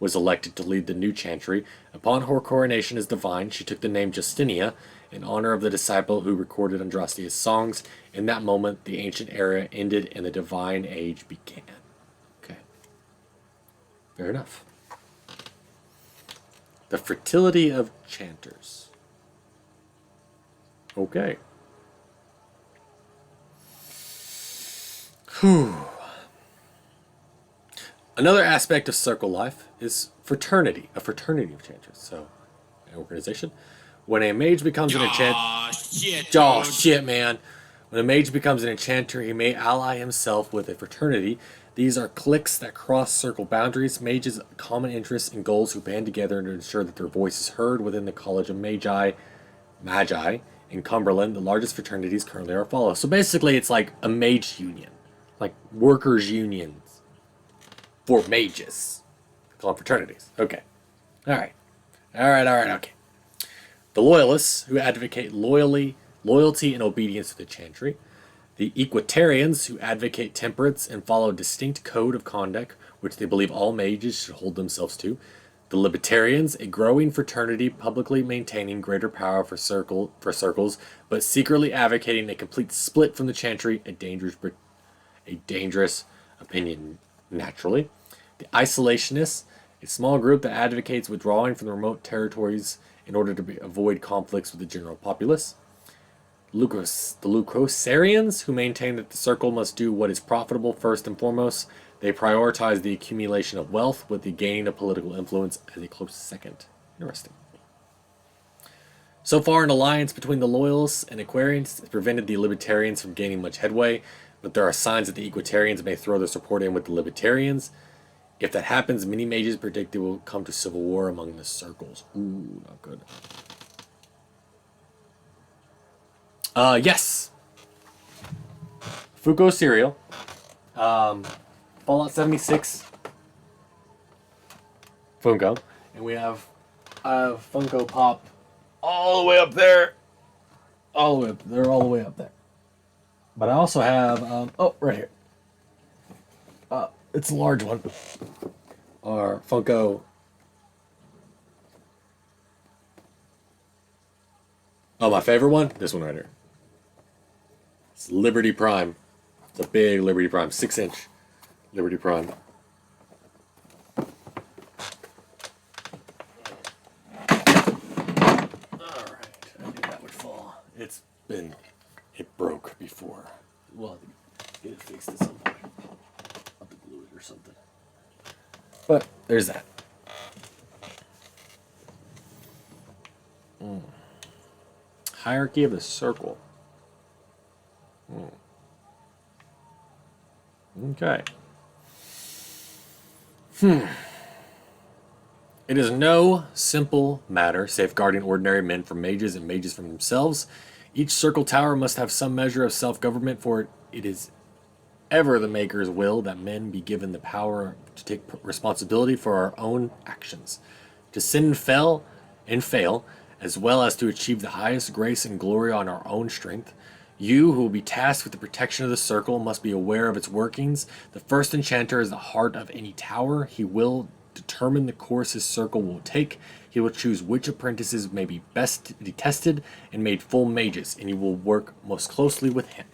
Speaker 2: was elected to lead the new Chantry. Upon her coronation as divine, she took the name Justinia in honor of the disciple who recorded Andrastia's songs. In that moment, the ancient era ended and the divine age began. Okay. Fair enough. The fertility of chanters. Okay. Whew. Another aspect of circle life is fraternity, a fraternity of chanters. So, an organization. When a mage becomes an enchanter... Oh, shit, man. When a mage becomes an enchanter, he may ally himself with a fraternity. These are cliques that cross circle boundaries, mages' common interests and goals who band together to ensure that their voice is heard within the College of Magi in Cumberland. The largest fraternities currently are followed. So basically, it's like a mage union. Like workers' unions for mages. Call them fraternities. Okay. Alright, okay. The Loyalists, who advocate loyalty and obedience to the Chantry. The Equitarians, who advocate temperance and follow a distinct code of conduct, which they believe all mages should hold themselves to. The Libertarians, a growing fraternity publicly maintaining greater power for circles, but secretly advocating a complete split from the Chantry, a dangerous opinion, naturally. The Isolationists, a small group that advocates withdrawing from the remote territories in order to avoid conflicts with the general populace. The Lucrosarians, who maintain that the circle must do what is profitable first and foremost. They prioritize the accumulation of wealth with the gaining of political influence as a close second. Interesting. So far, an alliance between the Loyalists and Equitarians has prevented the Libertarians from gaining much headway, but there are signs that the Equitarians may throw their support in with the Libertarians. If that happens, many mages predict it will come to civil war among the circles. Ooh, not good. Yes. Foucault cereal. Fallout 76. Funko. And we have Funko Pop all the way up there. They're all the way up there. But I also have, oh, right here. It's a large one. Our Funko. Oh, my favorite one? This one right here. It's Liberty Prime. It's a big Liberty Prime, 6-inch Liberty Prime. Alright, I knew that would fall. It broke before. We'll have to get it fixed at some point. I'll have to glue it or something. But there's that. Hierarchy of the Circle. Okay. It is no simple matter safeguarding ordinary men from mages and mages from themselves. Each circle tower must have some measure of self-government, for it is ever the Maker's will that men be given the power to take responsibility for our own actions, to sin and fail, as well as to achieve the highest grace and glory on our own strength. You, who will be tasked with the protection of the circle, must be aware of its workings. The first enchanter is the heart of any tower. He will determine the course his circle will take. He will choose which apprentices may be best detested and made full mages, and he will work most closely with him.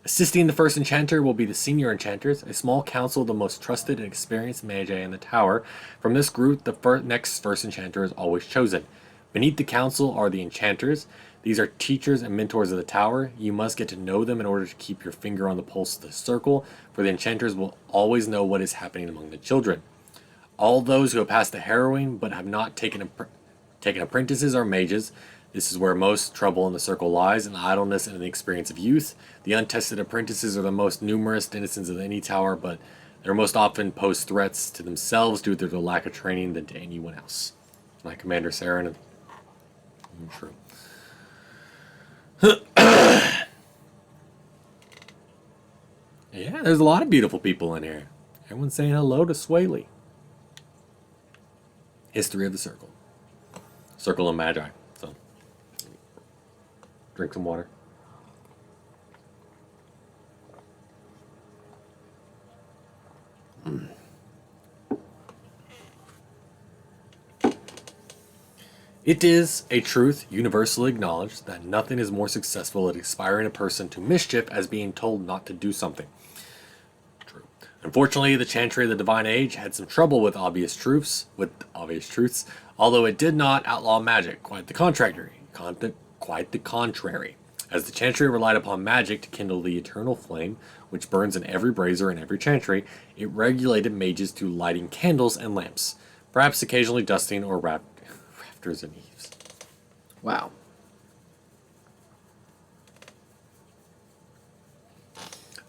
Speaker 2: Assisting the first enchanter will be the senior enchanters, a small council of the most trusted and experienced magi in the tower. From this group, the next first enchanter is always chosen. Beneath the council are the enchanters. These are teachers and mentors of the tower. You must get to know them in order to keep your finger on the pulse of the circle, for the enchanters will always know what is happening among the children. All those who have passed the harrowing but have not taken apprentices are mages. This is where most trouble in the circle lies, in the idleness and in the experience of youth. The untested apprentices are the most numerous denizens of any tower, but they most often pose threats to themselves due to their lack of training than to anyone else. Like Commander Saren. True. Yeah, there's a lot of beautiful people in here. Everyone's saying hello to Swaley. History of the Circle. Circle of Magi. So, drink some water. It is a truth universally acknowledged that nothing is more successful at inspiring a person to mischief as being told not to do something. True. Unfortunately, the Chantry of the Divine Age had some trouble with obvious truths, although it did not outlaw magic. Quite the contrary. As the Chantry relied upon magic to kindle the eternal flame, which burns in every brazier and every chantry, it regulated mages to lighting candles and lamps, perhaps occasionally dusting or rafters and eaves. Wow.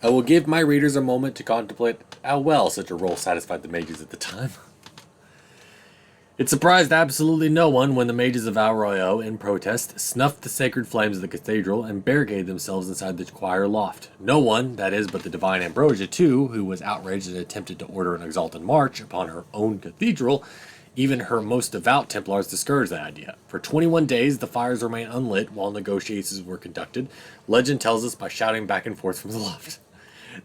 Speaker 2: I will give my readers a moment to contemplate how well such a role satisfied the mages at the time. It surprised absolutely no one when the mages of Valroyo, in protest, snuffed the sacred flames of the cathedral and barricaded themselves inside the choir loft. No one, that is, but the divine Ambrosia too, who was outraged and attempted to order an exalted march upon her own cathedral. Even her most devout Templars discouraged that idea. For 21 days, the fires remained unlit while negotiations were conducted. Legend tells us by shouting back and forth from the loft.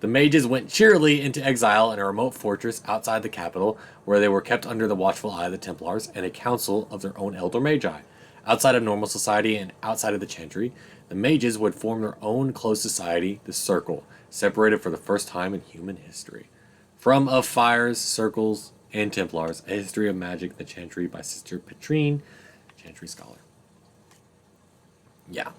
Speaker 2: The mages went cheerily into exile in a remote fortress outside the capital, where they were kept under the watchful eye of the Templars and a council of their own elder magi. Outside of normal society and outside of the Chantry, the mages would form their own closed society, the Circle, separated for the first time in human history. From Of Fires, Circles, and Templars, A History of Magic in the Chantry by Sister Petrine, Chantry Scholar. Yeah.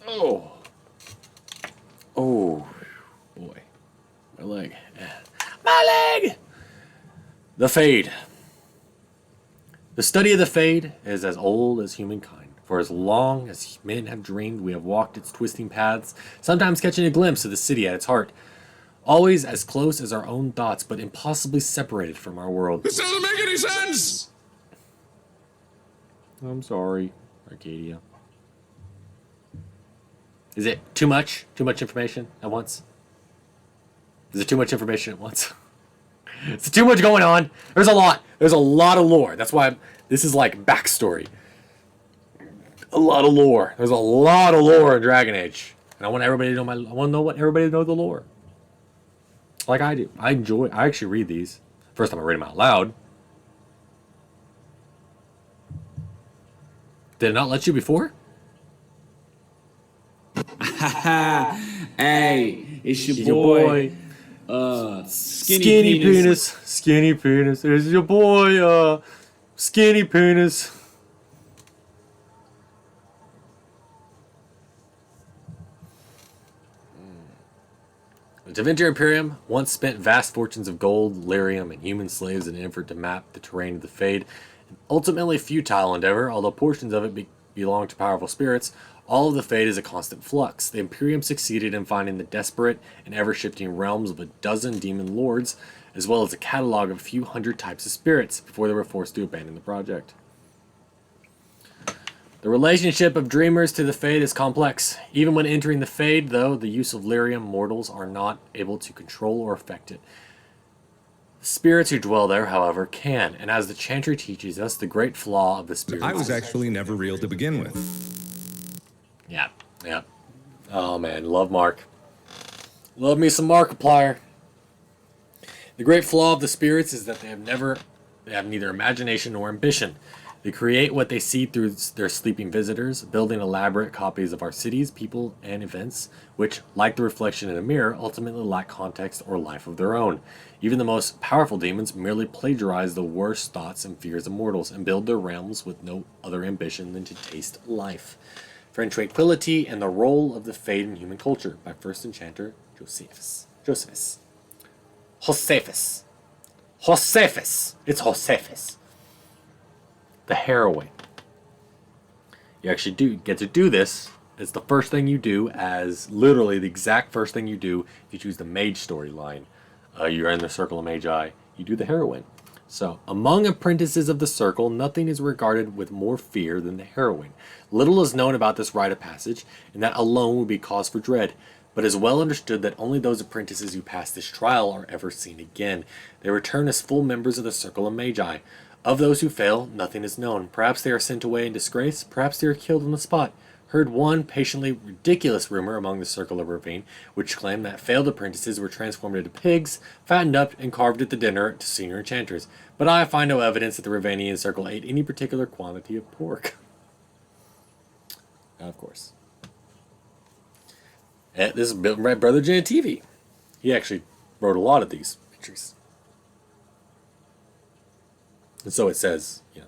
Speaker 2: Oh. Oh. Boy. My leg. My leg! The Fade. The study of the Fade is as old as humankind. For as long as men have dreamed, we have walked its twisting paths, sometimes catching a glimpse of the city at its heart. Always as close as our own thoughts, but impossibly separated from our world.
Speaker 8: This doesn't make any sense!
Speaker 2: I'm sorry, Arcadia. Is it too much? Too much information at once? Is it too much information at once? It's too much going on. There's a lot. There's a lot of lore. That's why this is like backstory. A lot of lore. There's a lot of lore in Dragon Age. And I want everybody to know I want to know what everybody to know the lore. Like I do. I actually read these. First time I read them out loud. Did it not let you before?
Speaker 9: Hey, it's your boy. Skinny
Speaker 2: penis. Skinny penis. It's your boy, skinny penis. The Tevinter Imperium once spent vast fortunes of gold, lyrium, and human slaves in an effort to map the terrain of the Fade. An ultimately futile endeavor, although portions of it belong to powerful spirits. All of the Fade is a constant flux. The Imperium succeeded in finding the desperate and ever-shifting realms of a dozen demon lords, as well as a catalog of a few hundred types of spirits, before they were forced to abandon the project. The relationship of dreamers to the Fade is complex. Even when entering the Fade, though, the use of lyrium, mortals are not able to control or affect it. The spirits who dwell there, however, can, and as the Chantry teaches us, the great flaw of the spirits...
Speaker 10: I was actually never real to begin with.
Speaker 2: Yeah. Oh man, love Mark. Love me some Markiplier. The great flaw of the spirits is that they have neither imagination nor ambition. They create what they see through their sleeping visitors, building elaborate copies of our cities, people, and events, which, like the reflection in a mirror, ultimately lack context or life of their own. Even the most powerful demons merely plagiarize the worst thoughts and fears of mortals, and build their realms with no other ambition than to taste life. Friend Tranquility and the Role of the Fade in Human Culture by First Enchanter Josephus. It's Josephus. The heroine. You actually do get to do this. It's the first thing you do, as literally the exact first thing you do if you choose the mage storyline. You're in the Circle of Magi. You do the heroine. So, among apprentices of the Circle, nothing is regarded with more fear than the heroine. Little is known about this rite of passage, and that alone would be cause for dread. But it is well understood that only those apprentices who pass this trial are ever seen again. They return as full members of the Circle of Magi. Of those who fail, nothing is known. Perhaps they are sent away in disgrace, perhaps they are killed on the spot. Heard one patiently ridiculous rumor among the Circle of Ravine, which claimed that failed apprentices were transformed into pigs, fattened up, and carved at the dinner to senior enchanters. But I find no evidence that the Ravanian Circle ate any particular quantity of pork. Of course. And this is built by Brother TV. He actually wrote a lot of these entries. And so it says, you know.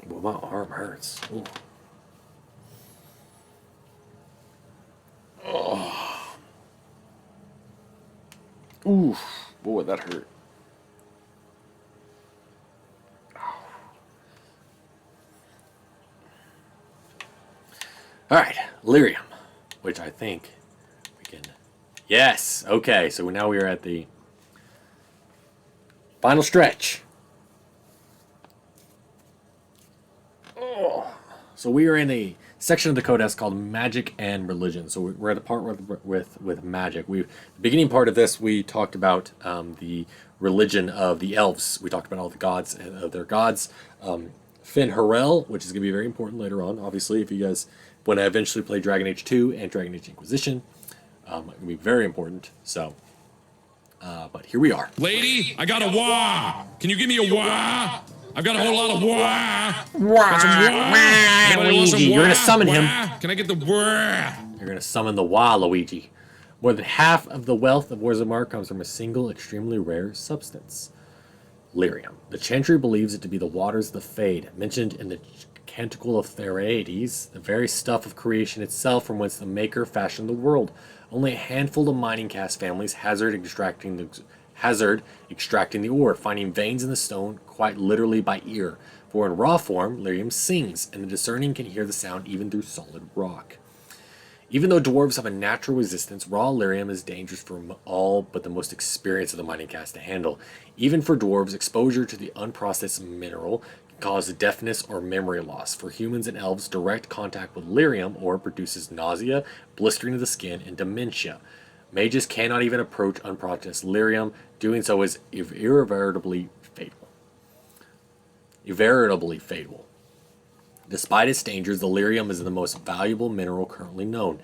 Speaker 2: Well, my arm hurts. Ooh. Oh. Oof. Boy, that hurt. Alright, lyrium, which I think we can... Yes! Okay, so now we are at the final stretch. Oh. So we are in a section of the Codex called Magic and Religion. So we're at a part with magic. The beginning part of this, we talked about the religion of the elves. We talked about all the gods and of their gods. Finn Harel, which is going to be very important later on, obviously, if you guys, when I eventually play Dragon Age 2 and Dragon Age Inquisition, it's going to be very important. So, but here we are.
Speaker 8: Lady, I got a wah. Can you give me a wah? I've got a whole lot of wah.
Speaker 2: Luigi, you're going to summon him.
Speaker 8: Can I get the wah?
Speaker 2: You're going to summon the wah, Luigi. More than half of the wealth of Orzammar comes from a single, extremely rare substance. Lyrium. The Chantry believes it to be the waters of the Fade, mentioned in the Canticle of Theriades, the very stuff of creation itself from whence the Maker fashioned the world. Only a handful of mining caste families hazard extracting the ore, finding veins in the stone quite literally by ear. For in raw form, lyrium sings, and the discerning can hear the sound even through solid rock. Even though dwarves have a natural resistance, raw lyrium is dangerous for all but the most experienced of the mining casts to handle. Even for dwarves, exposure to the unprocessed mineral can cause deafness or memory loss. For humans and elves, direct contact with lyrium ore produces nausea, blistering of the skin, and dementia. Mages cannot even approach unprocessed lyrium. Doing so is irreversibly fatal. Despite its dangers, the lyrium is the most valuable mineral currently known.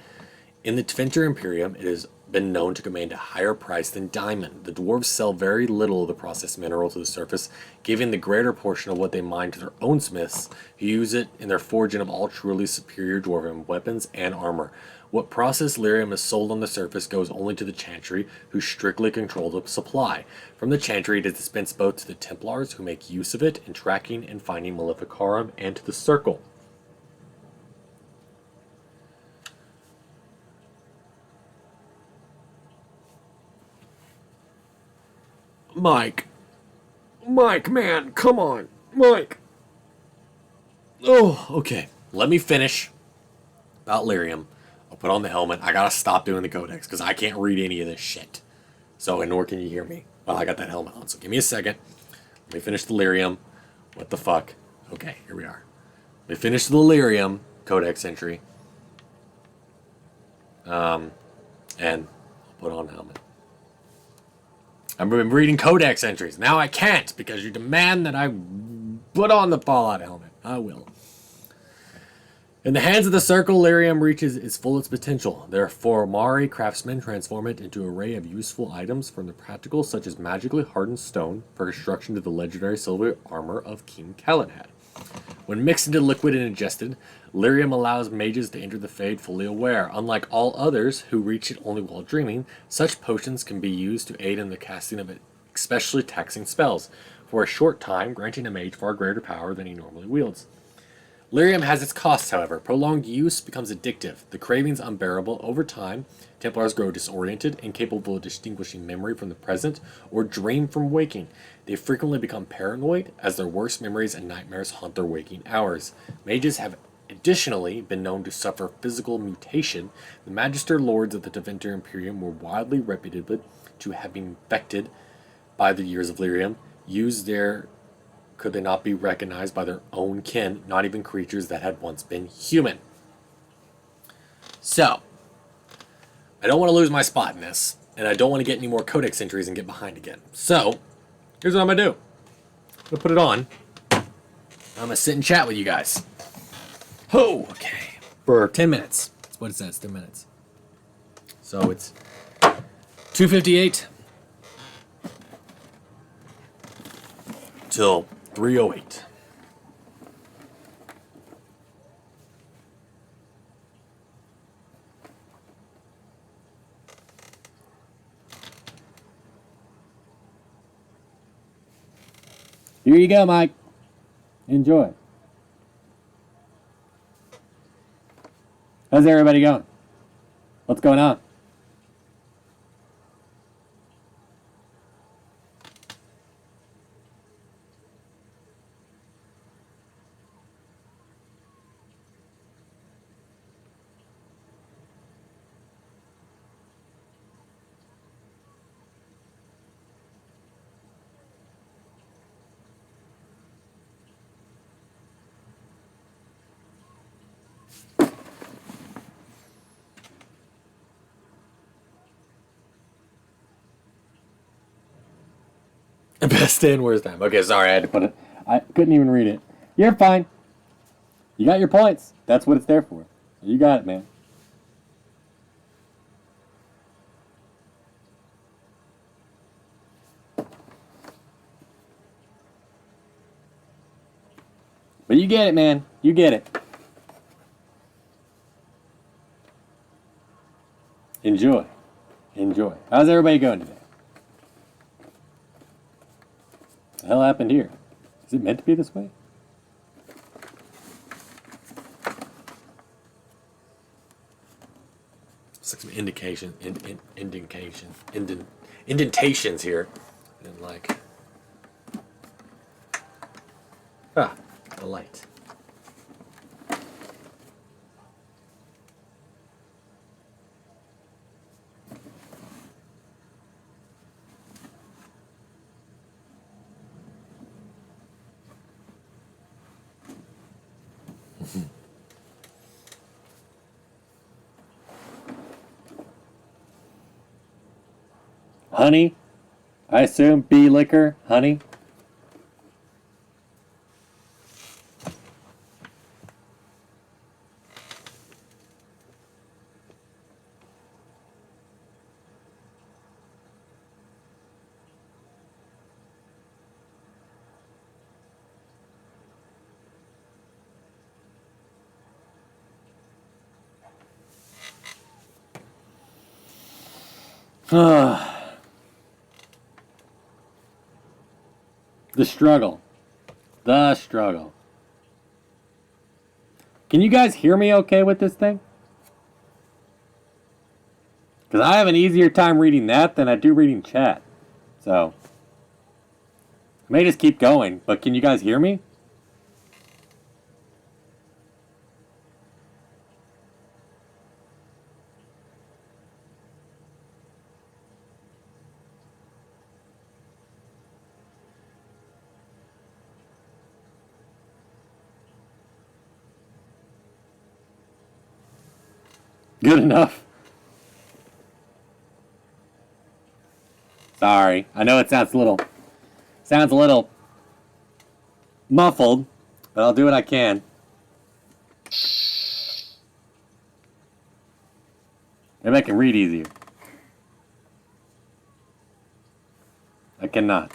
Speaker 2: In the Tevinter Imperium, it has been known to command a higher price than diamond. The dwarves sell very little of the processed mineral to the surface, giving the greater portion of what they mine to their own smiths, who use it in their forging of all truly superior dwarven weapons and armor. What processed lyrium is sold on the surface goes only to the Chantry, who strictly control the supply. From the Chantry, it is dispensed both to the Templars, who make use of it in tracking and finding Maleficarum, and to the Circle. Mike, man, come on. Mike. Oh, okay. Let me finish about lyrium. I'll put on the helmet. I gotta stop doing the codex because I can't read any of this shit. So, and nor can you hear me while I got that helmet on. So give me a second. Let me finish the lyrium. What the fuck? Okay, here we are. Let me finish the lyrium Codex Entry. And I'll put on the helmet. I've been reading Codex Entries. Now I can't because you demand that I put on the Fallout helmet. I will. In the hands of the Circle, lyrium reaches its fullest potential. Therefore, Mari craftsmen transform it into an array of useful items, from the practical, such as magically hardened stone, for construction to the legendary silver armor of King Caladhad. When mixed into liquid and ingested, lyrium allows mages to enter the Fade fully aware. Unlike all others, who reach it only while dreaming, such potions can be used to aid in the casting of especially taxing spells, for a short time, granting a mage far greater power than he normally wields. Lyrium has its costs, however. Prolonged use becomes addictive, the cravings unbearable. Over time, Templars grow disoriented, incapable of distinguishing memory from the present, or dream from waking. They frequently become paranoid, as their worst memories and nightmares haunt their waking hours. Mages have additionally been known to suffer physical mutation. The Magister Lords of the Tevinter Imperium were widely reputed to have been infected by the years of lyrium. Could they not be recognized by their own kin, not even creatures that had once been human? So, I don't want to lose my spot in this, and I don't want to get any more Codex Entries and get behind again. So, here's what I'm going to do. I'm going to put it on. I'm going to sit and chat with you guys. Oh, okay. For 10 minutes. That's what it says, 10 minutes. So, it's 2:58 till 3:08. Here you go, Mike. Enjoy. How's everybody going? What's going on? Best and worst time. Okay, sorry, I had to put it. I couldn't even read it. You're fine. You got your points. That's what it's there for. You got it, man. But you get it, man. You get it. Enjoy. Enjoy. How's everybody going today? What the hell happened here? Is it meant to be this way? It's like some indentations here. And like, the light. Honey? I assume bee liquor, honey? The struggle. The struggle. Can you guys hear me okay with this thing? Because I have an easier time reading that than I do reading chat. So, I may just keep going, but can you guys hear me? Good enough. Sorry. I know it sounds a little muffled, but I'll do what I can. Maybe I can read easier. I cannot.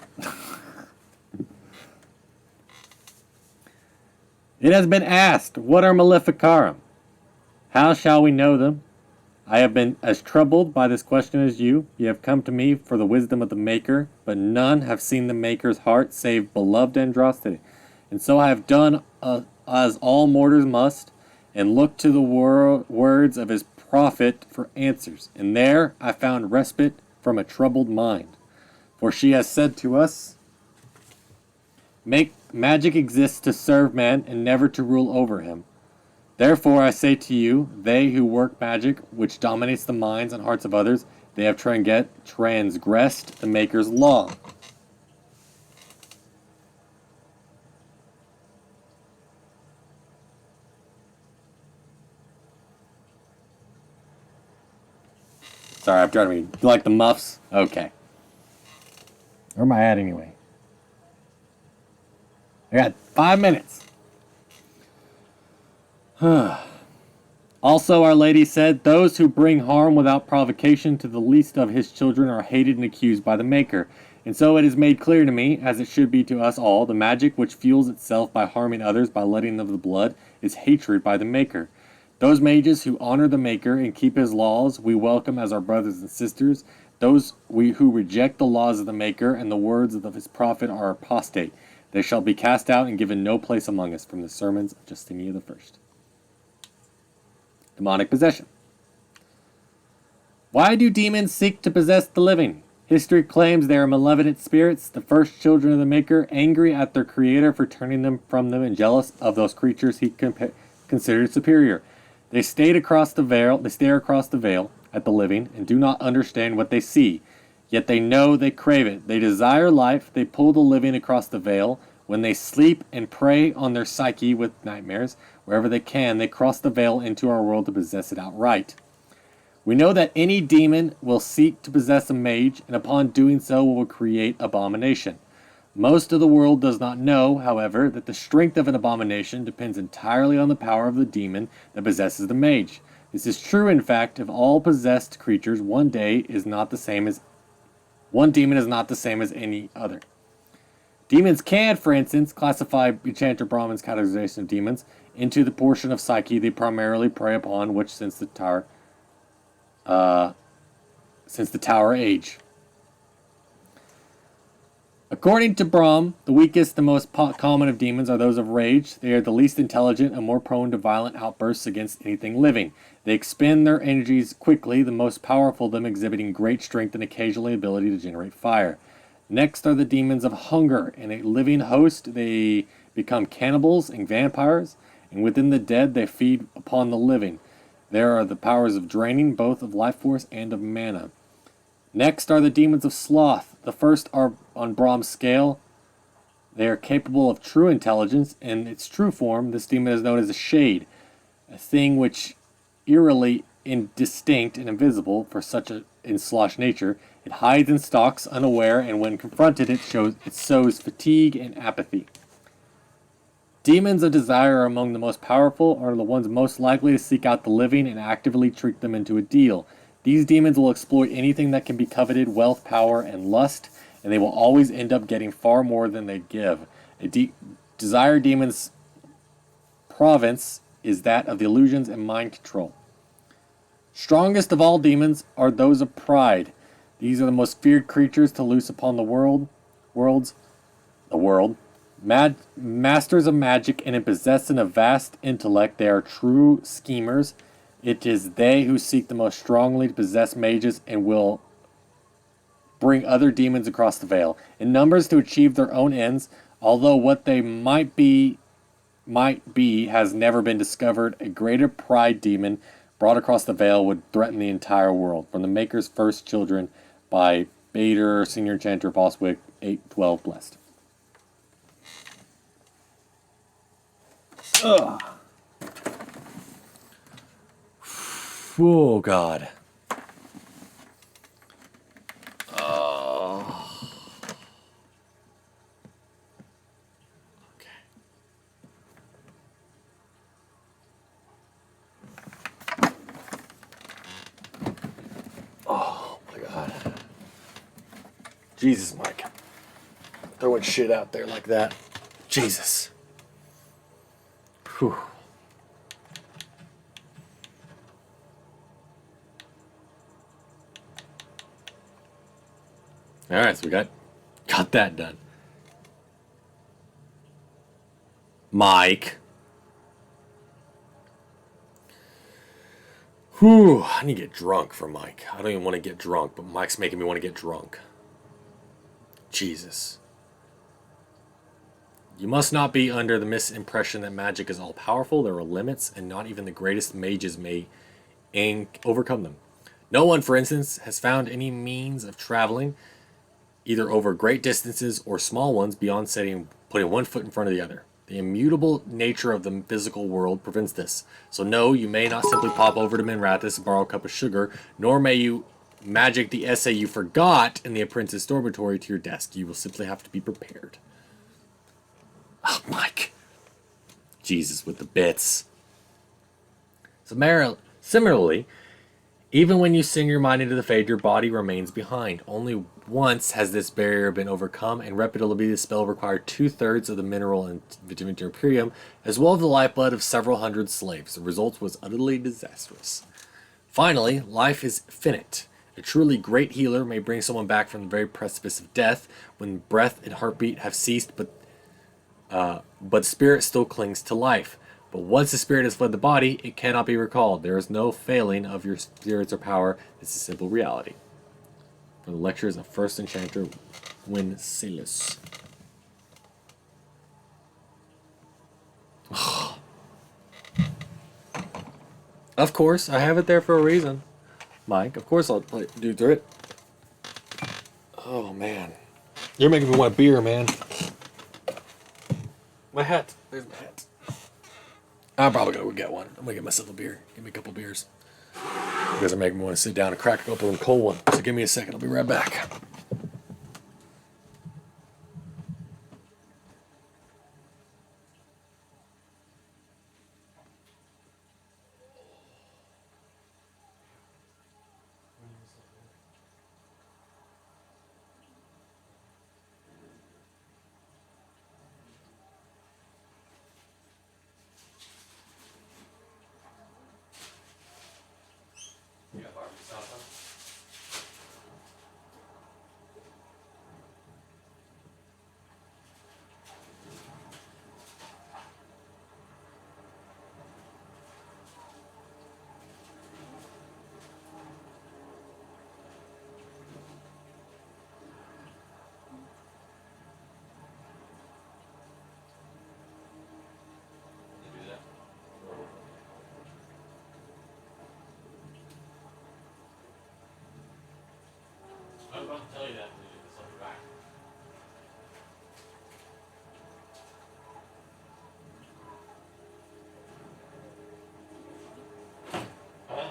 Speaker 2: It has been asked, what are Maleficarum? How shall we know them? I have been as troubled by this question as you. You have come to me for the wisdom of the Maker, but none have seen the Maker's heart save beloved Androsity. And so I have done as all mortals must, and looked to the words of his prophet for answers. And there I found respite from a troubled mind. For she has said to us, magic exists to serve man and never to rule over him. Therefore I say to you, they who work magic, which dominates the minds and hearts of others, they have transgressed the Maker's law. Sorry, I'm trying to read. You like the muffs? Okay. Where am I at anyway? I got 5 minutes. Also, Our Lady said, those who bring harm without provocation to the least of his children are hated and accused by the Maker. And so it is made clear to me, as it should be to us all, the magic which fuels itself by harming others by letting of the blood is hatred by the Maker. Those mages who honor the Maker and keep his laws we welcome as our brothers and sisters. Those who reject the laws of the Maker and the words of his prophet are apostate. They shall be cast out and given no place among us. From the sermons of Justinian I. Demonic possession. Why do demons seek to possess the living? History claims they are malevolent spirits, the first children of the Maker, angry at their Creator for turning them from them and jealous of those creatures he considered superior. They stare across the veil at the living and do not understand what they see. Yet they know they crave it. They desire life. They pull the living across the veil. When they sleep and prey on their psyche with nightmares, wherever they can, they cross the veil into our world to possess it outright. We know that any demon will seek to possess a mage, and upon doing so will create abomination. Most of the world does not know, however, that the strength of an abomination depends entirely on the power of the demon that possesses the mage. This is true, in fact, of all possessed creatures. One demon is not the same as any other. Demons can, for instance, classify Enchanter Brahman's categorization of demons into the portion of psyche they primarily prey upon, which since the Tower Age. According to Brahm, the weakest and most common of demons are those of rage. They are the least intelligent and more prone to violent outbursts against anything living. They expend their energies quickly, the most powerful of them exhibiting great strength and occasionally ability to generate fire. Next are the demons of hunger. In a living host, they become cannibals and vampires, and within the dead, they feed upon the living. There are the powers of draining, both of life force and of mana. Next are the demons of sloth. The first are on Brahm's scale. They are capable of true intelligence. In its true form, this demon is known as a shade, a thing which eerily indistinct and invisible for such in slosh nature. It hides and stalks unaware, and when confronted, it sows fatigue and apathy. Demons of desire are among the most powerful, are the ones most likely to seek out the living and actively trick them into a deal. These demons will exploit anything that can be coveted, wealth, power, and lust, and they will always end up getting far more than they give. Desire demon's province is that of the illusions and mind control. Strongest of all demons are those of pride. These are the most feared creatures to loose upon the world. Masters of magic and possessing a vast intellect, they are true schemers. It is they who seek the most strongly to possess mages and will bring other demons across the veil in numbers to achieve their own ends. Although what they might be has never been discovered, a greater pride demon brought across the veil would threaten the entire world. From the Maker's First Children by Bader, Senior Enchanter, Boswick, 812 Blessed. Ugh. Oh, God. Oh. Okay. Oh, my God. Jesus, Mike. Throwing shit out there like that. Jesus. Whew. Alright, so we got that done. Mike. Whew, I need to get drunk for Mike. I don't even want to get drunk, but Mike's making me want to get drunk. Jesus. You must not be under the misimpression that magic is all-powerful. There are limits, and not even the greatest mages may overcome them. No one, for instance, has found any means of traveling either over great distances or small ones beyond putting one foot in front of the other. The immutable nature of the physical world prevents this. So no, you may not simply pop over to Minrathous and borrow a cup of sugar, nor may you magic the essay you forgot in the apprentice dormitory to your desk. You will simply have to be prepared. Oh, Mike. Jesus with the bits. Similarly, even when you send your mind into the fade, your body remains behind. Only once has this barrier been overcome, and repeatedly the spell required 2/3 of the mineral and vitamin Imperium, as well as the lifeblood of several hundred slaves. The result was utterly disastrous. Finally, life is finite. A truly great healer may bring someone back from the very precipice of death when breath and heartbeat have ceased, but spirit still clings to life. But once the spirit has fled the body, it cannot be recalled. There is no failing of your spirits or power. This is simple reality. From the lectures of First Enchanter Wincelus. Of course, I have it there for a reason, Mike. Of course I'll do through it. Oh, man. You're making me want a beer, man. My hat. There's my hat. I'm probably going to go get one. I'm going to get myself a beer. Give me a couple beers. You guys are making me want to sit down and crack a couple of them cold ones. So give me a second. I'll be right back. I was about to tell you that when you get this on your back. Huh?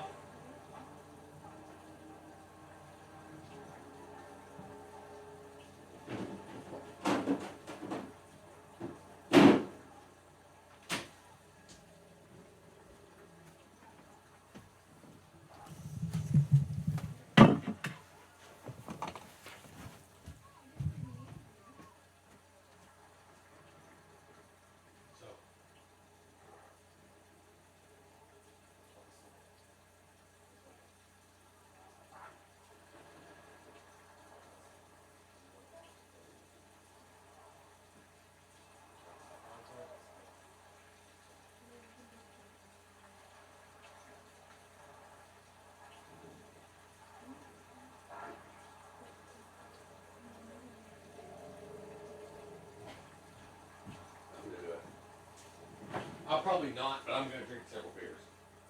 Speaker 2: Probably not, but I'm gonna drink several beers.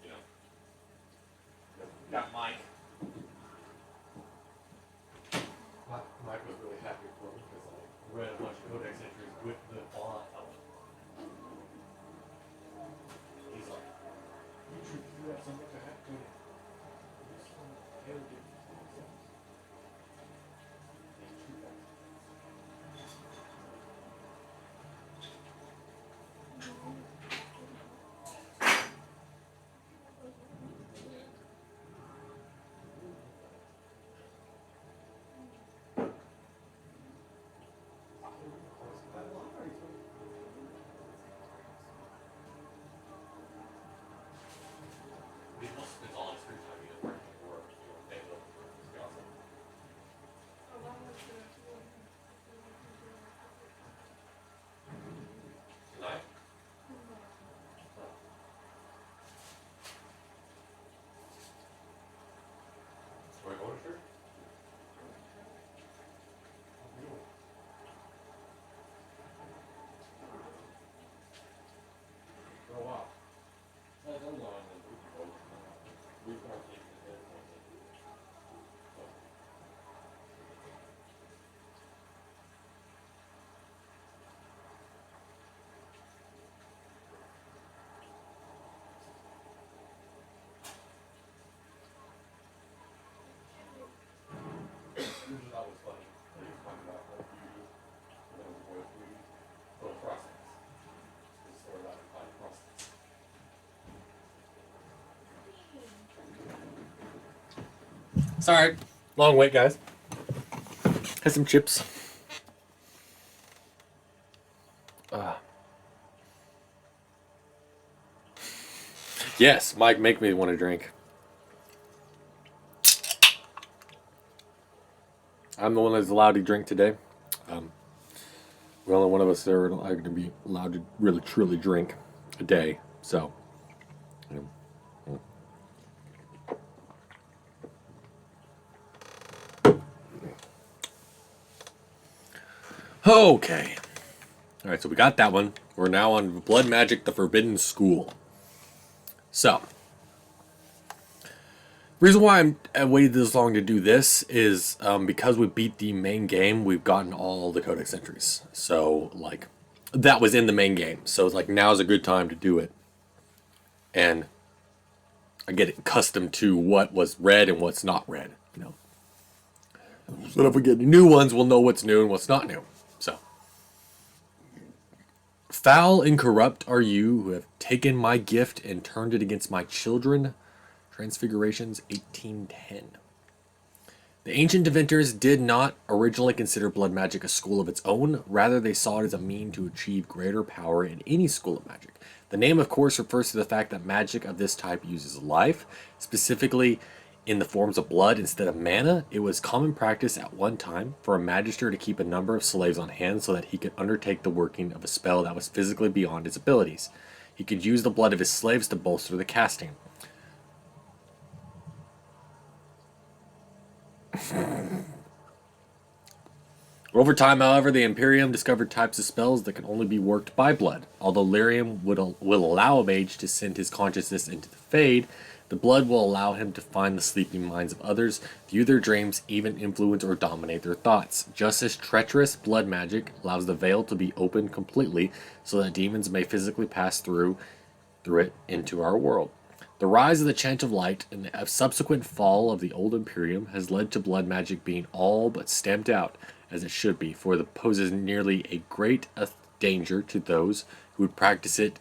Speaker 2: You know. Got Mike. Mike was really happy for me because I read a bunch of Codex Entries with the font. He's like, you have something to have to Sorry, long wait, guys. Had some chips. Yes, Mike, make me want to drink. I'm the one that's allowed to drink today. We're only one of us that are going to be allowed to really, truly drink a day. So, you know. Okay. Alright, so we got that one. We're now on Blood Magic, the Forbidden School. So, the reason why I waited this long to do this is because we beat the main game, we've gotten all the Codex Entries. So, like, that was in the main game. So, it's like, now's a good time to do it. And I get accustomed to what was read and what's not read, you know. So if we get new ones, we'll know what's new and what's not new. So, foul and corrupt are you who have taken my gift and turned it against my children. Transfigurations 1810. The ancient inventors did not originally consider blood magic a school of its own. Rather, they saw it as a mean to achieve greater power in any school of magic. The name, of course, refers to the fact that magic of this type uses life, specifically in the forms of blood instead of mana. It was common practice at one time for a magister to keep a number of slaves on hand so that he could undertake the working of a spell that was physically beyond his abilities. He could use the blood of his slaves to bolster the casting. Over time, however, the Imperium discovered types of spells that can only be worked by blood. Although Lyrium will allow a mage to send his consciousness into the Fade, the blood will allow him to find the sleeping minds of others, view their dreams, even influence or dominate their thoughts. Just as treacherous blood magic allows the veil to be opened completely so that demons may physically pass through it into our world. The rise of the Chant of Light and the subsequent fall of the Old Imperium has led to blood magic being all but stamped out, as it should be, for it poses nearly a great danger to those who would practice it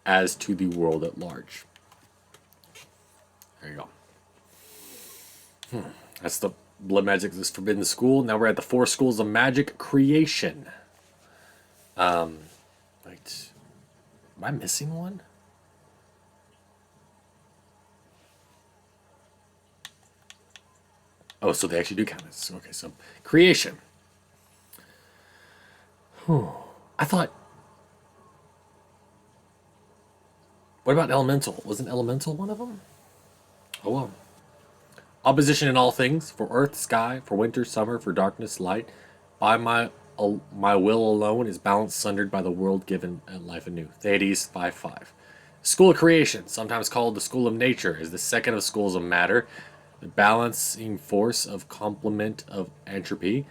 Speaker 2: as to the world at large. There you go. That's the blood magic that's forbidden school. Now we're at the 4 schools of magic creation. Wait. Am I missing one? Oh, so they actually do count this. Okay, so creation. I thought. What about elemental? Wasn't elemental one of them? Oh well. Opposition in all things, for earth, sky, for winter, summer, for darkness, light. By my will alone is balanced, sundered by the world given and life anew. Theades 5:5. School of creation, sometimes called the school of nature, is the second of schools of matter, the balancing force of complement of entropy.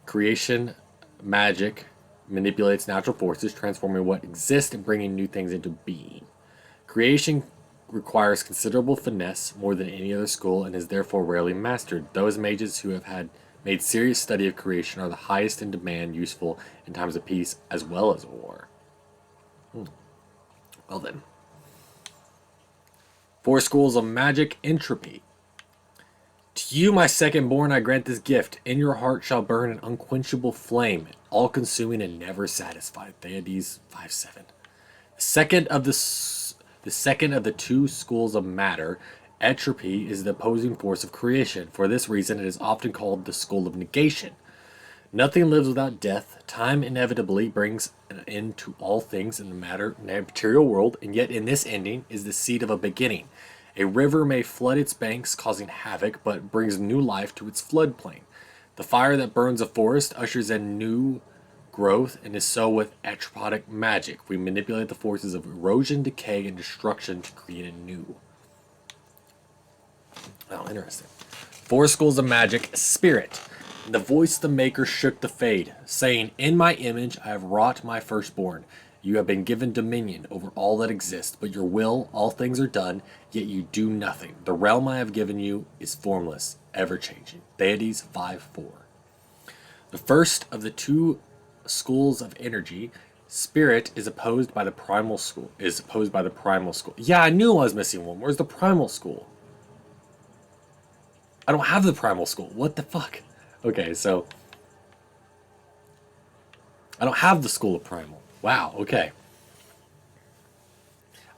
Speaker 2: Creation magic manipulates natural forces, transforming what exists and bringing new things into being. Creation requires considerable finesse, more than any other school, and is therefore rarely mastered. Those mages who have made serious study of creation are the highest in demand, useful in times of peace as well as war. Well then. 4 schools of magic entropy. To you, my second born, I grant this gift. In your heart shall burn an unquenchable flame, all-consuming and never satisfied. Theades 5:7. The second of the 2 schools of matter, entropy, is the opposing force of creation. For this reason, it is often called the school of negation. Nothing lives without death. Time inevitably brings an end to all things in the material world, and yet in this ending is the seed of a beginning. A river may flood its banks, causing havoc, but brings new life to its floodplain. The fire that burns a forest ushers in new growth, and is so with atropotic magic. We manipulate the forces of erosion, decay, and destruction to create a new. Oh, interesting. 4 schools of magic. Spirit. The voice of the maker shook the fade, saying, In my image I have wrought my firstborn. You have been given dominion over all that exists, but your will, all things are done, yet you do nothing. The realm I have given you is formless, ever-changing. Theades 5:4. The first of the 2 schools of energy, spirit, is opposed by the primal school. Yeah, I knew I was missing one. Where's the primal school? I don't have the primal school. What the fuck? Okay, so I don't have the school of primal. Wow, okay.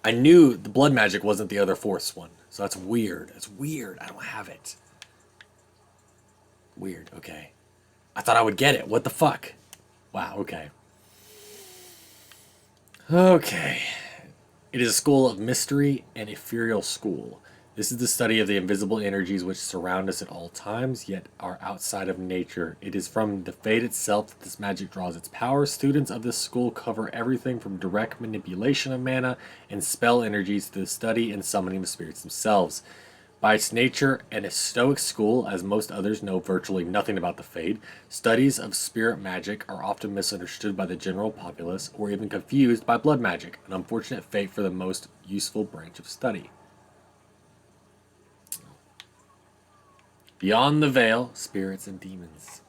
Speaker 2: I knew the blood magic wasn't the other 4th one. So that's weird. That's weird. I don't have it. Weird, okay. I thought I would get it. What the fuck? Wow, okay. Okay. It is a school of mystery and ethereal school. This is the study of the invisible energies which surround us at all times, yet are outside of nature. It is from the fate itself that this magic draws its power. Students of this school cover everything from direct manipulation of mana and spell energies to the study and summoning of spirits themselves. By its nature, and a stoic school, as most others know virtually nothing about the Fade, studies of spirit magic are often misunderstood by the general populace, or even confused by blood magic, an unfortunate fate for the most useful branch of study. Beyond the veil, spirits and demons.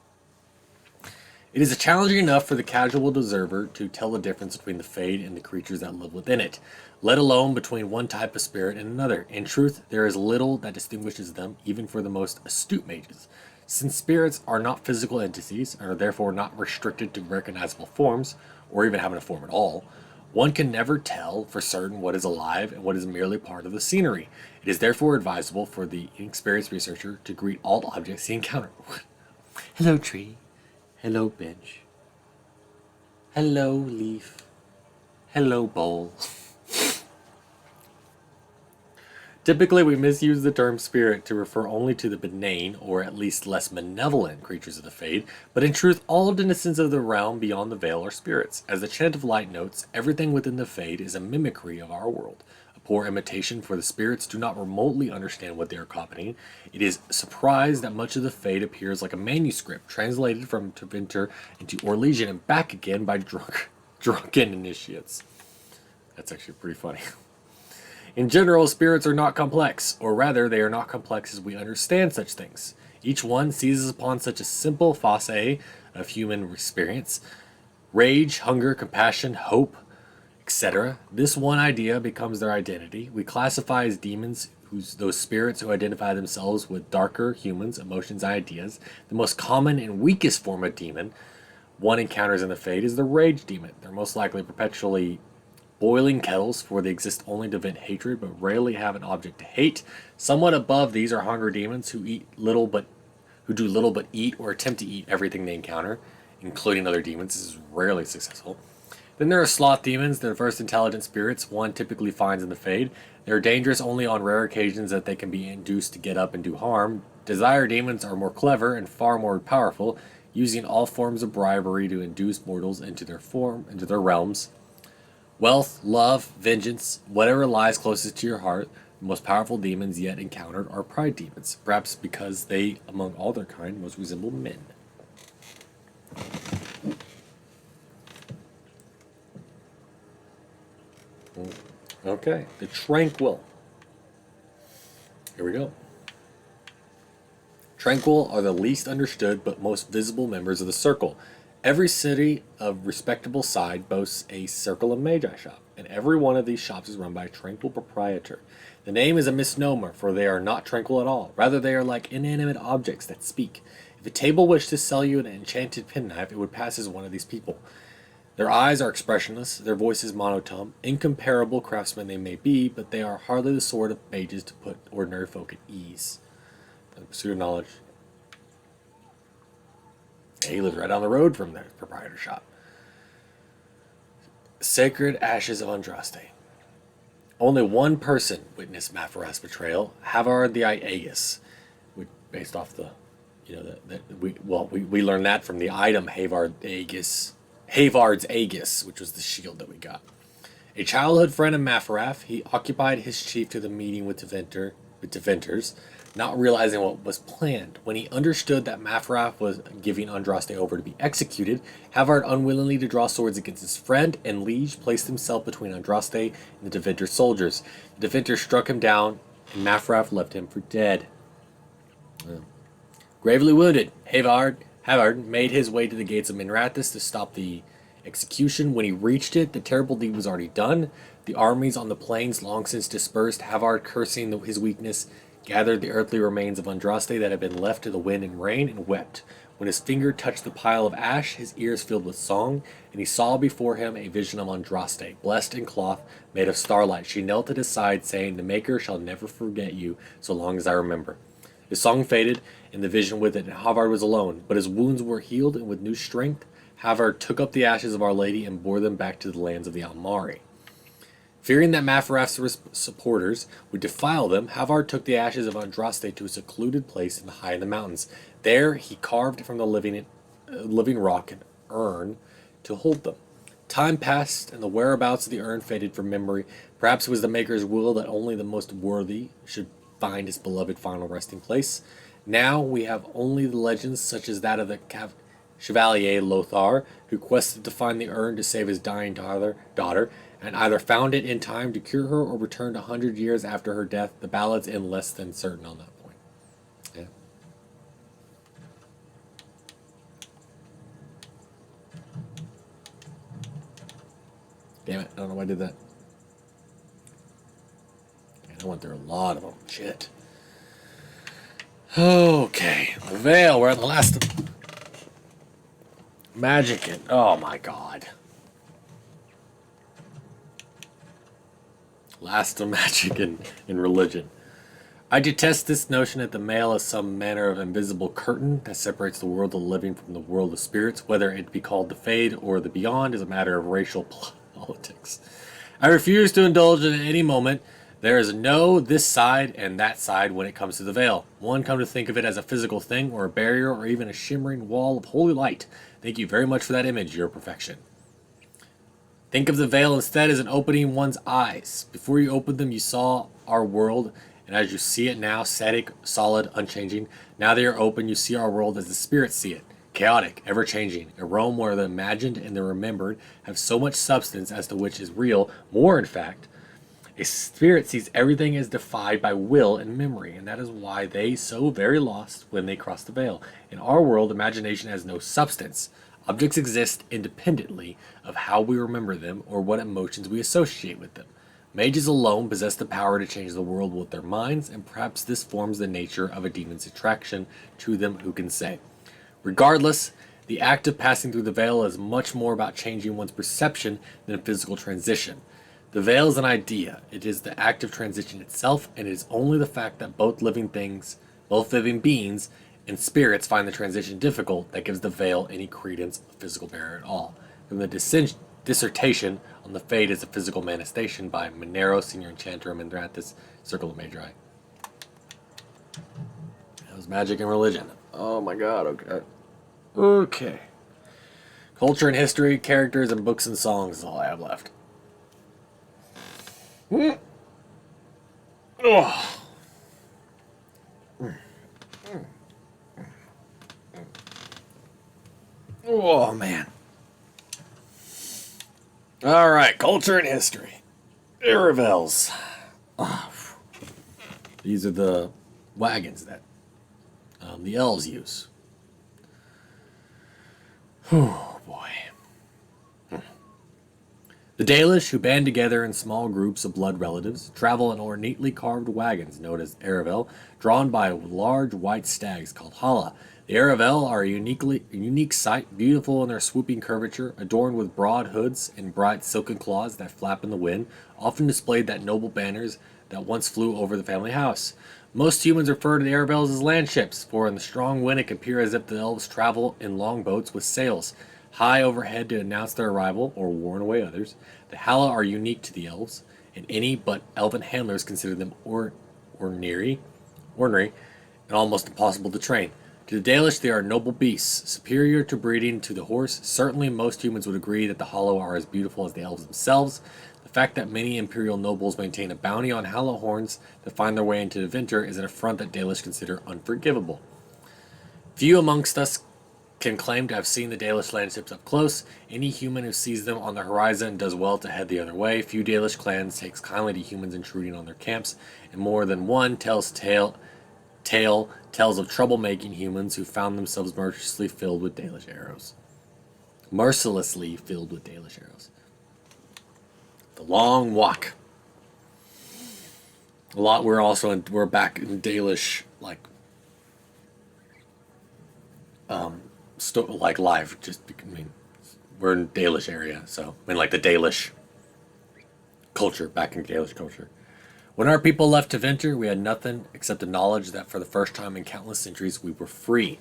Speaker 2: It is challenging enough for the casual observer to tell the difference between the Fade and the creatures that live within it, let alone between one type of spirit and another. In truth, there is little that distinguishes them, even for the most astute mages. Since spirits are not physical entities, and are therefore not restricted to recognizable forms, or even having a form at all, one can never tell for certain what is alive and what is merely part of the scenery. It is therefore advisable for the inexperienced researcher to greet all objects he encounters. Hello, tree. Hello, bench. Hello, leaf. Hello, bowl. Typically, we misuse the term spirit to refer only to the benign, or at least less benevolent, creatures of the Fade, but in truth, all denizens of the realm beyond the veil are spirits. As the Chant of Light notes, everything within the Fade is a mimicry of our world. A poor imitation, for the spirits do not remotely understand what they are copying. It is surprised that much of the Fade appears like a manuscript, translated from Tevinter into Orlesian and back again by drunken initiates. That's actually pretty funny. In general, spirits are not complex, or rather, they are not complex as we understand such things. Each one seizes upon such a simple facet of human experience: rage, hunger, compassion, hope, etc. This one idea becomes their identity. We classify as demons those spirits who identify themselves with darker humans, emotions, and ideas. The most common and weakest form of demon one encounters in the Fade is the rage demon. They're most likely perpetually boiling kettles, for they exist only to vent hatred, but rarely have an object to hate. Somewhat above these are hunger demons, who do little but eat or attempt to eat everything they encounter, including other demons. This is rarely successful. Then there are sloth demons, the first intelligent spirits one typically finds in the Fade. They are dangerous only on rare occasions that they can be induced to get up and do harm. Desire demons are more clever and far more powerful. using all forms of bribery to induce mortals into their realms. Wealth, love, vengeance, whatever lies closest to your heart, the most powerful demons yet encountered are pride demons, perhaps because they, among all their kind, most resemble men. Okay, the Tranquil. Here we go. Tranquil are the least understood but most visible members of the Circle. Every city of respectable side boasts a Circle of Magi shop, and every one of these shops is run by a tranquil proprietor. The name is a misnomer, for they are not tranquil at all. Rather, they are like inanimate objects that speak. If a table wished to sell you an enchanted penknife, it would pass as one of these people. Their eyes are expressionless, their voices monotone. Incomparable craftsmen they may be, but they are hardly the sort of mages to put ordinary folk at ease. For the pursuit of knowledge. Yeah, he lives right down the road from the proprietor shop. Sacred Ashes of Andraste. Only one person witnessed Mafaras' betrayal, Havard the Aegis, based off the, we learned that from the item Havard's Aegis, which was the shield that we got. A childhood friend of Mafaraf, he occupied his chief to the meeting with Deventers, not realizing what was planned. When he understood that Mafaraf was giving Andraste over to be executed, Havard, unwillingly to draw swords against his friend and liege, placed himself between Andraste and the Deventer soldiers. The Deventer struck him down, and Mafaraf left him for dead. Gravely wounded, Havard made his way to the gates of Minrathous to stop the execution. When he reached it, the terrible deed was already done. The armies on the plains, long since dispersed, Havard, cursing his weakness, gathered the earthly remains of Andraste that had been left to the wind and rain, and wept. When his finger touched the pile of ash, his ears filled with song, and he saw before him a vision of Andraste, blessed in cloth made of starlight. She knelt at his side, saying, "The Maker shall never forget you, so long as I remember." His song faded, and the vision with it, and Havard was alone. But his wounds were healed, and with new strength, Havard took up the ashes of Our Lady and bore them back to the lands of the Almari. Fearing that Mafaraf's supporters would defile them, Havard took the ashes of Andraste to a secluded place high in the mountains. There he carved from the living rock an urn to hold them. Time passed, and the whereabouts of the urn faded from memory. Perhaps it was the Maker's will that only the most worthy should find his beloved final resting place. Now we have only the legends such as that of the Chevalier Lothar, who quested to find the urn to save his dying daughter, and either found it in time to cure her or returned 100 years after her death. The ballad's in less than certain on that point. Yeah. Damn it, I don't know why I did that. I went through a lot of them. Shit. Okay, the Veil. We're at the last of Magic and oh my god. Last of Magic and religion. I detest this notion that the Veil is some manner of invisible curtain that separates the world of the living from the world of spirits. Whether it be called the Fade or the Beyond is a matter of racial politics. I refuse to indulge in any moment. There is no this side and that side when it comes to the Veil. One, come to think of it as a physical thing or a barrier or even a shimmering wall of holy light. Thank you very much for that image, your perfection. Think of the Veil instead as an opening one's eyes. Before you opened them, you saw our world, and as you see it now, static, solid, unchanging. Now they are open, you see our world as the spirits see it. Chaotic, ever-changing. A realm where the imagined and the remembered have so much substance as to which is real, more in fact. A spirit sees everything as defied by will and memory, and that is why they so very lost when they cross the Veil. In our world, imagination has no substance. Objects exist independently of how we remember them or what emotions we associate with them. Mages alone possess the power to change the world with their minds, and perhaps this forms the nature of a demon's attraction to them, who can say. Regardless, the act of passing through the Veil is much more about changing one's perception than physical transition. The Veil is an idea. It is the act of transition itself, and it is only the fact that both living beings, and spirits find the transition difficult that gives the Veil any credence of physical barrier at all. From the dissertation on the Fade as a physical manifestation by Monero, Senior Enchanter, and Minrathous, Circle of Magi. That was Magic and Religion. Oh my god, okay. Okay. Culture and history, characters, and books and songs is all I have left. Oh. Oh, man. All right, culture and history. Aravels. Oh. These are the wagons that the elves use. Oh, boy. The Dalish, who band together in small groups of blood relatives, travel in ornately carved wagons known as Aravel, drawn by large white stags called Hala. The Aravel are a unique sight, beautiful in their swooping curvature, adorned with broad hoods and bright silken claws that flap in the wind, often displayed that noble banners that once flew over the family house. Most humans refer to the Aravels as landships, for in the strong wind it can appear as if the elves travel in longboats with sails high overhead to announce their arrival or warn away others. The Hala are unique to the elves, and any but elven handlers consider them ornery, and almost impossible to train. To the Dalish, they are noble beasts, superior to breeding to the horse. Certainly, most humans would agree that the Hala are as beautiful as the elves themselves. The fact that many imperial nobles maintain a bounty on Hala horns to find their way into the winter is an affront that Dalish consider unforgivable. Few amongst us can claim to have seen the Dalish landships up close. Any human who sees them on the horizon does well to head the other way. Few Dalish clans takes kindly to humans intruding on their camps, and more than one tells of troublemaking humans who found themselves mercilessly filled with Dalish arrows. The long walk. A lot. We're back in Dalish, like live. We're in Dalish area, so like the Dalish culture, back in Dalish culture. When our people left to Vinter, we had nothing except the knowledge that for the first time in countless centuries we were free.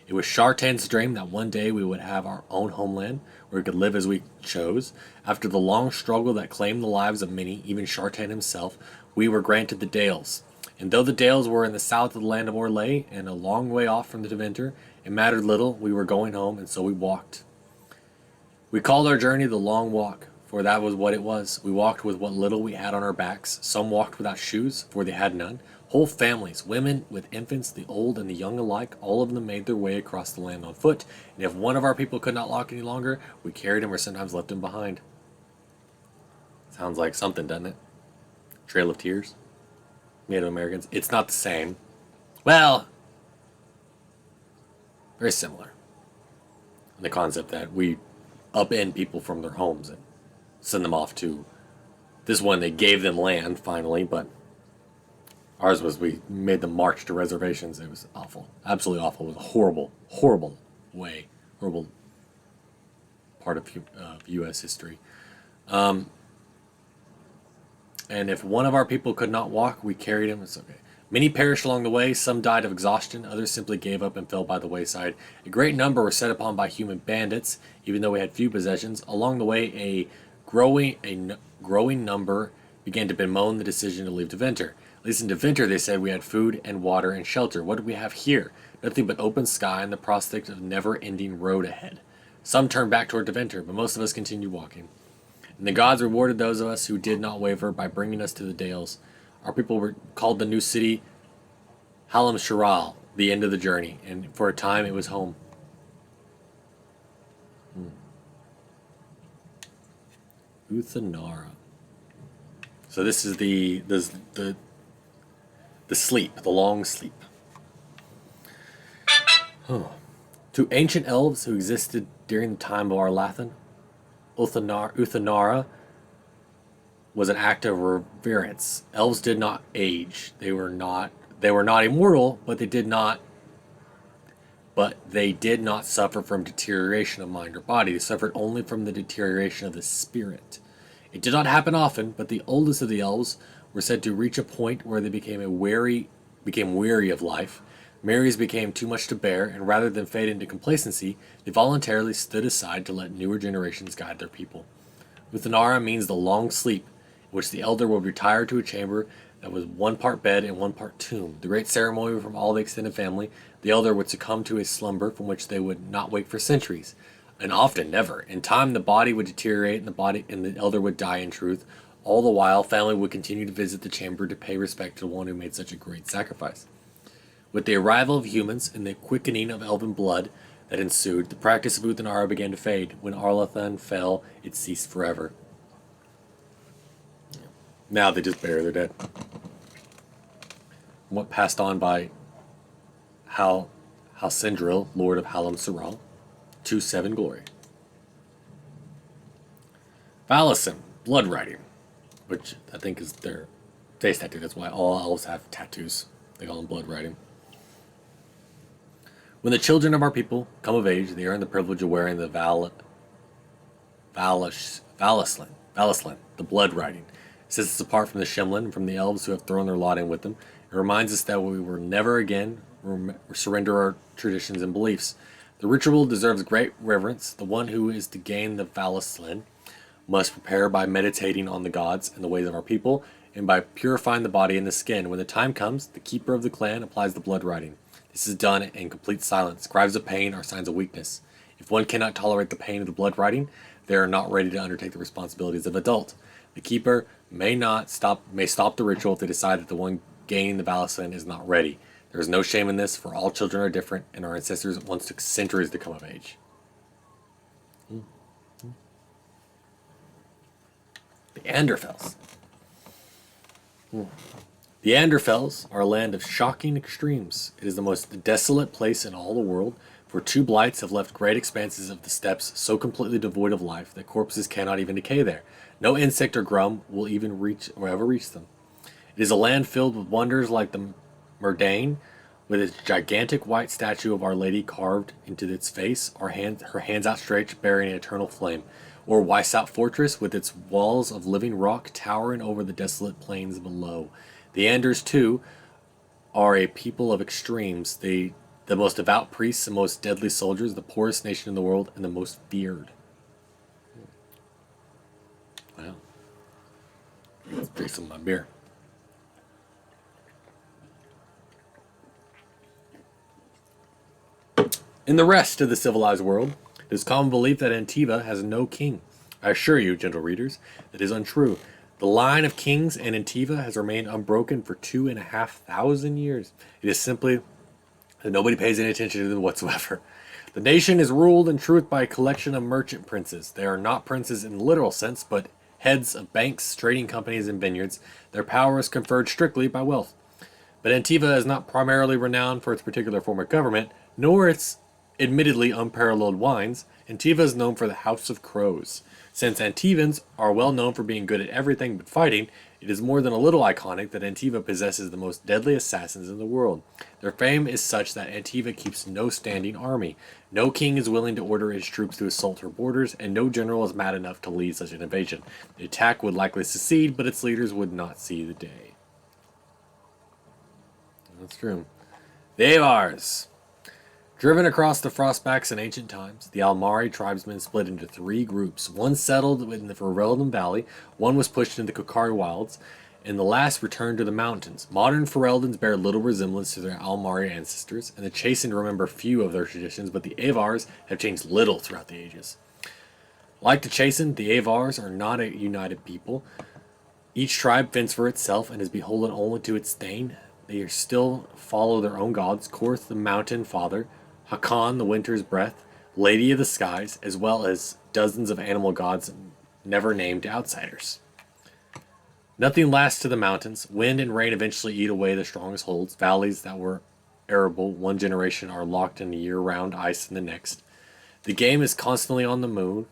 Speaker 2: It was Shartan's dream that one day we would have our own homeland, where we could live as we chose. After the long struggle that claimed the lives of many, even Shartan himself, we were granted the Dales. And though the Dales were in the south of the land of Orlais, and a long way off from the Deventer, it mattered little. We were going home, and so we walked. We called our journey the Long Walk, for that was what it was. We walked with what little we had on our backs. Some walked without shoes, for they had none. Whole families, women with infants, the old and the young alike, all of them made their way across the land on foot. And if one of our people could not walk any longer, we carried him or sometimes left him behind. Sounds like something, doesn't it? Trail of Tears. Native Americans. It's not the same. Well, very similar. The concept that we upend people from their homes and send them off to this one. They gave them land finally, but ours was we made them march to reservations. It was awful, absolutely awful. It was a horrible part of U.S. history. And if one of our people could not walk, we carried him. It's okay. Many perished along the way. Some died of exhaustion. Others simply gave up and fell by the wayside. A great number were set upon by human bandits, even though we had few possessions. Along the way, a growing number began to bemoan the decision to leave Deventer. At least in Deventer, they said we had food and water and shelter. What did we have here? Nothing but open sky and the prospect of never-ending road ahead. Some turned back toward Deventer, but most of us continued walking. And the gods rewarded those of us who did not waver by bringing us to the Dales. Our people were called the new city Halam Shiral, the end of the journey, and for a time it was home. Uthanara. So this is the sleep, the long sleep. To ancient elves who existed during the time of Arlathan, Uthanara was an act of reverence. Elves did not age. They were not immortal, but they did not suffer from deterioration of mind or body. They suffered only from the deterioration of the spirit. It did not happen often, but the oldest of the elves were said to reach a point where they became weary of life. Memories became too much to bear, and rather than fade into complacency, they voluntarily stood aside to let newer generations guide their people. Uthanara means the long sleep, in which the elder would retire to a chamber that was one part bed and one part tomb. The great ceremony from all the extended family. The elder would succumb to a slumber from which they would not wake for centuries, and often never. In time, the body would deteriorate, and the elder would die in truth. All the while, family would continue to visit the chamber to pay respect to the one who made such a great sacrifice. With the arrival of humans and the quickening of elven blood that ensued, the practice of Uthenara began to fade. When Arlathan fell, it ceased forever. Now they just bury their dead. What passed on by Halsindril, Lord of Hallam Saral, to 7 glory. Valasim, blood writing, which I think is their face tattoo. That's why all elves have tattoos. They call them blood writing. When the children of our people come of age, they earn the privilege of wearing the Valaslin, the blood writing. It sets us apart from the Shemlin and from the elves who have thrown their lot in with them. It reminds us that we will never again surrender our traditions and beliefs. The ritual deserves great reverence. The one who is to gain the Valaslin must prepare by meditating on the gods and the ways of our people, and by purifying the body and the skin. When the time comes, the keeper of the clan applies the blood writing. This is done in complete silence. Cries of pain are signs of weakness. If one cannot tolerate the pain of the blood writing, they are not ready to undertake the responsibilities of adult. The keeper may stop the ritual if they decide that the one gaining the Valaslin is not ready. There is no shame in this, for all children are different, and our ancestors once took centuries to come of age. The Anderfels. The Anderfels are a land of shocking extremes. It is the most desolate place in all the world, for 2 blights have left great expanses of the steppes so completely devoid of life that corpses cannot even decay there. No insect or grum will ever reach them. It is a land filled with wonders like the Murdain, with its gigantic white statue of Our Lady carved into its face, her hands outstretched bearing an eternal flame, or Weissaut Fortress with its walls of living rock towering over the desolate plains below. The Anders, too, are a people of extremes, the most devout priests and most deadly soldiers, the poorest nation in the world, and the most feared. Wow. Let's drink some of my beer. In the rest of the civilized world, it is common belief that Antiva has no king. I assure you, gentle readers, that is untrue. The line of kings in Antiva has remained unbroken for 2,500 years. It is simply that nobody pays any attention to them whatsoever. The nation is ruled in truth by a collection of merchant princes. They are not princes in the literal sense, but heads of banks, trading companies, and vineyards. Their power is conferred strictly by wealth. But Antiva is not primarily renowned for its particular form of government, nor its admittedly unparalleled wines. Antiva is known for the House of Crows. Since Antivans are well known for being good at everything but fighting, it is more than a little iconic that Antiva possesses the most deadly assassins in the world. Their fame is such that Antiva keeps no standing army. No king is willing to order his troops to assault her borders, and no general is mad enough to lead such an invasion. The attack would likely succeed, but its leaders would not see the day. That's true. The Avars. Driven across the Frostbacks in ancient times, the Almari tribesmen split into 3 groups. One settled in the Ferelden Valley, one was pushed into the Kokari Wilds, and the last returned to the mountains. Modern Fereldans bear little resemblance to their Almari ancestors, and the Chastened remember few of their traditions, but the Avars have changed little throughout the ages. Like the Chastened, the Avars are not a united people. Each tribe fends for itself and is beholden only to its Thane. They still follow their own gods, Korth the Mountain Father, Hakan the Winter's Breath, Lady of the Skies, as well as dozens of animal gods never named to outsiders. Nothing lasts to the mountains. Wind and rain eventually eat away the strongest holds. Valleys that were arable one generation are locked in year-round ice in the next. The game is constantly on the move.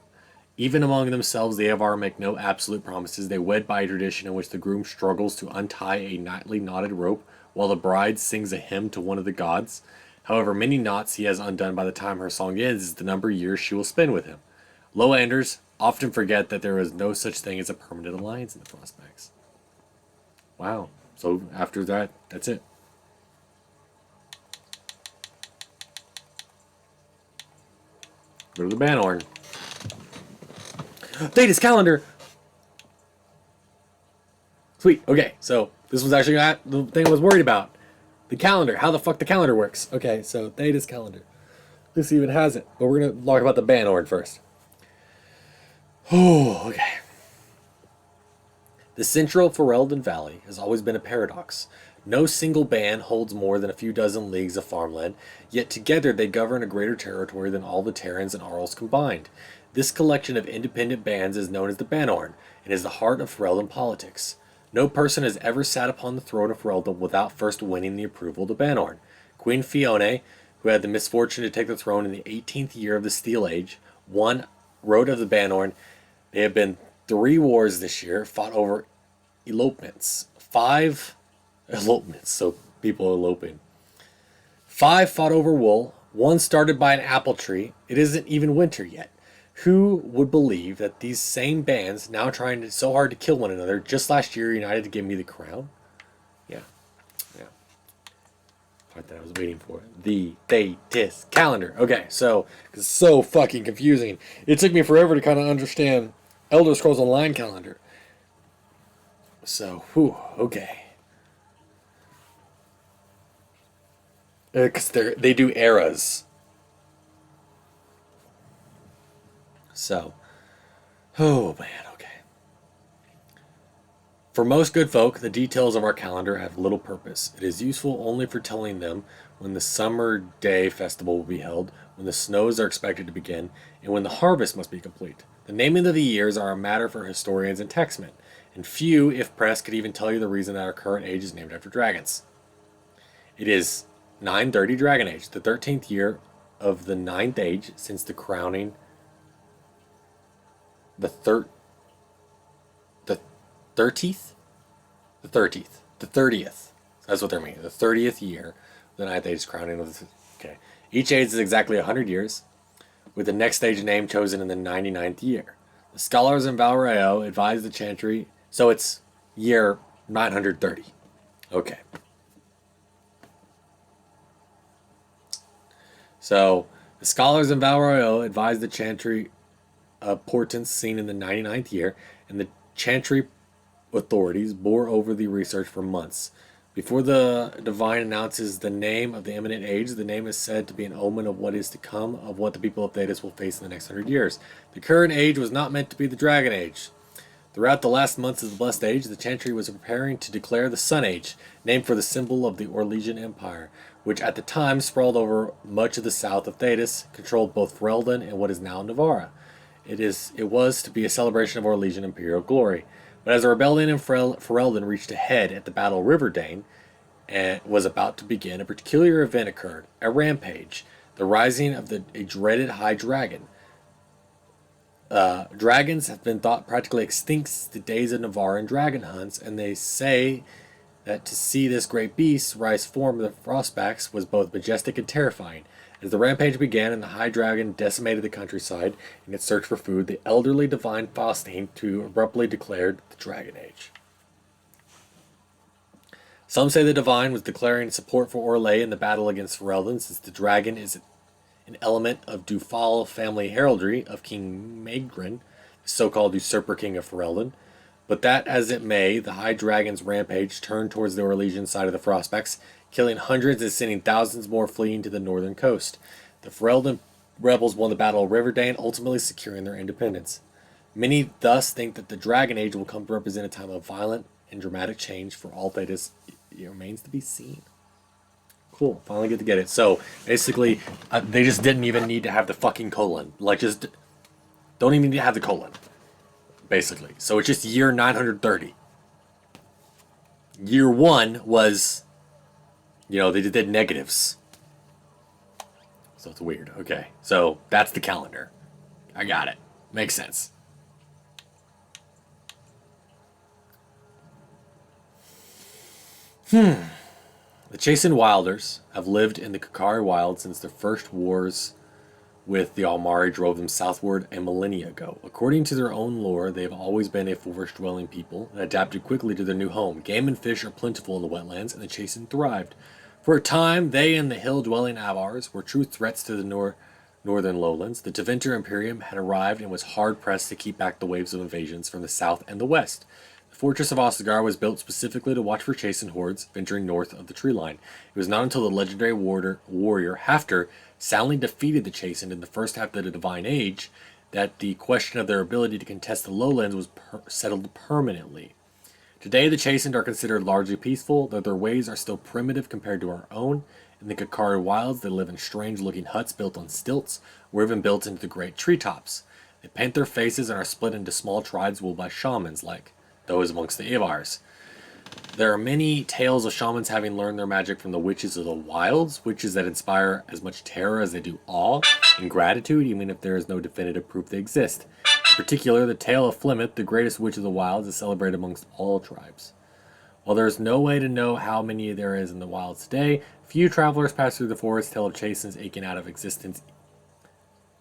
Speaker 2: Even among themselves, the Avar make no absolute promises. They wed by a tradition in which the groom struggles to untie a nightly knotted rope while the bride sings a hymn to one of the gods. However many knots he has undone by the time her song ends is the number of years she will spend with him. Lowlanders often forget that there is no such thing as a permanent alliance in the Frostbacks. Wow. So after that, that's it. Go to the Banhorn. Data's calendar! Sweet. Okay, so this was actually not the thing I was worried about. The calendar. How the fuck the calendar works. Okay, so Theda's calendar. Let's see if it has it. But we're going to talk about the Banord first. Oh, okay. The central Ferelden Valley has always been a paradox. No single band holds more than a few dozen leagues of farmland, yet together they govern a greater territory than all the Terrans and Arls combined. This collection of independent bands is known as the Banord, and is the heart of Ferelden politics. No person has ever sat upon the throne of Ferelden without first winning the approval of the Banord. Queen Fiona, who had the misfortune to take the throne in the 18th year of the Steel Age, wrote of the Banord, "There have been 3 wars this year, fought over elopements. 5 elopements, so people eloping. 5 fought over wool. 1 started by an apple tree. It isn't even winter yet. Who would believe that these same bands, now trying so hard to kill one another, just last year united to give me the crown?" Yeah. Part that I was waiting for. The Thetis calendar. Okay, so it's so fucking confusing. It took me forever to kind of understand Elder Scrolls Online calendar. So, okay. Because they do eras. So, oh man, okay. For most good folk, the details of our calendar have little purpose. It is useful only for telling them when the summer day festival will be held, when the snows are expected to begin, and when the harvest must be complete. The naming of the years are a matter for historians and textmen, and few, if pressed, could even tell you the reason that our current age is named after dragons. It is 930 Dragon Age, the 13th year of the 9th age since the crowning. The 30th? The 30th. That's what they're meaning. The 30th year, the 9th age crowning of the... Okay. Each age is exactly 100 years, with the next stage name chosen in the 99th year. The scholars in Valrayo advise the Chantry... So it's year 930. Okay. So, the scholars in Valrayo advise the Chantry portents seen in the 99th year, and the Chantry authorities bore over the research for months. Before the divine announces the name of the imminent age, the name is said to be an omen of what is to come, of what the people of Thedas will face in the next 100 years. The current age was not meant to be the Dragon Age. Throughout the last months of the Blessed Age, the Chantry was preparing to declare the Sun Age, named for the symbol of the Orlesian Empire, which at the time sprawled over much of the south of Thedas, controlled both Ferelden and what is now Navarra. It was to be a celebration of Orlesian imperial glory. But as the rebellion in Ferelden reached a head at the Battle of Riverdane and was about to begin, a peculiar event occurred, a rampage, the rising of a dreaded high dragon. Dragons have been thought practically extinct since the days of Navarran dragon hunts, and they say that to see this great beast rise form of the Frostbacks was both majestic and terrifying. As the rampage began and the high dragon decimated the countryside in its search for food, the elderly divine Faustine abruptly declared the Dragon Age. Some say the divine was declaring support for Orlais in the battle against Ferelden, since the dragon is an element of Dufal family heraldry of King Maegrin, the so-called usurper king of Ferelden. But that as it may, the high dragon's rampage turned towards the Orlesian side of the Frostbacks, killing hundreds and sending thousands more fleeing to the northern coast. The Ferelden rebels won the Battle of Riverdane, ultimately securing their independence. Many thus think that the Dragon Age will come to represent a time of violent and dramatic change for all Thedas. It remains to be seen. Cool, finally get to get it. So, basically, they just didn't even need to have the fucking colon. Like, just don't even need to have the colon. Basically. So it's just year 930. Year 1 was, they did negatives. So it's weird. Okay. So that's the calendar. I got it. Makes sense. The Chastened Wilders have lived in the Kakari Wild since the first wars with the Almari drove them southward a millennia ago. According to their own lore, they have always been a forest-dwelling people and adapted quickly to their new home. Game and fish are plentiful in the wetlands, and the Chastened thrived. For a time, they and the hill-dwelling Avars were true threats to the northern lowlands. The Tevinter Imperium had arrived and was hard-pressed to keep back the waves of invasions from the south and the west. The fortress of Ostagar was built specifically to watch for Chase hordes venturing north of the tree line. It was not until the legendary warrior Hafter soundly defeated the Chastened in the first half of the Divine Age that the question of their ability to contest the lowlands was settled permanently. Today, the Chastened are considered largely peaceful, though their ways are still primitive compared to our own. In the Kakari wilds, they live in strange-looking huts built on stilts, or even built into the great treetops. They paint their faces and are split into small tribes ruled by shamans, like those amongst the Avars. There are many tales of shamans having learned their magic from the witches of the wilds, witches that inspire as much terror as they do awe and gratitude, even if there is no definitive proof they exist. In particular, the tale of Flemeth, the greatest witch of the wilds, is celebrated amongst all tribes. While there is no way to know how many there is in the wilds today, few travelers pass through the forest tell of Chasens aching out of existence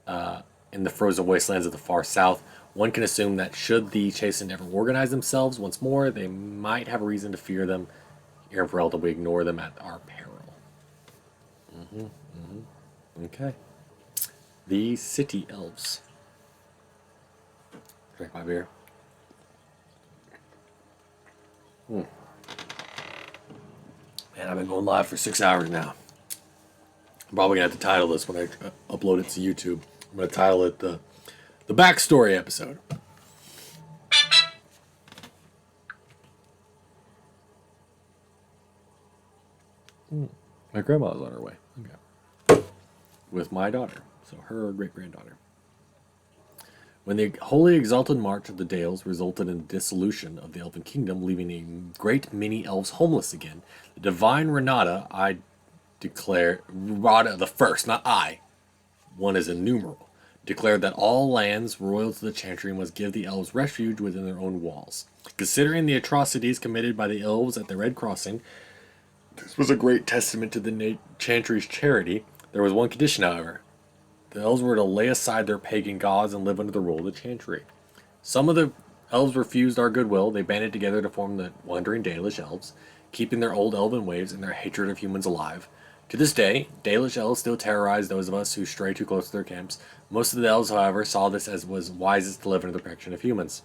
Speaker 2: in the frozen wastelands of the far south. One can assume that should the Chastened ever organize themselves once more, they might have a reason to fear them. Here in Ferelden, we ignore them at our peril. Okay. The City Elves. Drink my beer. Man, I've been going live for 6 hours now. I'm probably going to have to title this when I upload it to YouTube. I'm going to title it the backstory episode. My grandma's on her way. Okay. With my daughter. So her great-granddaughter. When the wholly exalted march of the Dales resulted in the dissolution of the Elven Kingdom, leaving a great many elves homeless again, the divine Renata, Renata the First, not I, one is a numeral, declared that all lands royal to the Chantry must give the elves refuge within their own walls. Considering the atrocities committed by the elves at the Red Crossing, this was a great testament to the Chantry's charity. There was one condition, however. The elves were to lay aside their pagan gods and live under the rule of the Chantry. Some of the elves refused our goodwill. They banded together to form the Wandering Dalish Elves, keeping their old elven ways and their hatred of humans alive. To this day, Dalish elves still terrorize those of us who stray too close to their camps. Most of the elves, however, saw this as was wisest to live under the protection of humans.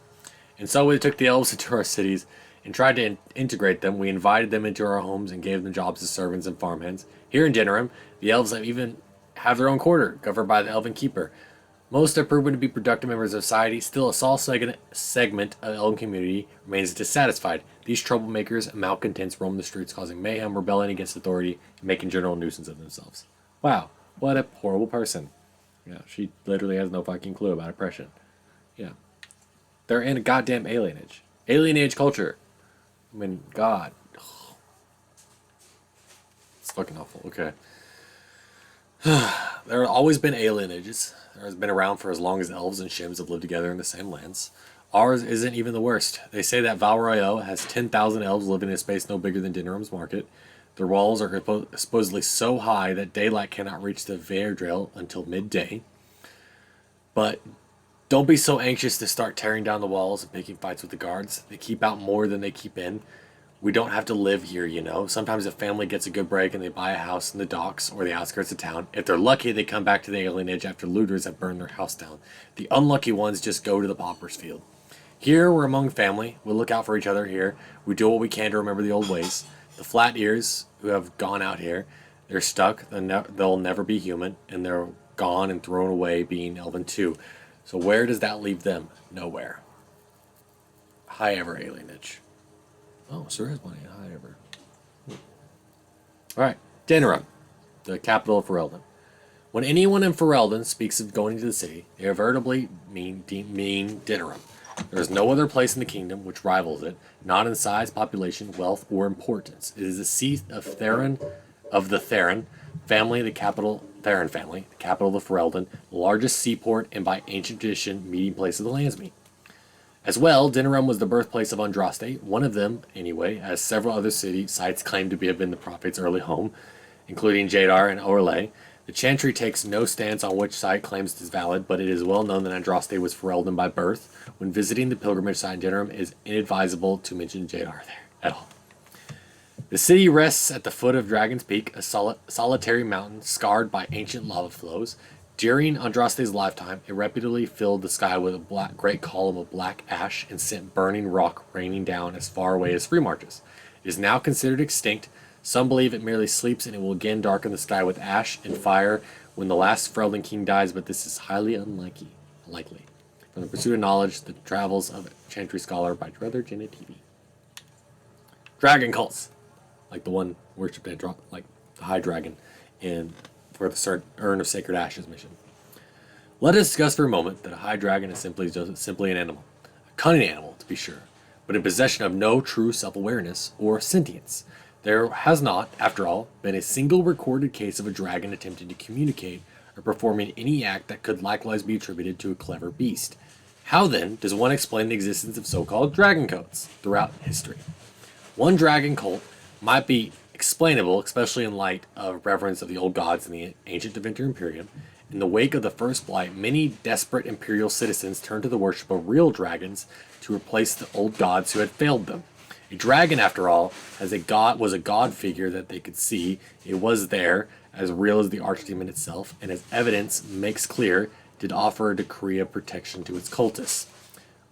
Speaker 2: And so we took the elves into our cities and tried to integrate them. We invited them into our homes and gave them jobs as servants and farmhands. Here in Denerim, the elves have their own quarter, governed by the Elven Keeper. Most have proven to be productive members of society. Still, a small segment of the Elven community remains dissatisfied. These troublemakers and malcontents roam the streets, causing mayhem, rebelling against authority, and making general nuisance of themselves. Wow, what a horrible person. Yeah, she literally has no fucking clue about oppression. Yeah. They're in a goddamn alienage. Alienage culture. I mean, God. It's fucking awful. Okay. There have always been alienages. There has been around for as long as elves and shims have lived together in the same lands. Ours isn't even the worst. They say that Val Royeaux has 10,000 elves living in a space no bigger than Denerim's market. Their walls are supposedly so high that daylight cannot reach the Verdrell until midday. But don't be so anxious to start tearing down the walls and picking fights with the guards. They keep out more than they keep in. We don't have to live here, you know. Sometimes a family gets a good break and they buy a house in the docks or the outskirts of town. If they're lucky, they come back to the alienage after looters have burned their house down. The unlucky ones just go to the pauper's field. Here, we're among family. We look out for each other here. We do what we can to remember the old ways. The flat ears who have gone out here, they're stuck. They'll never be human, and they're gone and thrown away being elven too. So where does that leave them? Nowhere. High ever alienage. Oh, Sir has money. High ever. Alright. Denerim, the capital of Ferelden. When anyone in Ferelden speaks of going to the city, they inevitably mean Denerim. There is no other place in the kingdom which rivals it, not in size, population, wealth, or importance. It is the seat of the Theron family, the capital of Ferelden, the largest seaport, and by ancient tradition, meeting place of the landsmeet. As well, Denerim was the birthplace of Andraste, one of them, anyway, as several other city sites claim to have been the prophet's early home, including Jadar and Orlais. The Chantry takes no stance on which site claims it is valid, but it is well known that Andraste was Ferelden by birth. When visiting the pilgrimage site in Denerim, it is inadvisable to mention Jadar there at all. The city rests at the foot of Dragon's Peak, a solitary mountain scarred by ancient lava flows. During Andraste's lifetime, it repeatedly filled the sky with a great column of black ash and sent burning rock raining down as far away as Free Marches. It is now considered extinct. Some believe it merely sleeps and it will again darken the sky with ash and fire when the last Ferelden king dies, but this is highly unlikely. From the Pursuit of Knowledge, the Travels of a Chantry Scholar by Druther Genetivi. Dragon cults, like the one worshipped at like the High Dragon for the Urn of Sacred Ashes mission. Let us discuss for a moment that a High Dragon is simply an animal, a cunning animal to be sure, but in possession of no true self-awareness or sentience. There has not, after all, been a single recorded case of a dragon attempting to communicate or performing any act that could likewise be attributed to a clever beast. How then does one explain the existence of so-called dragon cults throughout history? One dragon cult might be explainable, especially in light of reverence of the old gods in the ancient Deventer Imperium. In the wake of the First Blight, many desperate imperial citizens turned to the worship of real dragons to replace the old gods who had failed them. A dragon, after all, was a god figure that they could see. It was there, as real as the archdemon itself, and as evidence makes clear, did offer a decree of protection to its cultists.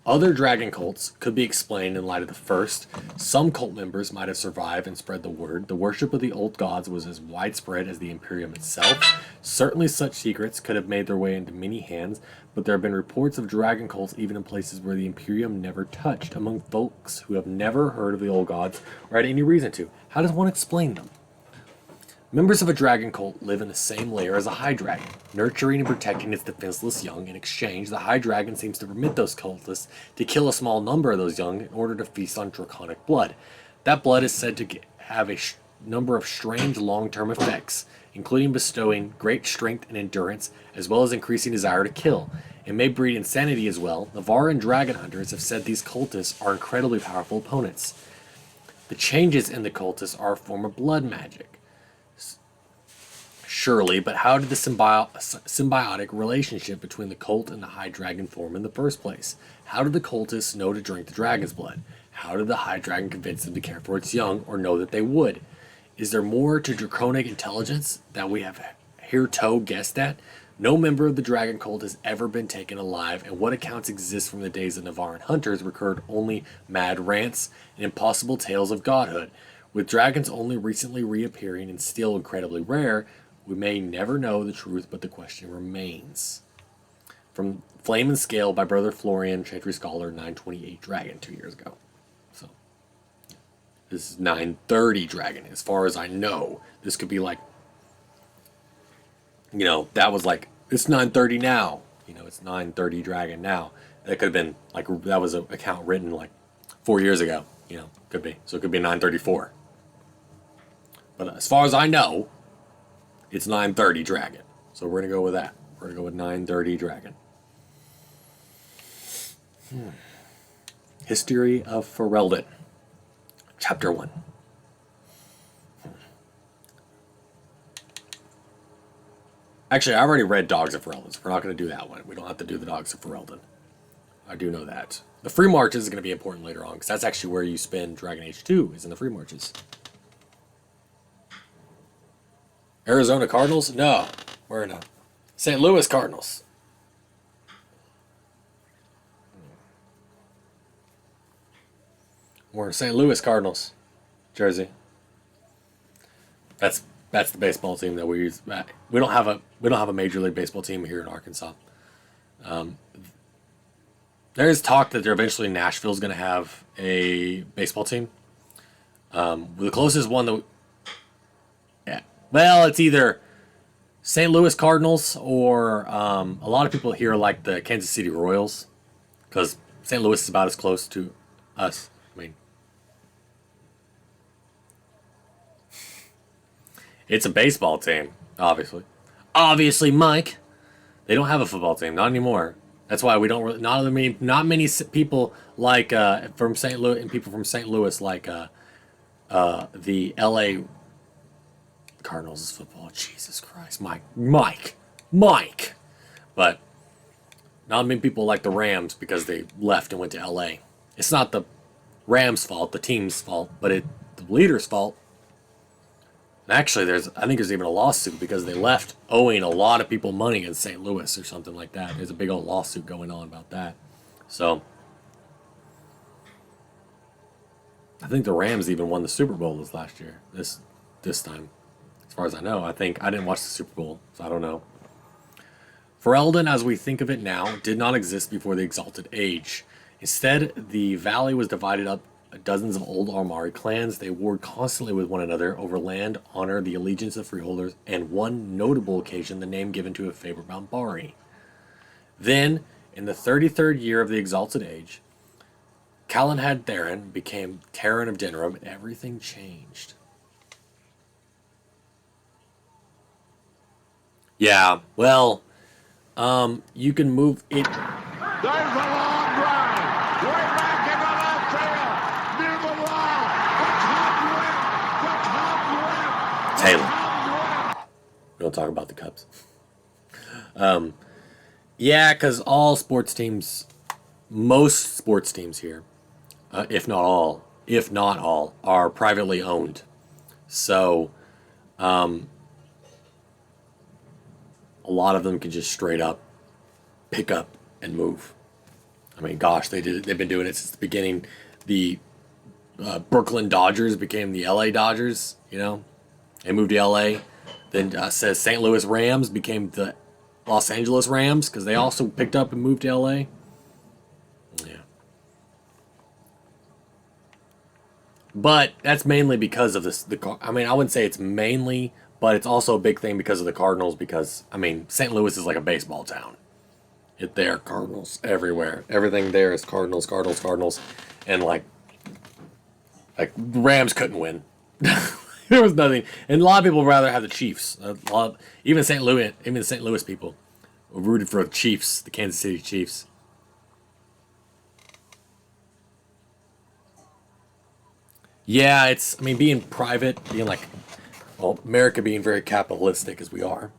Speaker 2: Other dragon cults could be explained in light of the first. Some cult members might have survived and spread the word. The worship of the old gods was as widespread as the Imperium itself. Certainly such secrets could have made their way into many hands, but there have been reports of dragon cults even in places where the Imperium never touched, among folks who have never heard of the old gods or had any reason to. How does one explain them? Members of a dragon cult live in the same layer as a high dragon, nurturing and protecting its defenseless young. In exchange, the high dragon seems to permit those cultists to kill a small number of those young in order to feast on draconic blood. That blood is said to have a number of strange long-term effects, including bestowing great strength and endurance, as well as increasing desire to kill. It may breed insanity as well. Navaran dragon hunters have said these cultists are incredibly powerful opponents. The changes in the cultists are a form of blood magic. Surely, but how did the symbiotic relationship between the cult and the high dragon form in the first place? How did the cultists know to drink the dragon's blood? How did the high dragon convince them to care for its young, or know that they would? Is there more to draconic intelligence that we have hereto guessed at? No member of the dragon cult has ever been taken alive, and what accounts exist from the days of Navaran hunters recurred only mad rants and impossible tales of godhood. With dragons only recently reappearing and still incredibly rare, we may never know the truth, but the question remains. From Flame and Scale by Brother Florian, Chantry Scholar, 928 Dragon, 2 years ago. So, this is 930 Dragon. As far as I know, this could be like, that was like, it's 930 now. It's 930 Dragon now. That could have been, like, that was an account written, like, 4 years ago. Could be. So it could be 934. But as far as I know, it's 930 Dragon. So we're going to go with that. We're going to go with 930 Dragon. History of Ferelden. Chapter 1. Actually, I already read Dogs of Ferelden, so we're not going to do that one. We don't have to do the Dogs of Ferelden. I do know that. The Free Marches is going to be important later on, because that's actually where you spend Dragon Age 2, is in the Free Marches. Arizona Cardinals? No. We're in St. Louis Cardinals. We're in St. Louis Cardinals. Jersey. That's the baseball team that we use. We don't have a Major League Baseball team here in Arkansas. There is talk that eventually Nashville's going to have a baseball team. The closest one that well, it's either St. Louis Cardinals or a lot of people here like the Kansas City Royals, because St. Louis is about as close to us. I mean, it's a baseball team, obviously. Obviously, Mike. They don't have a football team, not anymore. That's why we don't really, not many people like from St. Louis and people from St. Louis like the LA Cardinals football. Jesus Christ, Mike. But not many people like the Rams because they left and went to LA. It's not the Rams' fault, the team's fault, but the leader's fault. And actually, I think there's even a lawsuit because they left owing a lot of people money in St. Louis or something like that. There's a big old lawsuit going on about that. So, I think the Rams even won the Super Bowl this last year. This time, as far as I know. I didn't watch the Super Bowl, so I don't know. Ferelden, as we think of it now, did not exist before the Exalted Age. Instead, the valley was divided up dozens of old Armari clans. They warred constantly with one another over land, honor, the allegiance of freeholders, and one notable occasion, the name given to a favorite Mount Bari. Then, in the 33rd year of the Exalted Age, Calenhad Theron became Terran of Denerim, and everything changed. Yeah, well, you can move it.
Speaker 5: There's a long drive. Way back in the left tail. Near the wall. The top left.
Speaker 2: Taylor. We don't talk about the Cubs. Yeah, because most sports teams here, if not all, are privately owned. So, a lot of them can just straight up pick up and move. I mean, gosh, they've been doing it since the beginning. The Brooklyn Dodgers became the LA Dodgers, you know. They moved to LA. Then says St. Louis Rams became the Los Angeles Rams because they also picked up and moved to LA. Yeah. But that's mainly because of this. I mean, I wouldn't say it's mainly, but it's also a big thing because of the Cardinals. Because I mean, St. Louis is like a baseball town. There are Cardinals everywhere. Everything there is Cardinals, Cardinals, Cardinals, and like Rams couldn't win. There was nothing, and a lot of people would rather have the Chiefs. Even St. Louis people were rooted for the Chiefs, the Kansas City Chiefs. Yeah, being private, America being very capitalistic as we are.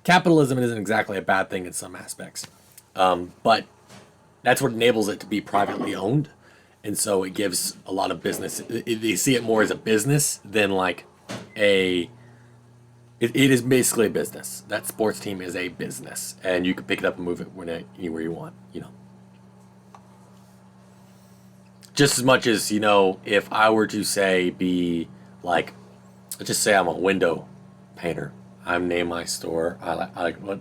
Speaker 2: Capitalism isn't exactly a bad thing in some aspects. But that's what enables it to be privately owned. And so it gives a lot of business. They see it more as a business than it is basically a business. That sports team is a business. And you can pick it up and move it anywhere you want, Just as much as, if I were to let's just say I'm a window painter. I'm name my store.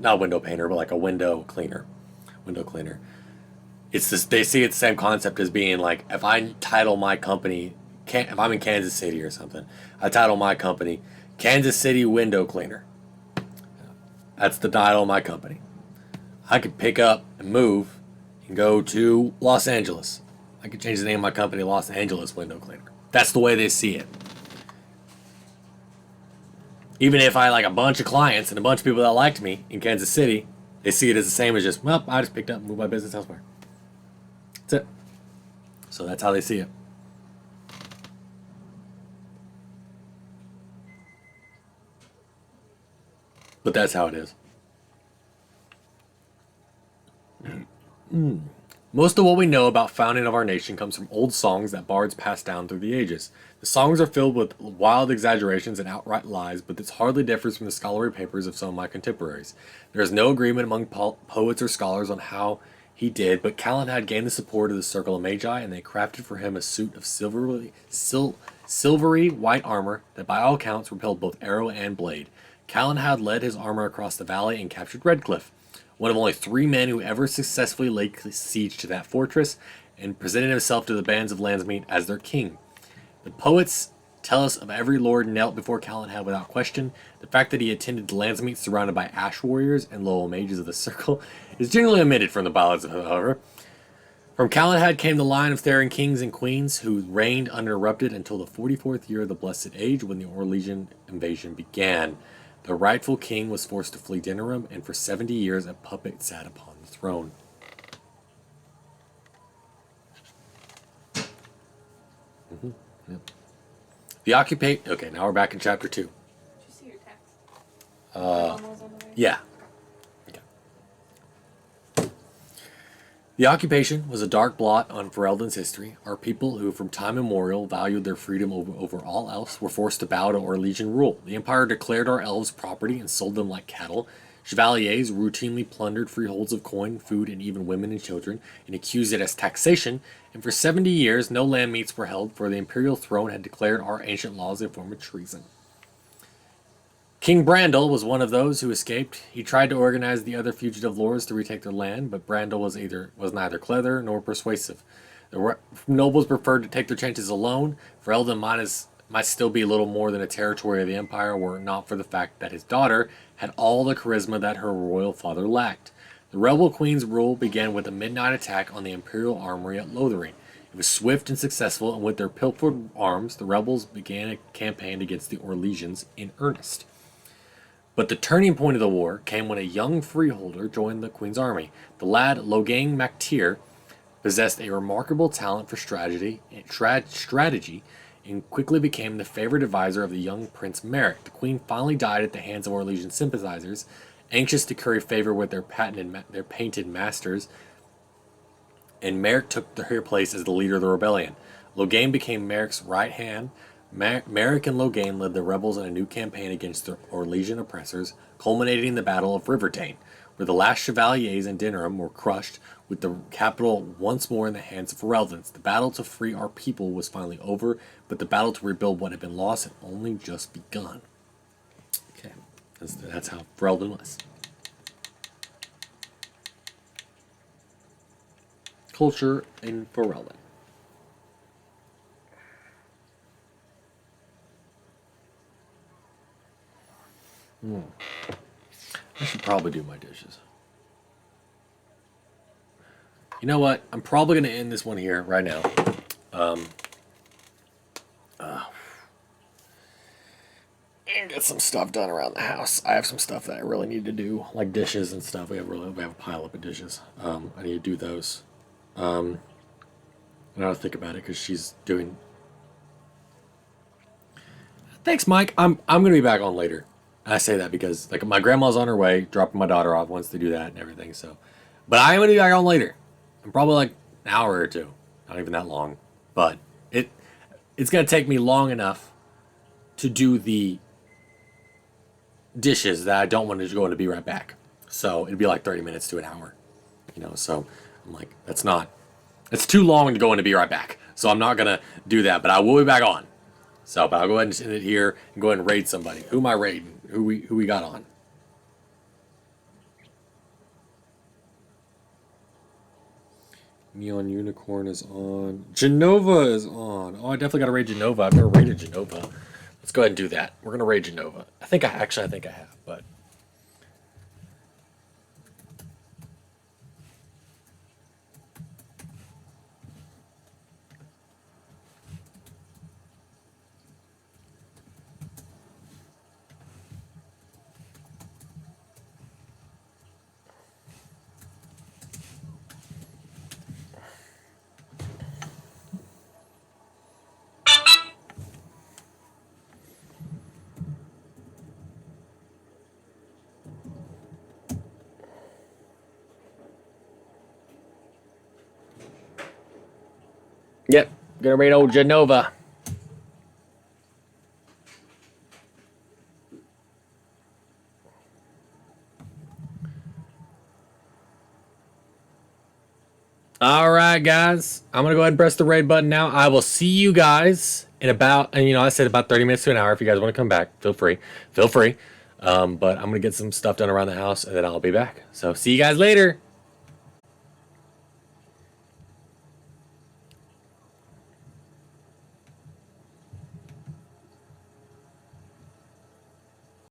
Speaker 2: Not window painter, but like a window cleaner. It's this. They see it's the same concept as being if I title my company, if I'm in Kansas City or something, I title my company Kansas City Window Cleaner. That's the title of my company. I could pick up and move and go to Los Angeles. I could change the name of my company Los Angeles Window Cleaner. That's the way they see it. Even if I a bunch of clients and a bunch of people that liked me in Kansas City, they see it as the same as just, well, I just picked up and moved my business elsewhere. That's it. So that's how they see it. But that's how it is. Most of what we know about founding of our nation comes from old songs that bards passed down through the ages. The songs are filled with wild exaggerations and outright lies, but this hardly differs from the scholarly papers of some of my contemporaries. There is no agreement among poets or scholars on how he did, but Calenhad gained the support of the Circle of Magi, and they crafted for him a suit of silvery white armor that by all accounts repelled both arrow and blade. Calenhad led his armor across the valley and captured Redcliffe, one of only 3 men who ever successfully laid siege to that fortress, and presented himself to the bands of Landsmeet as their king. The poets tell us of every lord knelt before Calenhad without question. The fact that he attended the Landsmeet surrounded by ash warriors and loyal mages of the circle is generally omitted from the ballads, however. From Calenhad came the line of Theran kings and queens who reigned uninterrupted until the 44th year of the Blessed Age, when the Orlesian invasion began. The rightful king was forced to flee Denerim, and for 70 years a puppet sat upon the throne. Yep. The occupation. Okay, now we're back in chapter 2.
Speaker 1: Did you see your text?
Speaker 2: Yeah. Okay. The occupation was a dark blot on Ferelden's history. Our people, who from time immemorial valued their freedom over all else, were forced to bow to Orlesian rule. The Empire declared our elves property and sold them like cattle. Chevaliers routinely plundered freeholds of coin, food, and even women and children, and accused it as taxation. And for 70 years, no land meets were held, for the imperial throne had declared our ancient laws a form of treason. King Brandel was one of those who escaped. He tried to organize the other fugitive lords to retake their land, but Brandel was neither clever nor persuasive. The nobles preferred to take their chances alone, for Eldon might still be little more than a territory of the Empire were it not for the fact that his daughter had all the charisma that her royal father lacked. The rebel queen's rule began with a midnight attack on the Imperial armory at Lothering. It was swift and successful, and with their pilfered arms, the rebels began a campaign against the Orlesians in earnest. But the turning point of the war came when a young freeholder joined the Queen's army. The lad Logain MacTier possessed a remarkable talent for strategy and quickly became the favorite advisor of the young Prince Merrick. The Queen finally died at the hands of Orlesian sympathizers, anxious to curry favor with their painted masters, and Merrick took her place as the leader of the rebellion. Logain became Merrick's right hand. Merrick and Logain led the rebels in a new campaign against the Orlesian oppressors, culminating in the Battle of Rivertane, where the last Chevaliers in Dinram were crushed, with the capital once more in the hands of Fereldans. The battle to free our people was finally over, but the battle to rebuild what had been lost had only just begun. Okay, that's how Ferelden was. Culture in Ferelden. I should probably do my dishes. You know what? I'm probably going to end this one here right now. And get some stuff done around the house. I have some stuff that I really need to do, like dishes and stuff. We have a pile up of dishes. I need to do those. And I don't think about it because she's doing. Thanks, Mike. I'm going to be back on later. I say that because like my grandma's on her way, dropping my daughter off, wants to do that and everything. So, but I'm going to be back on later. I'm probably like an hour or two, not even that long. But it's going to take me long enough to do the dishes that I don't want to go and be right back. So it'd be like 30 minutes to an hour, So I'm like, it's too long to go in to be right back. So I'm not going to do that. But I will be back on. So, but I'll go ahead and send it here and go ahead and raid somebody. Who am I raiding? Who we got on? Neon Unicorn is on. Genova is on. Oh, I definitely got to raid Genova. I've never raided Genova. Let's go ahead and do that. We're gonna raid Genova. I think I have, but. Yep, gonna raid old Genova. All right, guys. I'm gonna go ahead and press the raid button now. I will see you guys in about, and I said about 30 minutes to an hour. If you guys want to come back, feel free. But I'm gonna get some stuff done around the house, and then I'll be back. So see you guys later.